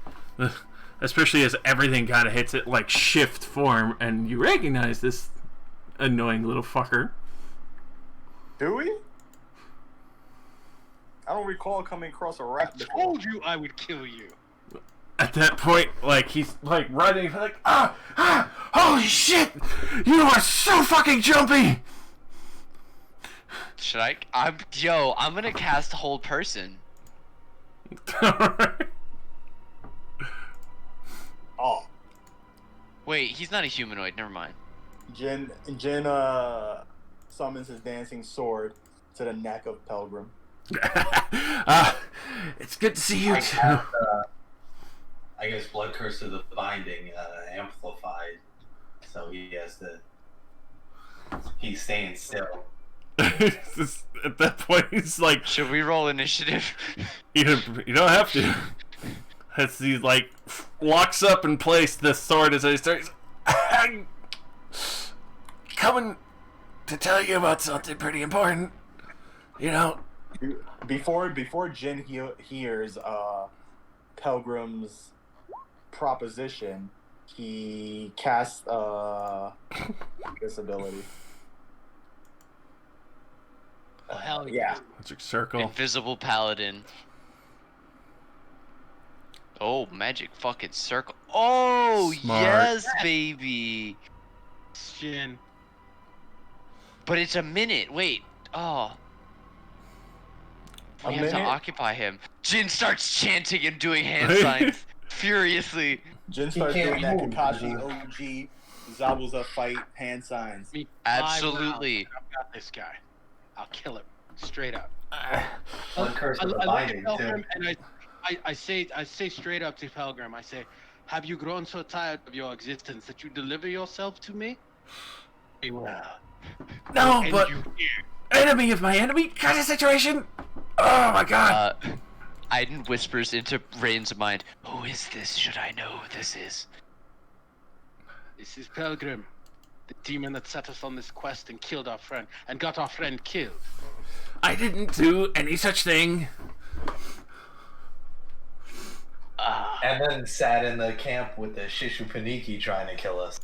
especially as everything kind of hits it like shift form, and you recognize this annoying little fucker. Do we? I don't recall coming across a rat I before. told you I would kill you. At that point, like, he's like running, like, holy shit, you are so fucking jumpy. Should I? I'm gonna cast hold person. Oh, Wait, he's not a humanoid. Never mind. Jin summons his dancing sword to the neck of Pelgrim. It's good to see you I too. have, I guess Blood Curse of the Binding amplified, so he has to. He's staying still. At that point, he's like, Should we roll initiative? you don't have to. As he like locks up in place the sword as I start. I'm coming to tell you about something pretty important. You know. Before Jin hears Pelgrim's proposition, he casts this ability. Oh, hell Yeah. Magic circle. Invisible paladin. Oh, magic fucking circle. Oh, Smart. yes, baby. Jin. But it's a minute. Wait. Oh. A We have to minute? occupy him. Jin starts chanting and doing hand signs furiously. Jin starts doing that move. Kakashi OG Zabuza fight hand signs. Me Absolutely. I've got this guy. I'll kill him straight up. One curse with a I look at binding, too. Pelgrim and I say straight up to Pelgrim. I say, "Have you grown so tired of your existence that you deliver yourself to me?" Well, No, and but you here. enemy of my enemy kind of situation. Oh my god. Aiden whispers into Rain's mind, "Who is this? Should I know who this is?" This is Pelgrim, the demon that set us on this quest and killed our friend and got our friend killed. I didn't do any such thing. And then sat in the camp with the Shishu Paniki trying to kill us.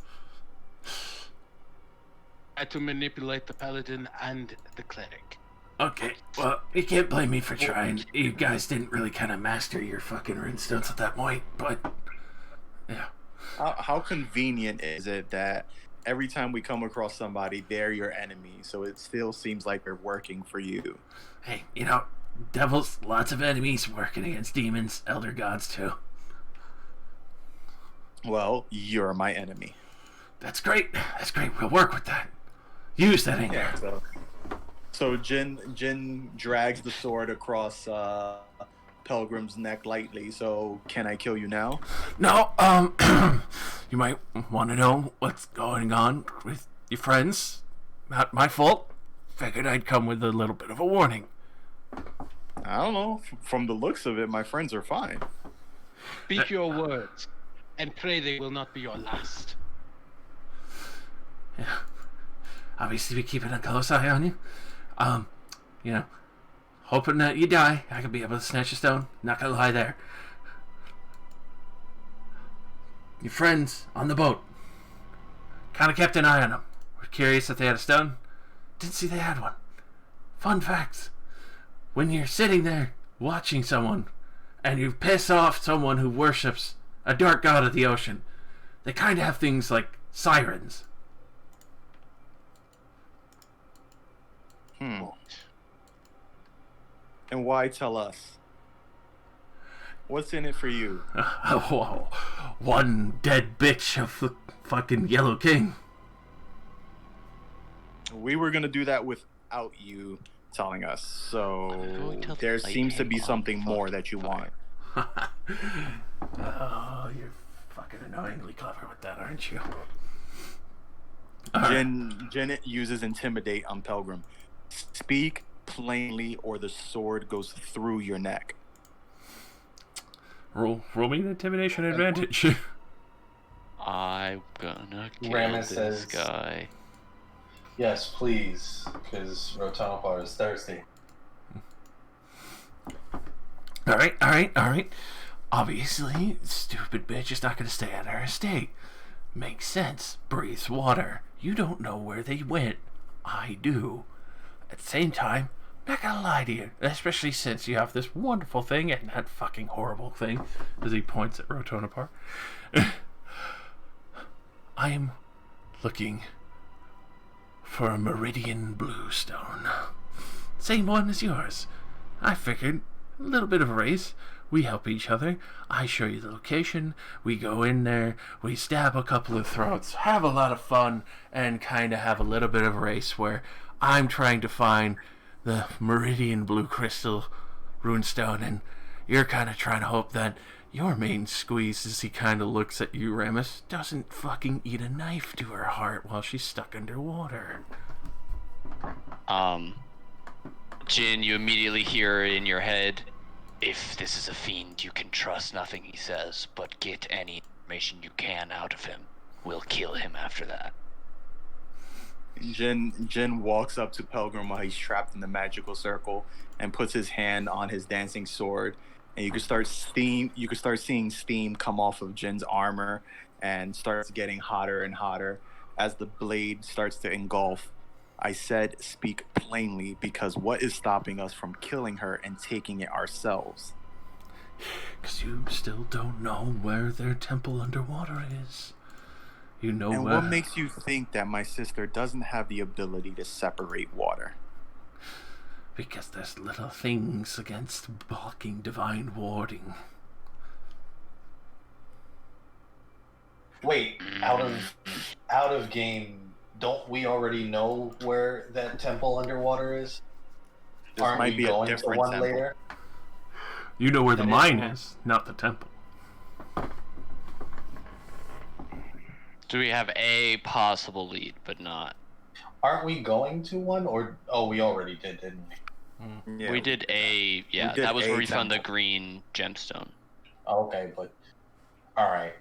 I had to manipulate the paladin and the cleric. Okay, well, you can't blame me for trying. You guys didn't really kind of master your fucking runestones at that point, but yeah. How convenient is it that every time we come across somebody, they're your enemy, so it still seems like they're working for you? Hey, you know, devils, lots of enemies working against demons, elder gods too. Well, you're my enemy. That's great. That's great. We'll work with that. Use that anger. Yeah, so Jin drags the sword across Pelgrim's neck lightly. So can I kill you now? No, you might want to know what's going on with your friends. Not my fault. Figured I'd come with a little bit of a warning. I don't know. From the looks of it, my friends are fine. Speak your words, and pray they will not be your last. Yeah. Obviously, be keeping a close eye on you. You know, hoping that you die. I could be able to snatch a stone. Not gonna lie there. Your friends on the boat. Kind of kept an eye on them. We're curious if they had a stone. Didn't see they had one. Fun facts. When you're sitting there watching someone and you piss off someone who worships a dark god of the ocean, they kind of have things like sirens. And why tell us? What's in it for you? Whoa. One dead bitch of the fucking Yellow King. We were gonna do that without you telling us. So going to there light seems to him be on something more fucking that you fire. want. Oh, you're fucking annoyingly clever with that, aren't you? Alright. Jen uses intimidate on Pelgrim. Speak plainly, or the sword goes through your neck. Roll me an intimidation advantage. I'm gonna kill Ramus this says- guy. Yes, please, because Rotonopar is thirsty. Alright. Obviously, stupid bitch is not gonna stay at her estate. Makes sense. Breathes water. You don't know where they went. I do. At the same time, not gonna lie to you, especially since you have this wonderful thing and that fucking horrible thing, as he points at Rotonopar. I'm looking for a meridian blue stone. Same one as yours. I figured, a little bit of a race. We help each other. I show you the location. We go in there. We stab a couple of throats. Have a lot of fun. And kind of have a little bit of a race where I'm trying to find the meridian blue crystal runestone. And you're kind of trying to hope that your main squeeze, as he kind of looks at you, Ramus, doesn't fucking eat a knife to her heart while she's stuck underwater. Jin, you immediately hear in your head, "If this is a fiend, you can trust nothing he says, but get any information you can out of him. We'll kill him after that." Jin walks up to Pelgrim while he's trapped in the magical circle and puts his hand on his dancing sword and you can start steam. You can start seeing steam come off of Jin's armor, and starts getting hotter and hotter as the blade starts to engulf. I said, "Speak plainly, because what is stopping us from killing her and taking it ourselves?" Because you still don't know where their temple underwater is. You know And where... what makes you think that my sister doesn't have the ability to separate water? Because there's little things against blocking divine warding. Wait, out of game, don't we already know where that temple underwater is? This Aren't might we be a going to different one temple. later? You know where the That is mine one. is, not the temple. Do we have a possible lead, but not? Aren't we going to one? Or we already did, didn't we? Yeah, we did a We did that was where a we found the temple. green gemstone. Okay, but all right.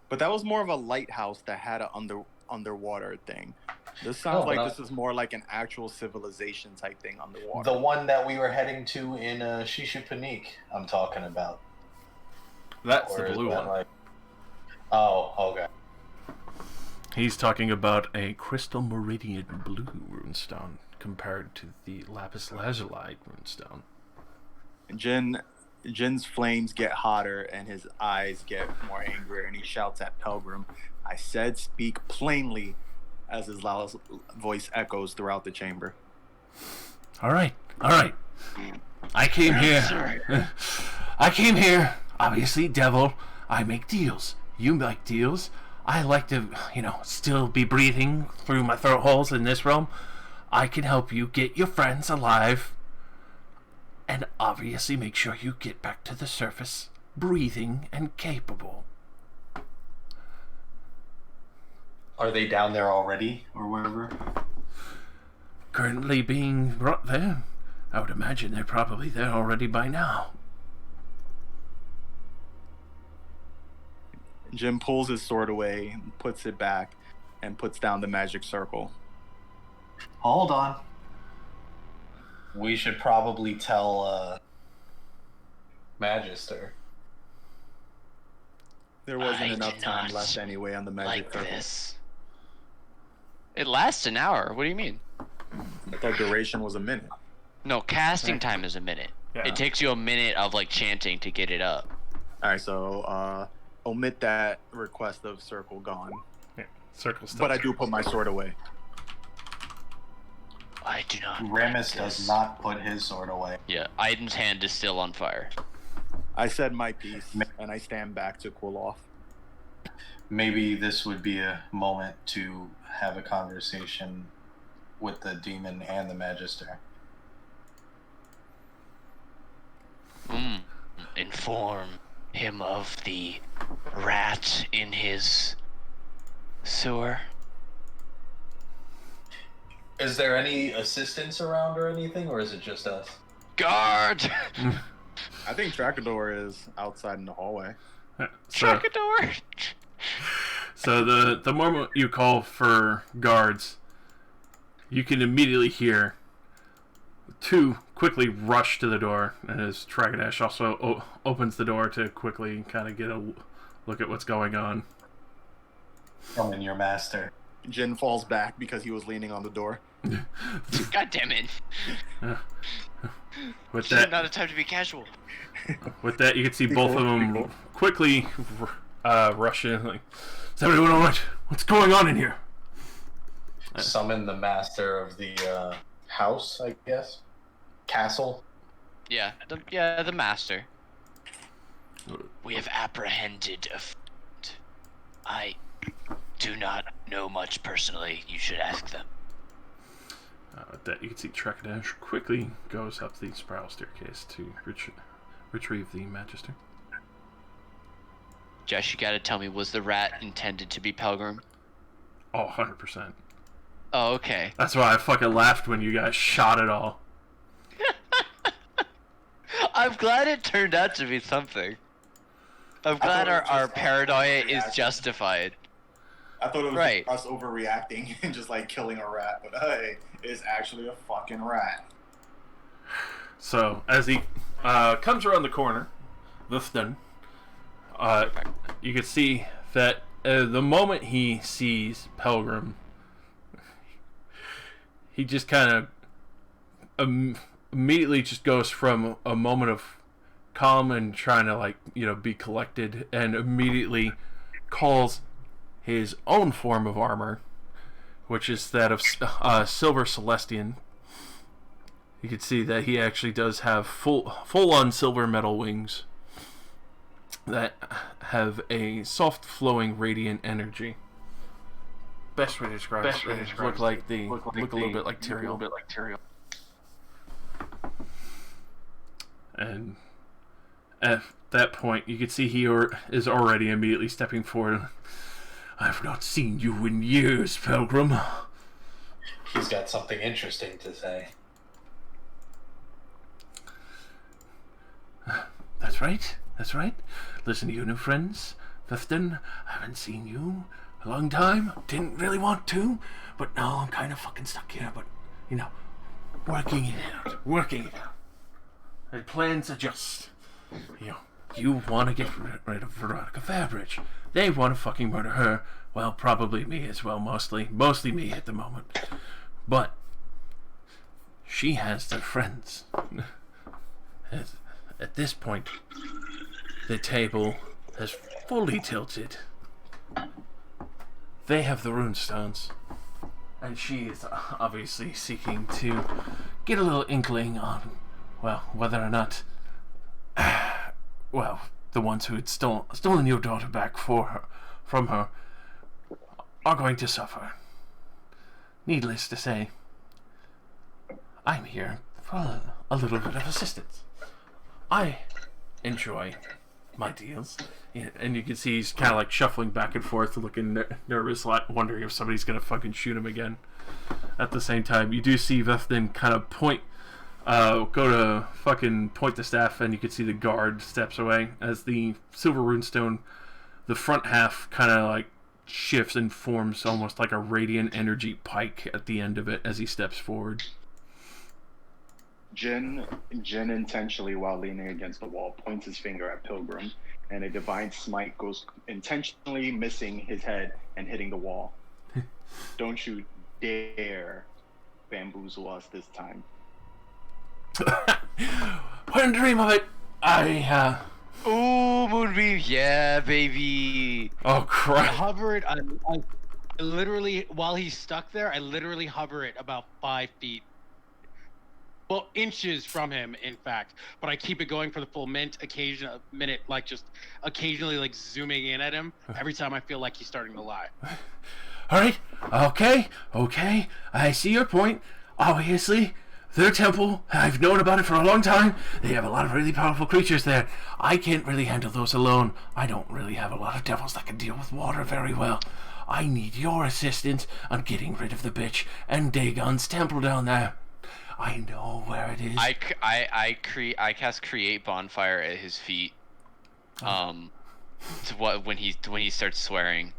But that was more of a lighthouse that had an underwater thing. This sounds No, but like this is more like an actual civilization type thing underwater. The one that we were heading to in Shishipanik, I'm talking about. That's Or the is blue that one. like- Oh, okay. He's talking about a crystal meridian blue runestone compared to the lapis lazuli runestone. Jin's flames get hotter and his eyes get more angry, and he shouts at Pelgrim, "I said, speak plainly," as his loud voice echoes throughout the chamber. All right. I came here. I came here. Obviously, devil. I make deals. You make deals. I like to, still be breathing through my throat holes in this realm. I can help you get your friends alive. And obviously make sure you get back to the surface, breathing and capable. Are they down there already, or wherever? Currently being brought there. I would imagine they're probably there already by now. Jin pulls his sword away, puts it back, and puts down the magic circle. Hold on. We should probably tell Magister. There wasn't I enough did time not left anyway on the magic Like circle. this. It lasts an hour. What do you mean? I thought duration was a minute. No, casting time is a minute. Yeah. It takes you a minute of chanting to get it up. All right, so omit that request of circle gone. Yeah, circle stuff. But I do put my sword away. I do not. Ramus like does this. not put his sword away. Yeah, Aiden's hand is still on fire. I said my piece, and I stand back to cool off. Maybe this would be a moment to have a conversation with the demon and the Magister. Inform him of the rat in his sewer. Is there any assistance around or anything, or is it just us? Guard! I think Tracador is outside in the hallway. Tracador! So the moment you call for guards, you can immediately hear two quickly rush to the door, and as Tragadesh also opens the door to quickly kind of get a look at what's going on. Come in, your master. Jin falls back because he was leaning on the door. God damn it. With This is that, not a time to be casual. you can see both of them quickly rush in. Like, is everyone all right? What's going on in here? Summon the master of the house, I guess. Castle. Yeah, the master. We have apprehended a friend. I do not know much personally. You should ask them. With that, you can see Trekadesh quickly goes up the spiral staircase to retrieve the Magister. Josh, you gotta tell me, was the rat intended to be Pelgrim? Oh, 100%. Oh, okay. That's why I fucking laughed when you guys shot it all. I'm glad it turned out to be something. I'm glad thought it was our just paranoia is reaction. justified. I thought it was Right. just us overreacting and just killing a rat, but hey, it's actually a fucking rat. So as he comes around the corner. Then, you can see that the moment he sees Pelgrim, he just kind of immediately just goes from a moment of calm and trying to, like, you know, be collected, and immediately calls his own form of armor, which is that of Silver Celestian. You can see that he actually does have full-on silver metal wings that have a soft flowing radiant energy. Best way to describe it. Look a little bit like Tyrael. And at that point, you can see he is already immediately stepping forward. I've not seen you in years, Pilgrim. He's got something interesting to say. That's right. Listen to you, new friends. Vifton, I haven't seen you a long time. Didn't really want to, but now I'm kind of fucking stuck here. But, you know, working it out. And plans adjust. You know, you want to get rid of Veronica Fabridge. They want to fucking murder her. Well, probably me as well, mostly me at the moment. But she has their friends. At this point, the table has fully tilted. They have the runestones, and she is obviously seeking to get a little inkling on, well, whether or not, well, the ones who had stolen your daughter back from her are going to suffer. Needless to say, I'm here for a little bit of assistance. I enjoy my deals. Yeah, and you can see he's kind of like shuffling back and forth, looking nervous, wondering if somebody's going to fucking shoot him again. At the same time, you do see Vifton kind of go to fucking point the staff, and you can see the guard steps away as the silver runestone, the front half kind of like shifts and forms almost like a radiant energy pike at the end of it as he steps forward. Jin intentionally, while leaning against the wall, points his finger at Pilgrim, and a divine smite goes intentionally missing his head and hitting the wall. Don't you dare bamboozle us this time. Couldn't dream of it. Ooh, Moonbeam, yeah, baby. Oh I crap! hover it. I literally, while he's stuck there, I literally hover it about 5 feet. Well, inches from him, in fact. But I keep it going for the full minute, like just occasionally like zooming in at him every time I feel like he's starting to lie. Alright, okay, I see your point. Obviously, their temple, I've known about it for a long time. They have a lot of really powerful creatures there. I can't really handle those alone. I don't really have a lot of devils that can deal with water very well. I need your assistance on getting rid of the bitch and Dagon's temple down there. I know where it is. I cast Create Bonfire at his feet. When he starts swearing,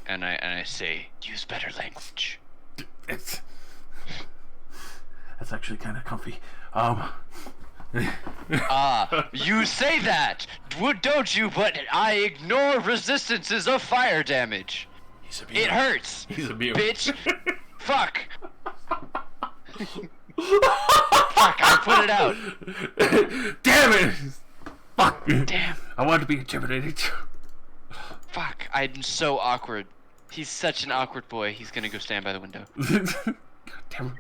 and I say, use better language. That's actually kind of comfy. You say that, don't you? But I ignore resistances of fire damage. It hurts. He's a mute. Bitch. Fuck. Fuck, I put it out. Damn it! Fuck. Damn. I wanted to be intimidated. Fuck, I'm so awkward. He's such an awkward boy. He's gonna go stand by the window. Damn.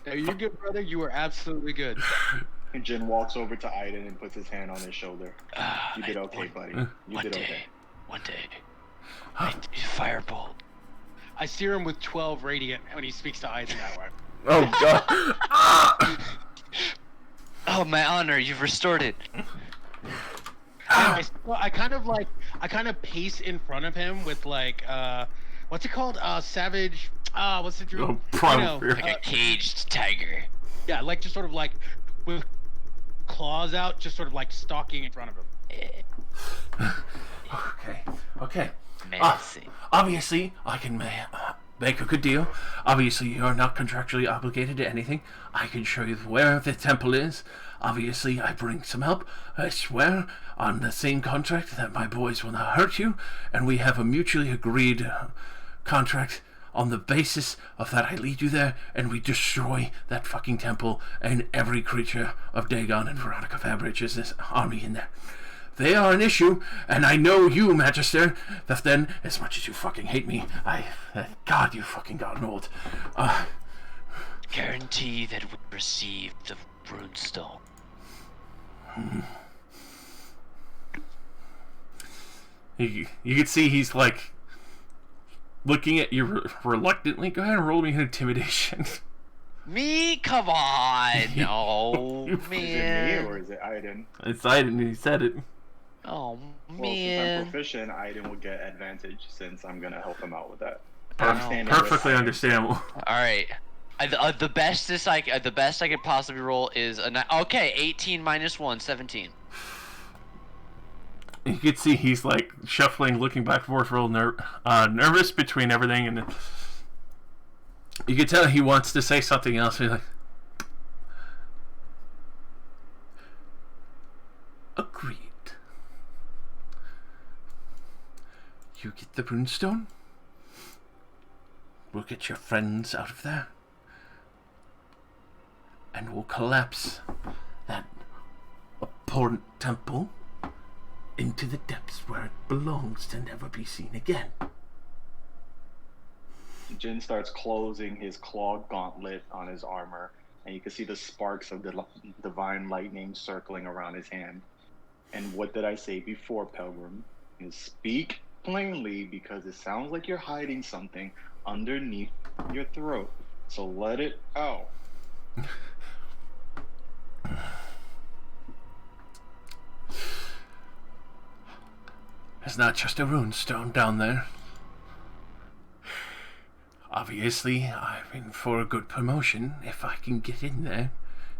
Are you good, brother? You are absolutely good. And Jin walks over to Aiden and puts his hand on his shoulder. You did okay, buddy. You did okay. One day. Firebolt. I sear him with 12 radiant when he speaks to Eisenhower. Oh god. Oh, my honor, you've restored it. I kind of pace in front of him with like what's it called? Savage. What's the drill? Like a caged tiger. Yeah, like just sort of like with claws out, just sort of like stalking in front of him. Okay. Menacing. Obviously, I can make a good deal. Obviously, you're not contractually obligated to anything. I can show you where the temple is. Obviously, I bring some help. I swear on the same contract that my boys will not hurt you, and we have a mutually agreed contract. On the basis of that, I lead you there, and we destroy that fucking temple and every creature of Dagon and Veronica Fabrich's this army in there. They are an issue, and I know you, Magister, that then, as much as you fucking hate me, God, you fucking gotten old. Guarantee that we receive the runestone. You can see he's like looking at you reluctantly. Go ahead and roll me an intimidation. Me? Come on! No, Is it me man. or is it Aiden? It's Aiden, he said it. Oh, Well, since I'm man. proficient, Aiden will get advantage since I'm gonna help him out with that. Perfectly understandable. All right. The best I could possibly roll is okay. 18 minus 1, 17. You can see he's like shuffling, looking back and forth, real nervous between everything, and you can tell he wants to say something else. He's like, agreed. You get the runestone. We'll get your friends out of there, and we'll collapse that abhorrent temple into the depths where it belongs to never be seen again. Jin starts closing his claw gauntlet on his armor, and you can see the sparks of the divine lightning circling around his hand. And what did I say before, Pilgrim? Is speak plainly, because it sounds like you're hiding something underneath your throat. So let it out. It's not just a runestone down there. Obviously, I'm in for a good promotion if I can get in there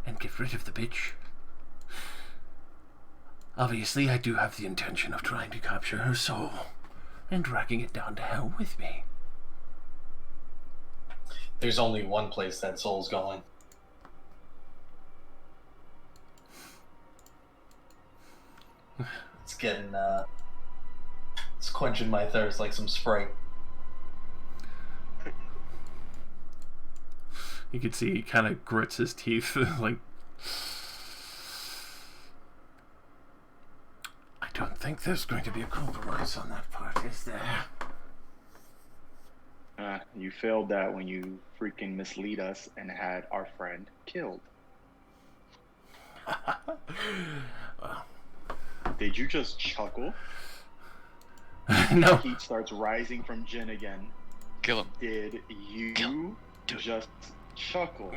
and get rid of the bitch. Obviously, I do have the intention of trying to capture her soul and dragging it down to hell with me. There's only one place that soul's going. It's getting, it's quenching my thirst like some Sprite. You can see he kind of grits his teeth, like... I don't think there's going to be a compromise on that part, is there? You failed that when you freaking mislead us and had our friend killed. Well, did you just chuckle? no. Heat starts rising from Jin again. Kill him. Did you just chuckle?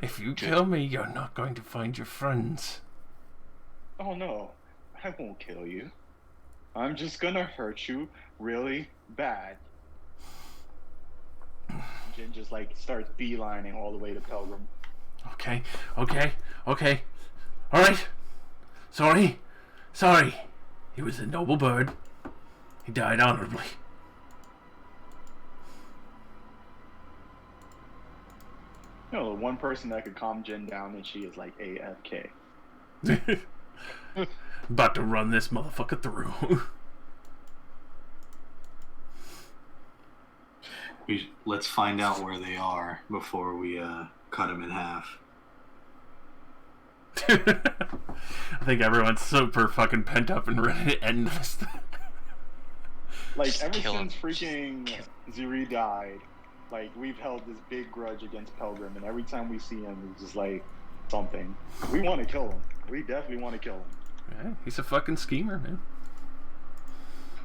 If you kill me, you're not going to find your friends. Oh no, I won't kill you. I'm just gonna hurt you really bad. Jin just like starts beelining all the way to Pilgrim. Okay. Alright. Sorry. He was a noble bird. He died honorably. You know, the one person that could calm Jin down, and she is like AFK. About to run this motherfucker through. Let's find out where they are before we cut them in half. I think everyone's super fucking pent up and ready to end this. Like, Just ever kill him. since freaking Zuri died, like, we've held this big grudge against Pilgrim, and every time we see him, it's just like something. We want to kill him. We definitely want to kill him. Yeah, he's a fucking schemer, man.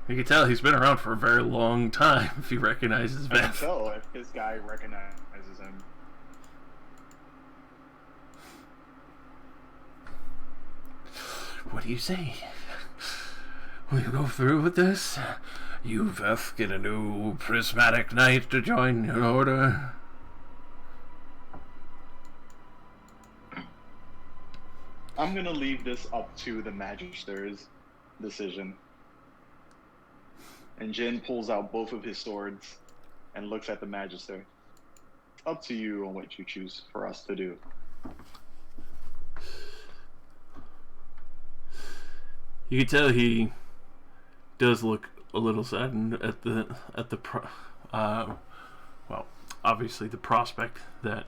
You can tell he's been around for a very long time if he recognizes I can Beth. tell if this guy recognizes him. What do you say? Will you go through with this? You, Beth, get a new prismatic knight to join your order. I'm gonna leave this up to the Magister's decision. And Jin pulls out both of his swords and looks at the Magister. Up to you on what you choose for us to do. You can tell he does look a little saddened at well, obviously the prospect that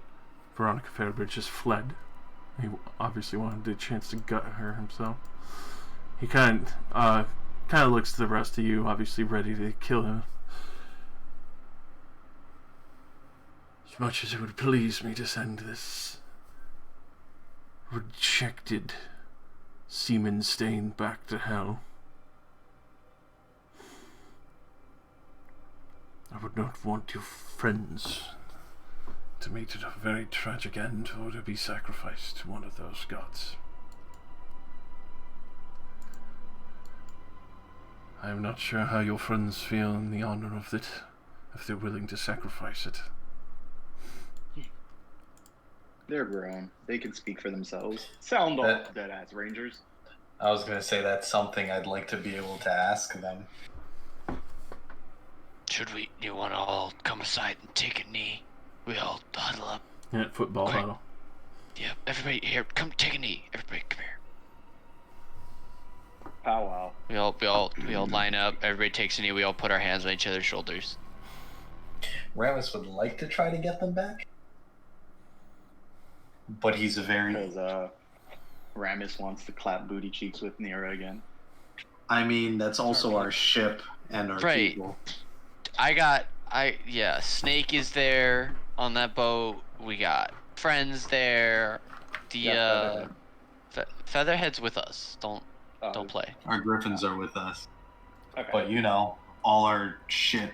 Veronica Fairbridge just fled. He obviously wanted a chance to gut her himself. He kind of looks to the rest of you, obviously ready to kill him. As much as it would please me to send this rejected semen stain back to hell, I would not want your friends to meet at a very tragic end or to be sacrificed to one of those gods. I am not sure how your friends feel in the honor of it, if they're willing to sacrifice it. They're grown. They can speak for themselves. Sound off, dead-ass Rangers. I was gonna say that's something I'd like to be able to ask them. You want to all come aside and take a knee? We all huddle up. Yeah, football Quick. huddle. Yeah, everybody here, come take a knee. Everybody, come here. Powwow. We all line up. Everybody takes a knee. We all put our hands on each other's shoulders. Ramus would like to try to get them back, but he's a very... Because Ramus wants to clap booty cheeks with Nira again. I mean, that's also our ship and our Right. people. Snake is there on that boat. We got friends there. Featherhead's with us. Don't play. Our griffins are with us. Okay. But you know, all our shit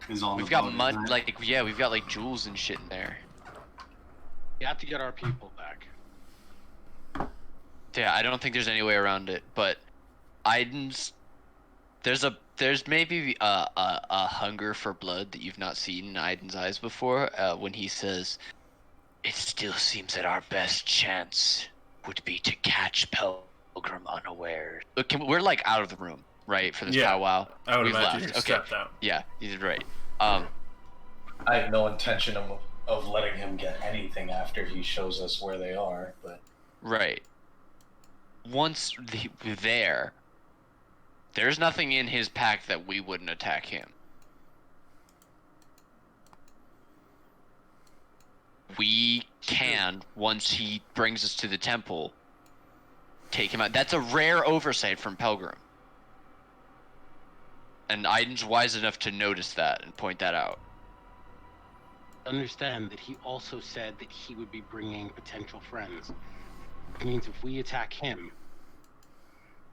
is on We've the got boat, mud, isn't it? we've got like jewels and shit in there. We have to get our people back. Yeah, I don't think there's any way around it. But Aiden's, there's maybe a hunger for blood that you've not seen in Aiden's eyes before. When he says, "It still seems that our best chance would be to catch Pilgrim unawares." Look, we're like out of the room, right, for this powwow. I would We've imagine left. you Okay. stepped out. Yeah, you did right. I have no intention of letting him get anything after he shows us where they are, but... Right. Once there's nothing in his pack that we wouldn't attack him. We can, once he brings us to the temple, take him out. That's a rare oversight from Pelgrim. And Aiden's wise enough to notice that and point that out. Understand that he also said that he would be bringing potential friends. Which means if we attack him,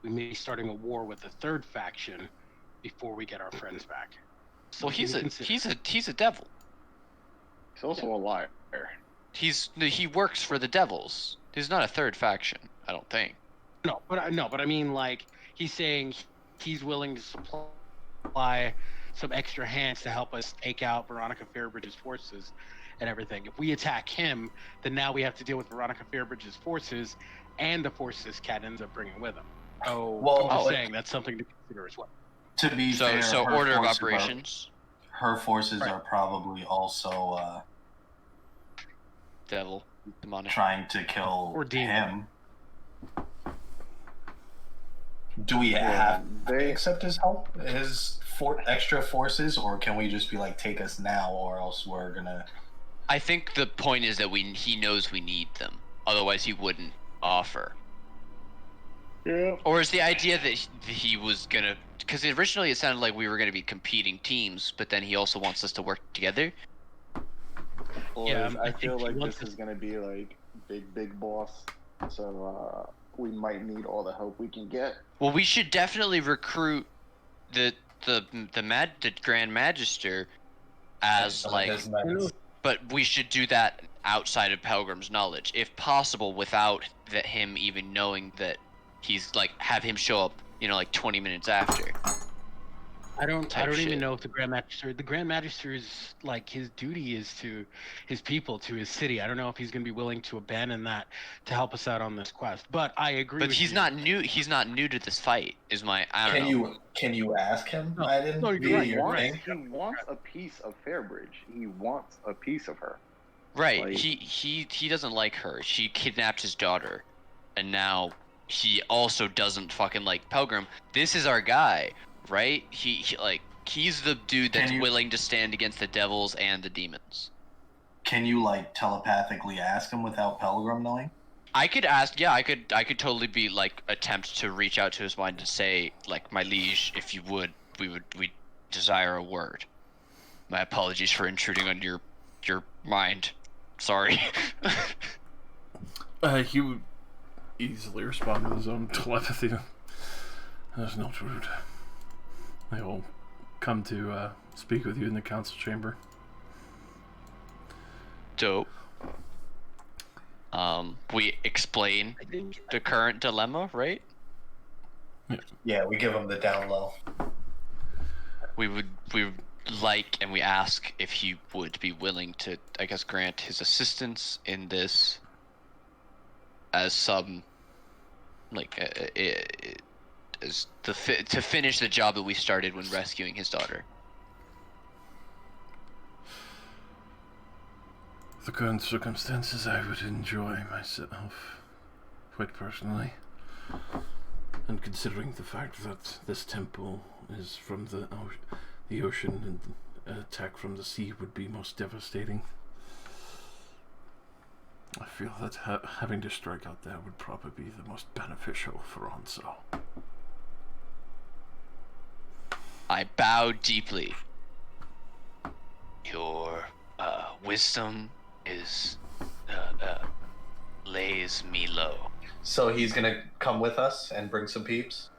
we may be starting a war with a third faction before we get our friends back. Well, he's Something to consider. a devil. He's also a liar. He works for the devils. He's not a third faction, I don't think. No, but I mean, like, he's saying he's willing to supply some extra hands to help us take out Veronica Fairbridge's forces and everything. If we attack him, then now we have to deal with Veronica Fairbridge's forces and the forces Cat ends up bringing with him. Oh, Well, I'm just saying that's something to consider as well. To be fair, So her order of forces operations, her forces Right. are probably also devil, demonic. trying to kill Or demon. him. Do we have to accept his help, his extra forces, or can we just be like, take us now, or else we're gonna... I think the point is that he knows we need them. Otherwise, he wouldn't offer. Yeah. Or is the idea that he was gonna? Because originally it sounded like we were gonna be competing teams, but then he also wants us to work together. Or Yeah, I I feel think he like wants this is gonna be like big boss. So we might need all the help we can get. Well, we should definitely recruit the Grand Magister as some of like, his men. but we should do that outside of Pelgrim's knowledge, if possible, without him even knowing that he's like have him show up, like 20 minutes after. I don't type even shit. know if the Grand Magister. The Grand Magister's like his duty is to his people, to his city. I don't know if he's going to be willing to abandon that to help us out on this quest. But I agree. But with he's you. not new. He's not new to this fight. Is my I don't know. Can you ask him, No, Iden, no, you're via right, your you're right. thing? He wants a piece of Fairbridge. He wants a piece of her. Right. Like- He doesn't like her. She kidnapped his daughter, and now he also doesn't fucking like Pelgrim. This is our guy, right? He's the dude that's willing to stand against the devils and the demons. Can you like telepathically ask him without Pelgrim knowing? I could ask. Yeah, I could totally be like attempt to reach out to his mind and say like, my liege, if you would, we desire a word. My apologies for intruding on your mind. Sorry. He would easily respond with his own telepathy. That's not rude. I will come to speak with you in the council chamber. Dope. We explain the current dilemma, right? Yeah, we give him the down low. We like and we ask if he would be willing to, I guess, grant his assistance in this as some, like, as to finish the job that we started when rescuing his daughter. The current circumstances, I would enjoy myself, quite personally. And considering the fact that this temple is from the ocean, and an attack from the sea would be most devastating, I feel that having to strike out there would probably be the most beneficial for Onso. I bow deeply. Your wisdom is lays me low. So he's gonna come with us and bring some peeps?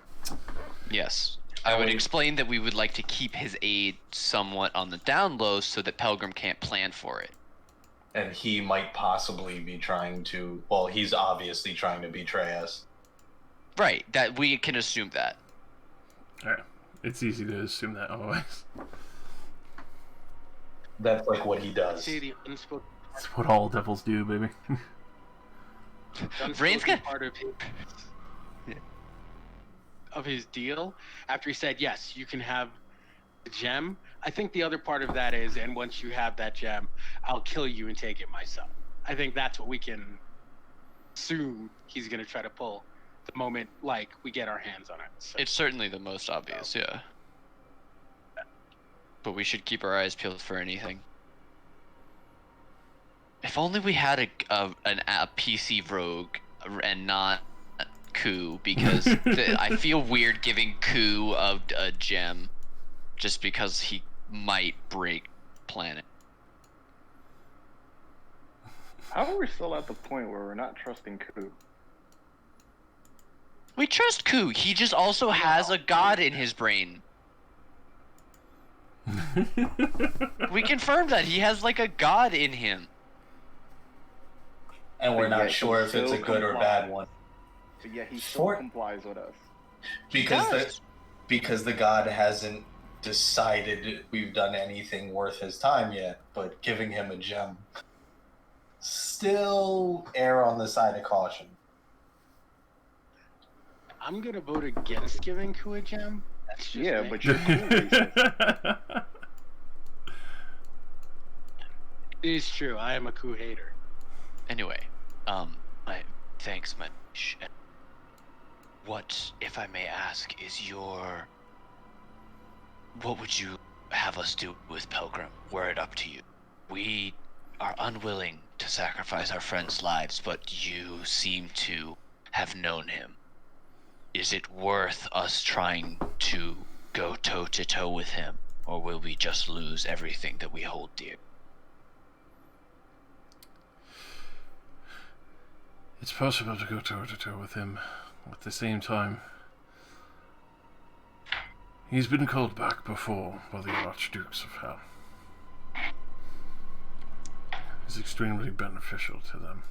Yes. I would explain that we would like to keep his aid somewhat on the down low so that Pelgrim can't plan for it. And he might possibly be trying to, well, he's obviously trying to betray us. Right, that we can assume that. Yeah, it's easy to assume that otherwise. That's like what he does. See the unspoken That's what all devils do, baby. Rain's got- part of his deal. After he said, yes, you can have the gem. I think the other part of that is, and once you have that gem, I'll kill you and take it myself. I think that's what we can assume he's going to try to pull the moment, like, we get our hands on it. So. It's certainly the most obvious, yeah. But we should keep our eyes peeled for anything. If only we had a PC rogue and not Ku, because I feel weird giving Ku a gem just because he might break planet. How are we still at the point where we're not trusting Ku? We trust Ku. He just also has a god in his brain. We confirmed that he has like a god in him. And we're But not yet sure he if it's a still good or bad one. But yet he still For- complies with us. Because the god hasn't decided we've done anything worth his time yet, but giving him a gem, still err on the side of caution. I'm going to vote against giving Ku a gem. That's just Yeah, me. but you're cool racist. It is true. I am a Ku hater. Anyway, thanks, my sh- What, if I may ask, is your... What would you have us do with Pelgrim, were it up to you? We are unwilling to sacrifice our friends' lives, but you seem to have known him. Is it worth us trying to go toe-to-toe with him, or will we just lose everything that we hold dear? It's possible to go toe-to-toe with him. At the same time, he's been called back before by the Archdukes of Hell. He's extremely beneficial to them.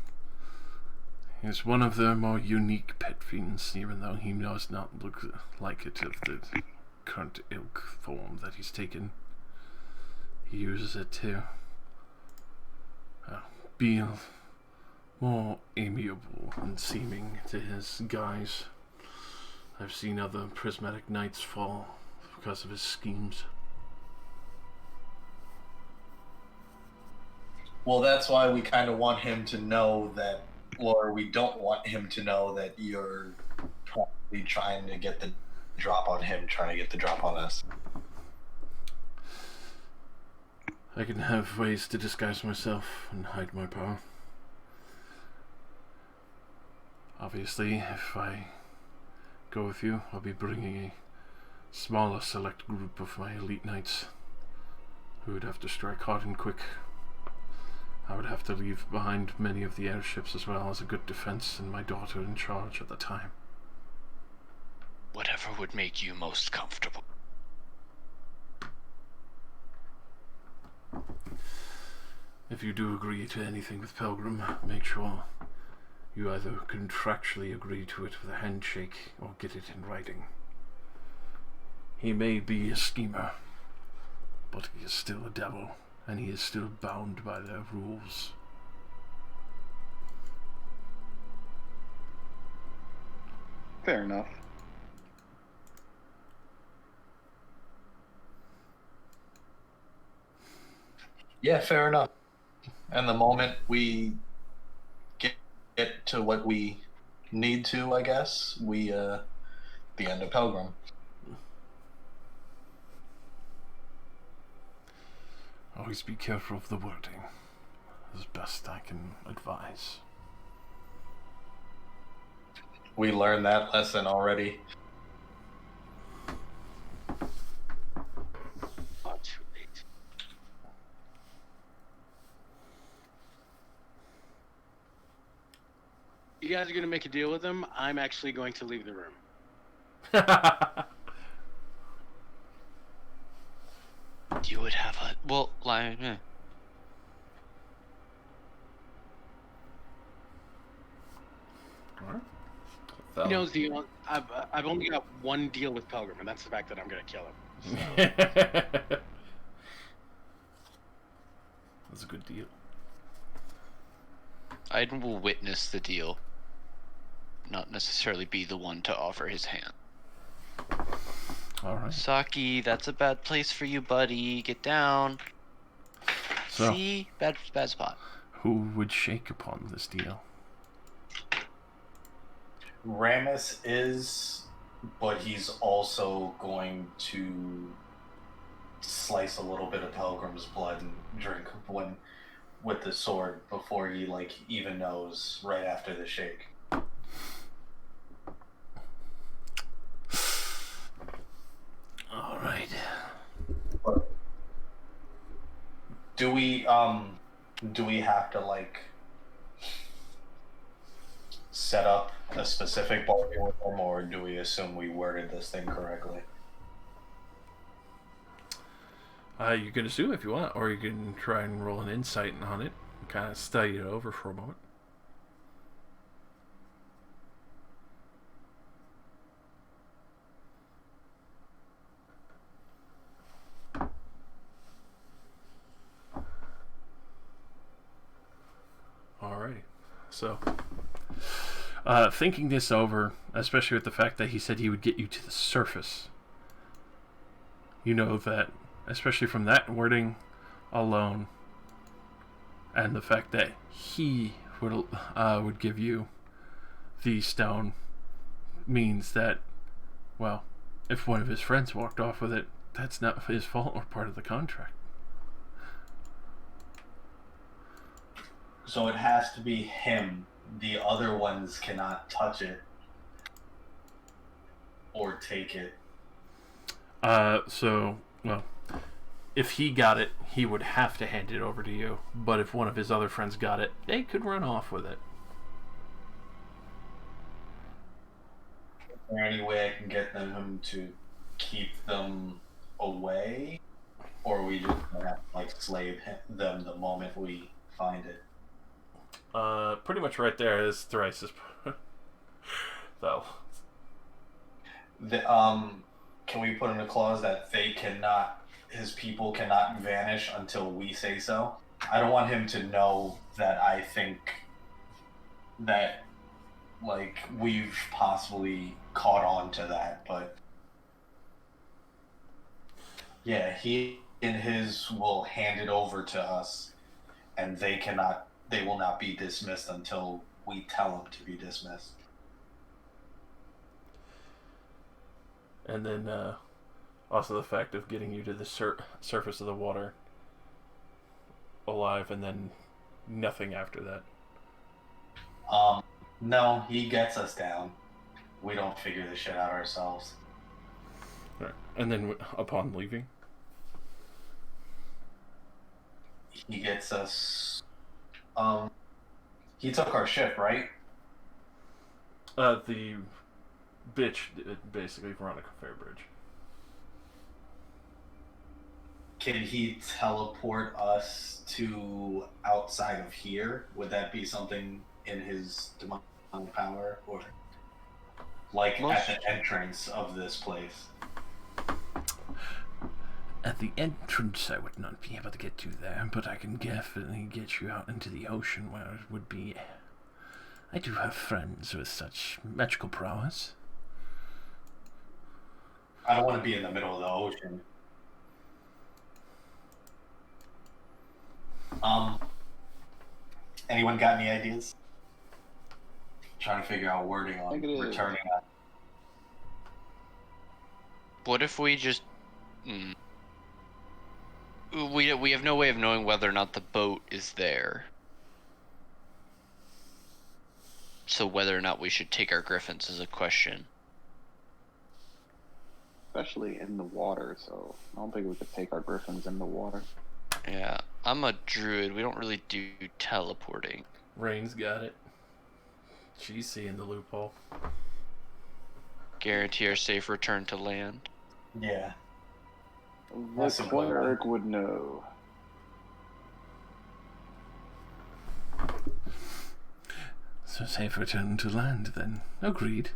He's one of their more unique pet fiends, even though he does not look like it of the current ilk form that he's taken. He uses it to be more amiable and seeming to his guys. I've seen other prismatic knights fall because of his schemes. Well, that's why we kind of want him to know that, or we don't want him to know that you're probably trying to get the drop on him, trying to get the drop on us. I can have ways to disguise myself and hide my power. Obviously, if I go with you, I'll be bringing a smaller select group of my elite knights who would have to strike hard and quick. I would have to leave behind many of the airships as well as a good defense and my daughter in charge at the time. Whatever would make you most comfortable. If you do agree to anything with Pilgrim, make sure you either contractually agree to it with a handshake or get it in writing. He may be a schemer, but he is still a devil, and he is still bound by their rules. Fair enough. Yeah, fair enough. And the moment we get to what we need to, I guess, we the end of Pilgrim. Always be careful of the wording, as best I can advise. We learned that lesson already. Not too late. You guys are going to make a deal with him. I'm actually going to leave the room. You would have a like. He knows I've only got one deal with Pilgrim, and that's the fact that I'm going to kill him. That's a good deal. I will witness the deal, not necessarily be the one to offer his hand. All right. Saki, that's a bad place for you, buddy. Get down. So, See? Bad spot. who would shake upon this deal? Ramus is, but he's also going to slice a little bit of Pilgrim's blood and drink with the sword before he even knows right after the shake. All right. Do we have to set up a specific bargain with him, or do we assume we worded this thing correctly? You can assume if you want, or you can try and roll an insight on it and kind of study it over for a moment. Alrighty. So, thinking this over, especially with the fact that he said he would get you to the surface, you know that, especially from that wording alone, and the fact that he would give you the stone, means that, well, if one of his friends walked off with it, that's not his fault or part of the contract. So it has to be him. The other ones cannot touch it or take it. Well, if he got it, he would have to hand it over to you. But if one of his other friends got it, they could run off with it. Is there any way I can get them to keep them away? Or are we just gonna have to slave them the moment we find it? Pretty much right there is Thrice's. Though. can we put in a clause that his people cannot vanish until we say so? I don't want him to know that I think that, like, we've possibly caught on to that, but yeah, he and his will hand it over to us, and they will not be dismissed until we tell them to be dismissed. And then also the fact of getting you to the surface of the water alive, and then nothing after that. No, he gets us down. We don't figure this shit out ourselves. Right. And then upon leaving, he gets us. He took our ship, right? The bitch, basically Veronica Fairbridge. Can he teleport us to outside of here? Would that be something in his demonic power, or like at the entrance of this place? At the entrance, I would not be able to get to there, but I can definitely get you out into the ocean where it would be. I do have friends with such magical prowess. I don't want to be in the middle of the ocean. Anyone got any ideas? Trying to figure out wording on returning that. What if we just... We have no way of knowing whether or not the boat is there. So whether or not we should take our griffins is a question. Especially in the water, so I don't think we could take our griffins in the water. Yeah, I'm a druid. We don't really do teleporting. Rain's got it. She's seeing the loophole. Guarantee our safe return to land. Yeah. The cleric would know. So safe return to land, then. Agreed.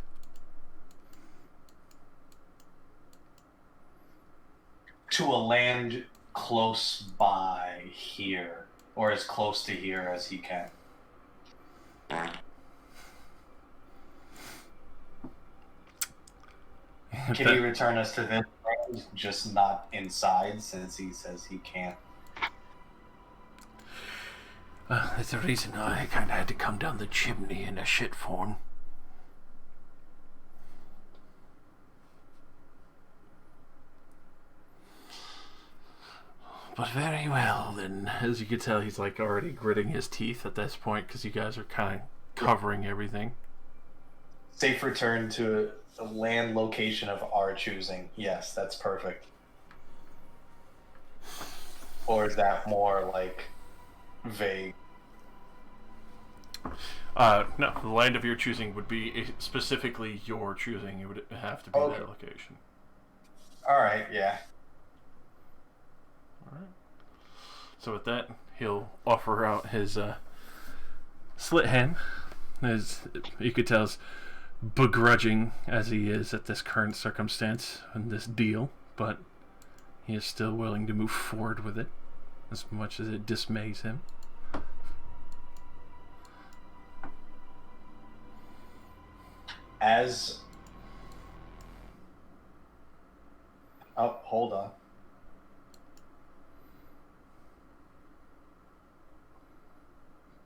To a land close by here, or as close to here as he can. Can he return us to this land, just not inside, since he says he can't? Well, there's a reason I kinda had to come down the chimney in a shit form. But very well, then. As you can tell, he's like already gritting his teeth at this point because you guys are kind of covering everything. Safe return to a land location of our choosing. Yes, that's perfect. Or is that more like vague? No, the land of your choosing would be specifically your choosing. It would have to be that location. Alright, yeah. Alright. So with that, he'll offer out his slit hand. As you could tell, is begrudging as he is at this current circumstance and this deal, but he is still willing to move forward with it, as much as it dismays him. Oh, hold on.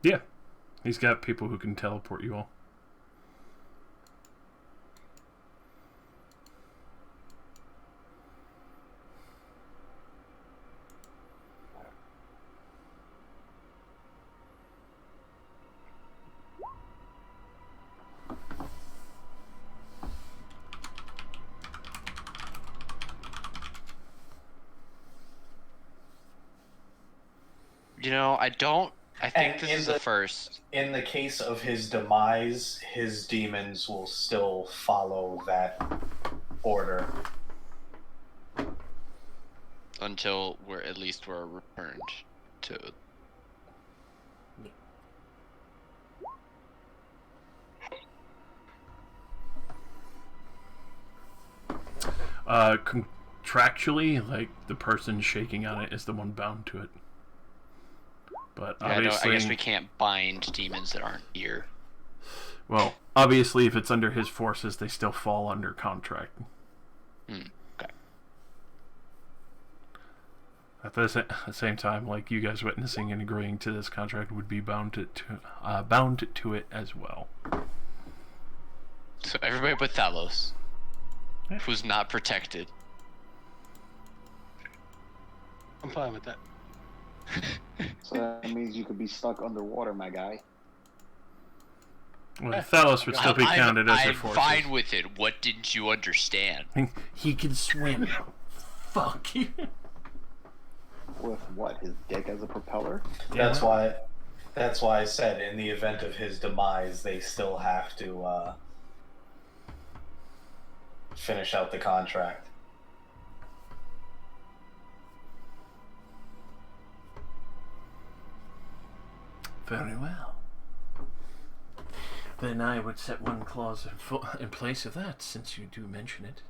Yeah, he's got people who can teleport you all. You know, I think this is the first. In the case of his demise, his demons will still follow that order. Until we're returned to. Contractually, like, the person shaking on it is the one bound to it. But Yeah, obviously, I guess we can't bind demons that aren't here. well, obviously, if it's under his forces, they still fall under contract. Okay. At the same time, like, you guys witnessing and agreeing to this contract would be bound to it as well. So everybody but Thalos, who's not protected. I'm fine with that. So that means you could be stuck underwater, my guy. Well, Thalos would still be counted as your I'm forces. fine with it. What didn't you understand? He can swim. Fuck. With what? His dick as a propeller? That's why I said in the event of his demise, they still have to finish out the contract. Very well. Then I would set one clause in place of that, since you do mention it.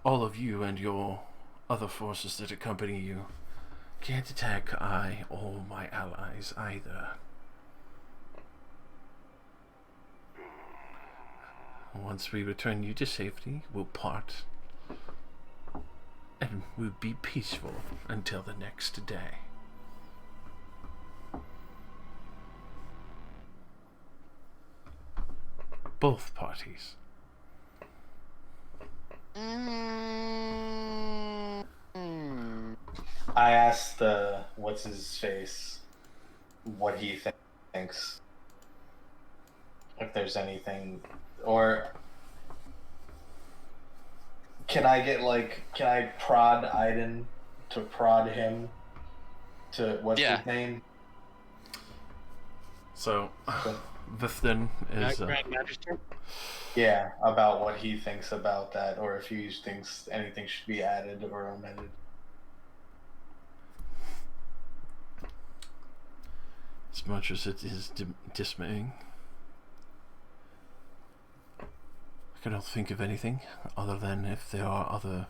All of you and your other forces that accompany you can't attack I or my allies either. Once we return you to safety, we'll part, and we'll be peaceful until the next day. Both parties. I asked what's his face what he thinks, if there's anything, or can I prod Aiden to prod him to what's his name? So, Vithden is Grand Magister? Yeah, about what he thinks about that, or if he thinks anything should be added or omitted. as much as it is dismaying. I cannot think of anything other than if there are other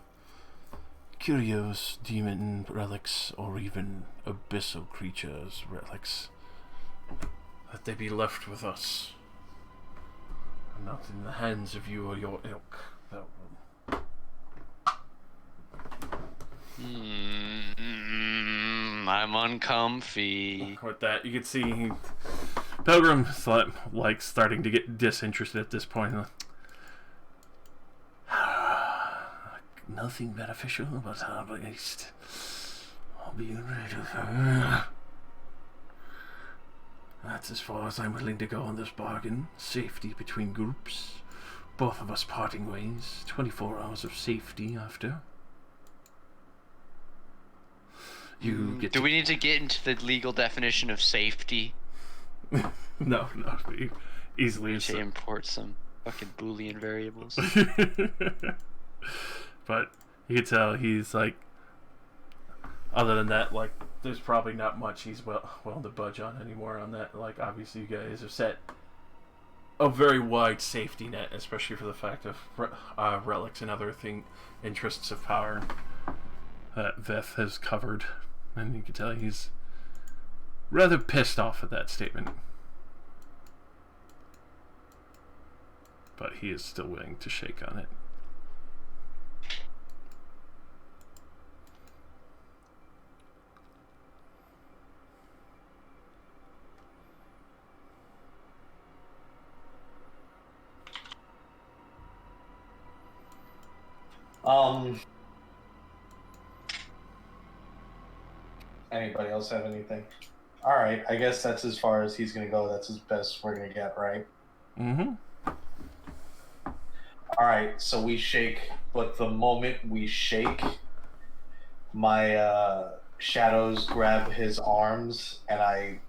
curious demon relics or even abyssal creatures relics, that they be left with us and not in the hands of you or your ilk. That will... I'm uncomfy. With that, you can see Pilgrim's like starting to get disinterested at this point. Nothing beneficial, but at least I'll be rid of her. That's as far as I'm willing to go on this bargain. Safety between groups. Both of us parting ways. 24 hours of safety after. You get Do we need to get into the legal definition of safety? No, easily. To import some fucking Boolean variables. But you can tell he's like, other than that, like, there's probably not much he's willing to budge on anymore on that. Like, obviously you guys have set a very wide safety net, especially for the fact of relics and other interests of power that Veth has covered. And you can tell he's rather pissed off at that statement. But he is still willing to shake on it. Anybody else have anything? All right, I guess that's as far as he's gonna go. That's as best we're gonna get, right? Mm-hmm. All right, so we shake, but the moment we shake, my shadows grab his arms, and I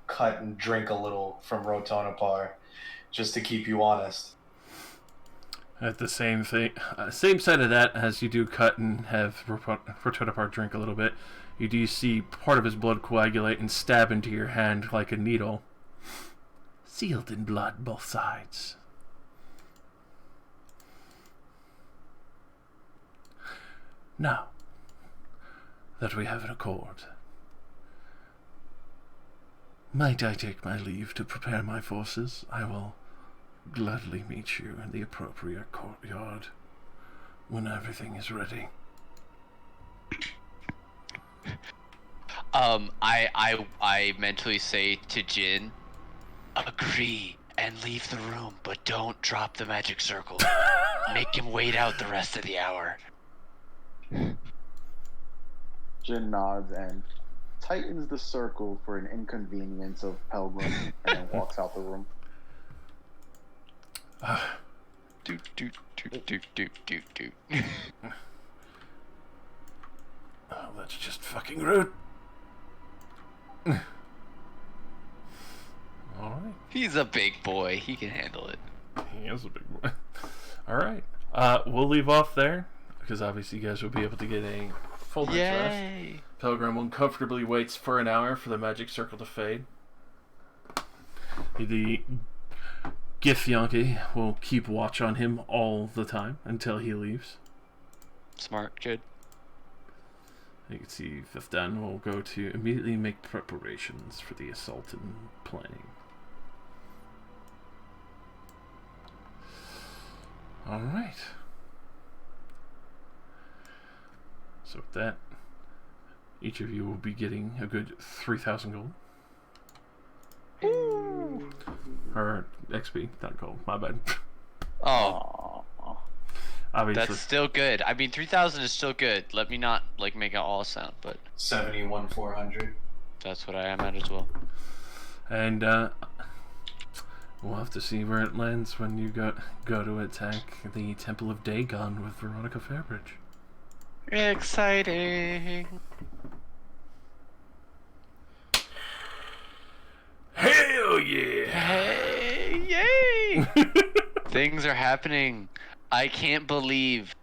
cut and drink a little from Rotonapar, just to keep you honest. At the same side of that, as you do cut and have Rotonapar drink a little bit, you do see part of his blood coagulate and stab into your hand like a needle. Sealed in blood, both sides. Now that we have an accord, might I take my leave to prepare my forces? I will gladly meet you in the appropriate courtyard when everything is ready. I mentally say to Jin, agree and leave the room, but don't drop the magic circle. Make him wait out the rest of the hour. Jin nods and tightens the circle for an inconvenience of Pelgrim, and then walks out the room. Do do do do do do do. Oh, that's just fucking rude. Alright. He's a big boy. He can handle it. He is a big boy. Alright. We'll leave off there, because obviously you guys will be able to get a full night's rest. Yay! Pilgrim uncomfortably waits for an hour for the magic circle to fade. The Githyanki will keep watch on him all the time until he leaves. Smart kid. You can see Fifth Dan will go to immediately make preparations for the assault and planning. Alright. So with that, each of you will be getting a good 3,000 gold. Ooh. Or XP, not gold, my bad. Oh, Obviously. that's still good. I mean, 3,000 is still good. Let me not like make it all sound, but 71,400. that's what I am at as well. And we'll have to see where it lands when you go to attack the Temple of Dagon with Veronica Fairbridge. Exciting. Hell yeah! Hey, yay! Things are happening. I can't believe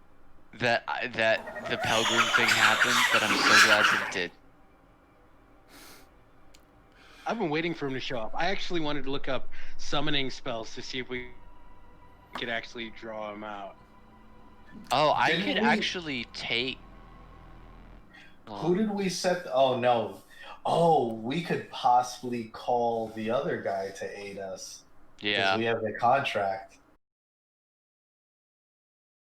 that the Pelgrim thing happened, but I'm so glad that it did. I've been waiting for him to show up. I actually wanted to look up summoning spells to see if we could actually draw him out. Oh, I Didn't could we- actually take. Who did we set? Oh no. Oh, we could possibly call the other guy to aid us. 'Cause Yeah. we have the contract.